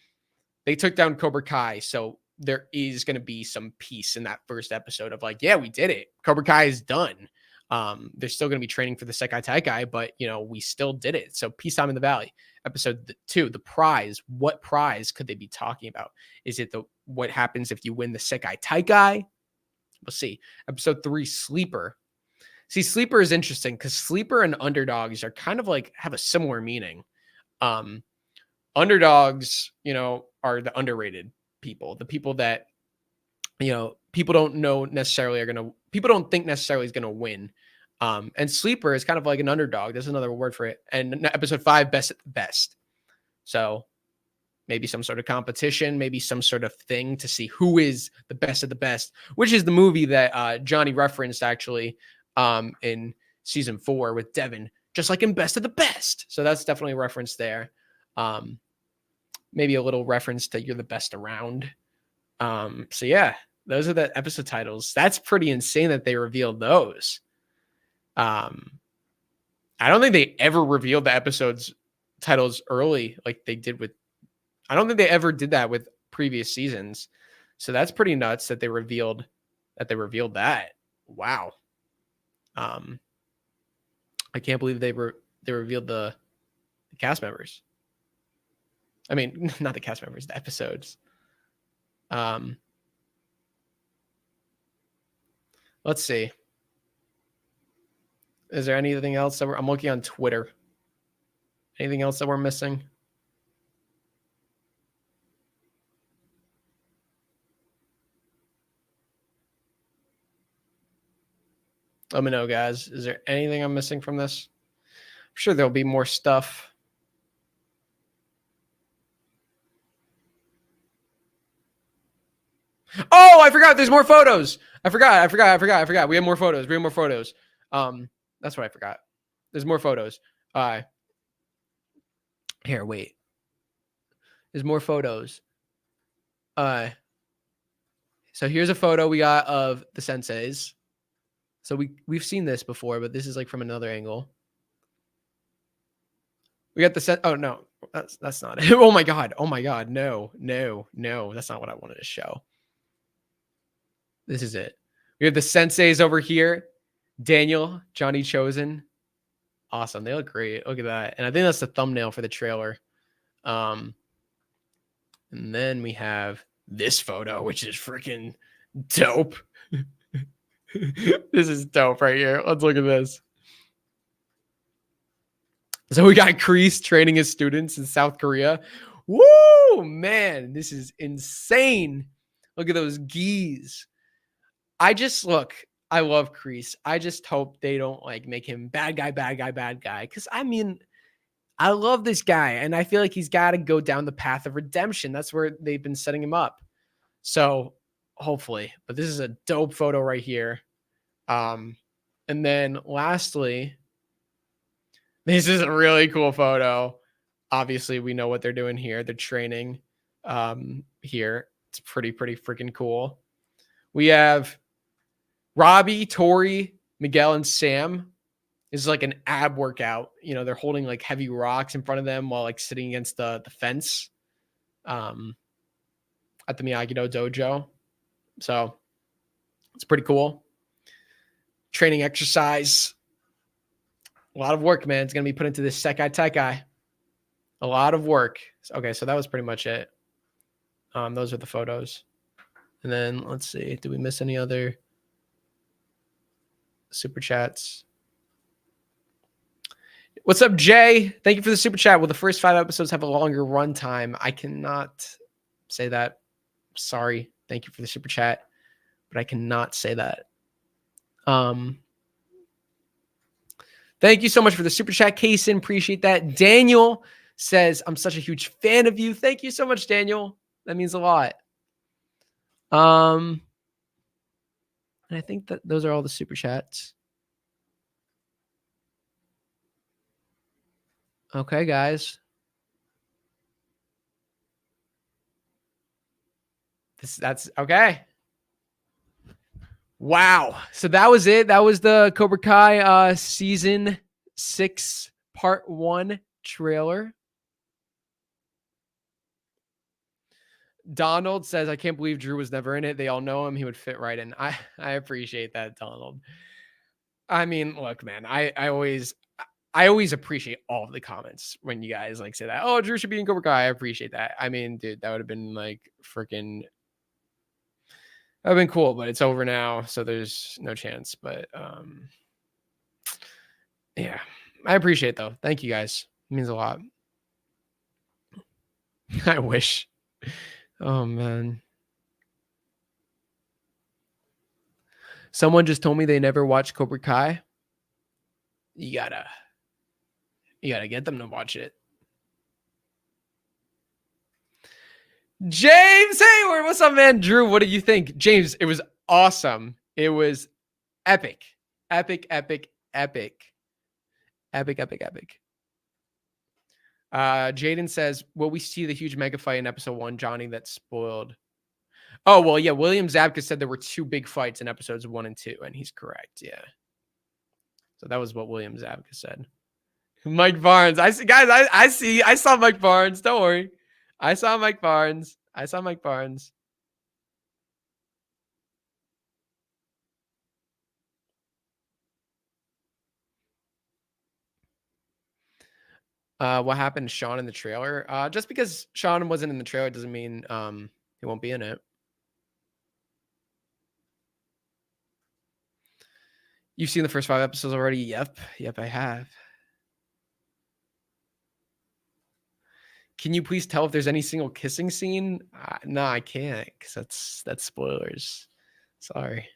They took down Cobra Kai, so there is going to be some peace in that first episode of like, yeah, we did it. Cobra Kai is done. They're still going to be training for the Sekai Taikai, but you know, we still did it. So Peacetime in the Valley, episode 2, the prize. What prize could they be talking about? Is it what happens if you win the Sekai Taikai? We'll see. Episode 3, Sleeper. See, Sleeper is interesting because Sleeper and underdogs are kind of like have a similar meaning. Underdogs, you know, are the underrated people, the people that, you know, people don't think necessarily is going to win. And Sleeper is kind of like an underdog. There's another word for it. And episode 5, Best at the Best. So maybe some sort of competition, maybe some sort of thing to see who is the best of the best, which is the movie that Johnny referenced actually in season 4 with Devin, just like in Best of the Best. So that's definitely a reference there. Maybe a little reference to You're the Best Around. So yeah, those are the episode titles. That's pretty insane that they revealed those. I don't think they ever revealed the episodes titles early like they did with, I don't think they ever did that with previous seasons. So that's pretty nuts that they revealed that. Wow. I can't believe they revealed the cast members. I mean, not the cast members, the episodes. Let's see. Is there anything else that I'm looking on Twitter? Anything else that we're missing? Let me know, guys. Is there anything I'm missing from this? I'm sure there'll be more stuff. Oh, I forgot. There's more photos. I forgot. We have more photos. That's what I forgot. There's more photos. Here, wait. There's more photos. So here's a photo we got of the senseis. So we've seen this before, but this is like from another angle. We got the oh no, that's not it. Oh my god. No, that's not what I wanted to show. This is it. We have the senseis over here. Daniel, Johnny Chosen. Awesome. They look great. Look at that. And I think that's the thumbnail for the trailer. And then we have this photo, which is freaking dope. This is dope right here. Let's look at this. So we got Kreese training his students in South Korea. Woo, man, this is insane. Look at those geese. I love Kreese. I just hope they don't like make him bad guy. Because I mean, I love this guy, and I feel like he's got to go down the path of redemption. That's where they've been setting him up. So hopefully, but this is a dope photo right here. And then lastly, this is a really cool photo. Obviously, we know what they're doing here. They're training here. It's pretty freaking cool. We have Robbie, Tori, Miguel, and Sam. This is like an ab workout. You know, they're holding like heavy rocks in front of them while like sitting against the fence at the Miyagi-Do dojo. So it's pretty cool. Training exercise. A lot of work, man. It's going to be put into this Sekai Taikai. A lot of work. Okay, so that was pretty much it. Those are the photos. And then let's see. Did we miss any other super chats? What's up, Jay? Thank you for the super chat. Will the first 5 episodes have a longer run time? I cannot say that. Sorry. Thank you for the super chat, but I cannot say that. Thank you so much for the super chat, Kaysen. Appreciate that. Daniel says, I'm such a huge fan of you. Thank you so much, Daniel. That means a lot. And I think that those are all the super chats. Okay, guys. That's okay. Wow. So that was it. That was the Cobra Kai season 6 part 1 trailer. Donald says, I can't believe Drew was never in it. They all know him. He would fit right in. I appreciate that, Donald. I mean, look, man, I always appreciate all of the comments when you guys like say that. Oh, Drew should be in Cobra Kai. I appreciate that. I mean, dude, that would have been like freaking. That would have been cool, but it's over now, so there's no chance. But yeah, I appreciate it, though. Thank you guys. It means a lot. I wish. Oh man. Someone just told me they never watched Cobra Kai. You gotta get them to watch it. James Hayward, what's up, man? Drew, what do you think? James, it was awesome. It was epic. Epic, epic, epic. Epic, epic, epic. Jaden says, will we see the huge mega fight in episode 1, Johnny, that's spoiled? Oh, well, yeah, William Zabka said there were 2 big fights in episodes 1 and 2, and he's correct, yeah. So that was what William Zabka said. Mike Barnes. I see, guys, I saw Mike Barnes. Don't worry. I saw Mike Barnes. What happened to Sean in the trailer? Just because Sean wasn't in the trailer doesn't mean he won't be in it. You've seen the first 5 episodes already? Yep, I have. Can you please tell if there's any single kissing scene? No, I can't, because that's spoilers. Sorry.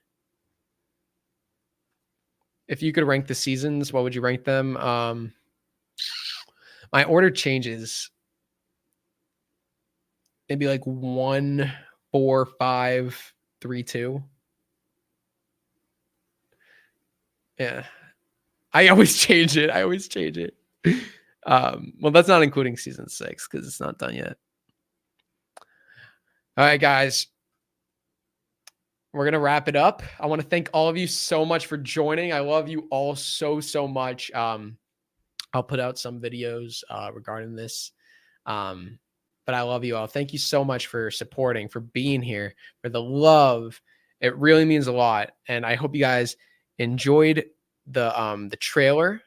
If you could rank the seasons, what would you rank them? My order changes. Maybe like 1, 4, 5, 3, 2. Yeah. I always change it. Well, that's not including season 6 because it's not done yet. All right, guys. We're going to wrap it up. I want to thank all of you so much for joining. I love you all so much. I'll put out some videos regarding this. But I love you all. Thank you so much for supporting, for being here, for the love. It really means a lot. And I hope you guys enjoyed the trailer.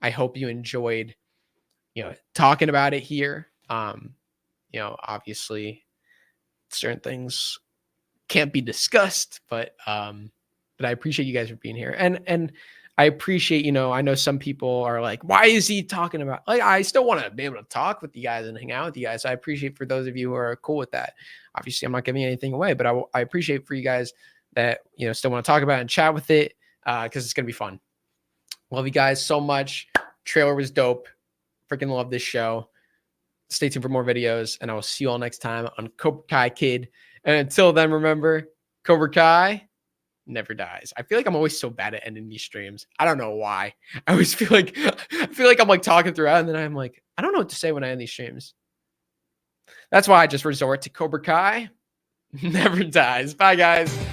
I hope you enjoyed, talking about it here. Obviously certain things can't be discussed, but I appreciate you guys for being here. And I appreciate, I know some people are like, why is he talking about, like, I still want to be able to talk with you guys and hang out with you guys. So I appreciate for those of you who are cool with that. Obviously I'm not giving anything away, but I appreciate for you guys that, still want to talk about it and chat with it. Cause it's going to be fun. Love you guys so much. Trailer was dope. Freaking love this show. Stay tuned for more videos, and I will see you all next time on Cobra Kai Kid. And until then, remember, Cobra Kai never dies. I feel like I'm always so bad at ending these streams. I don't know why. I always feel like I'm like talking throughout, and then I'm like, I don't know what to say when I end these streams. That's why I just resort to Cobra Kai never dies. Bye, guys.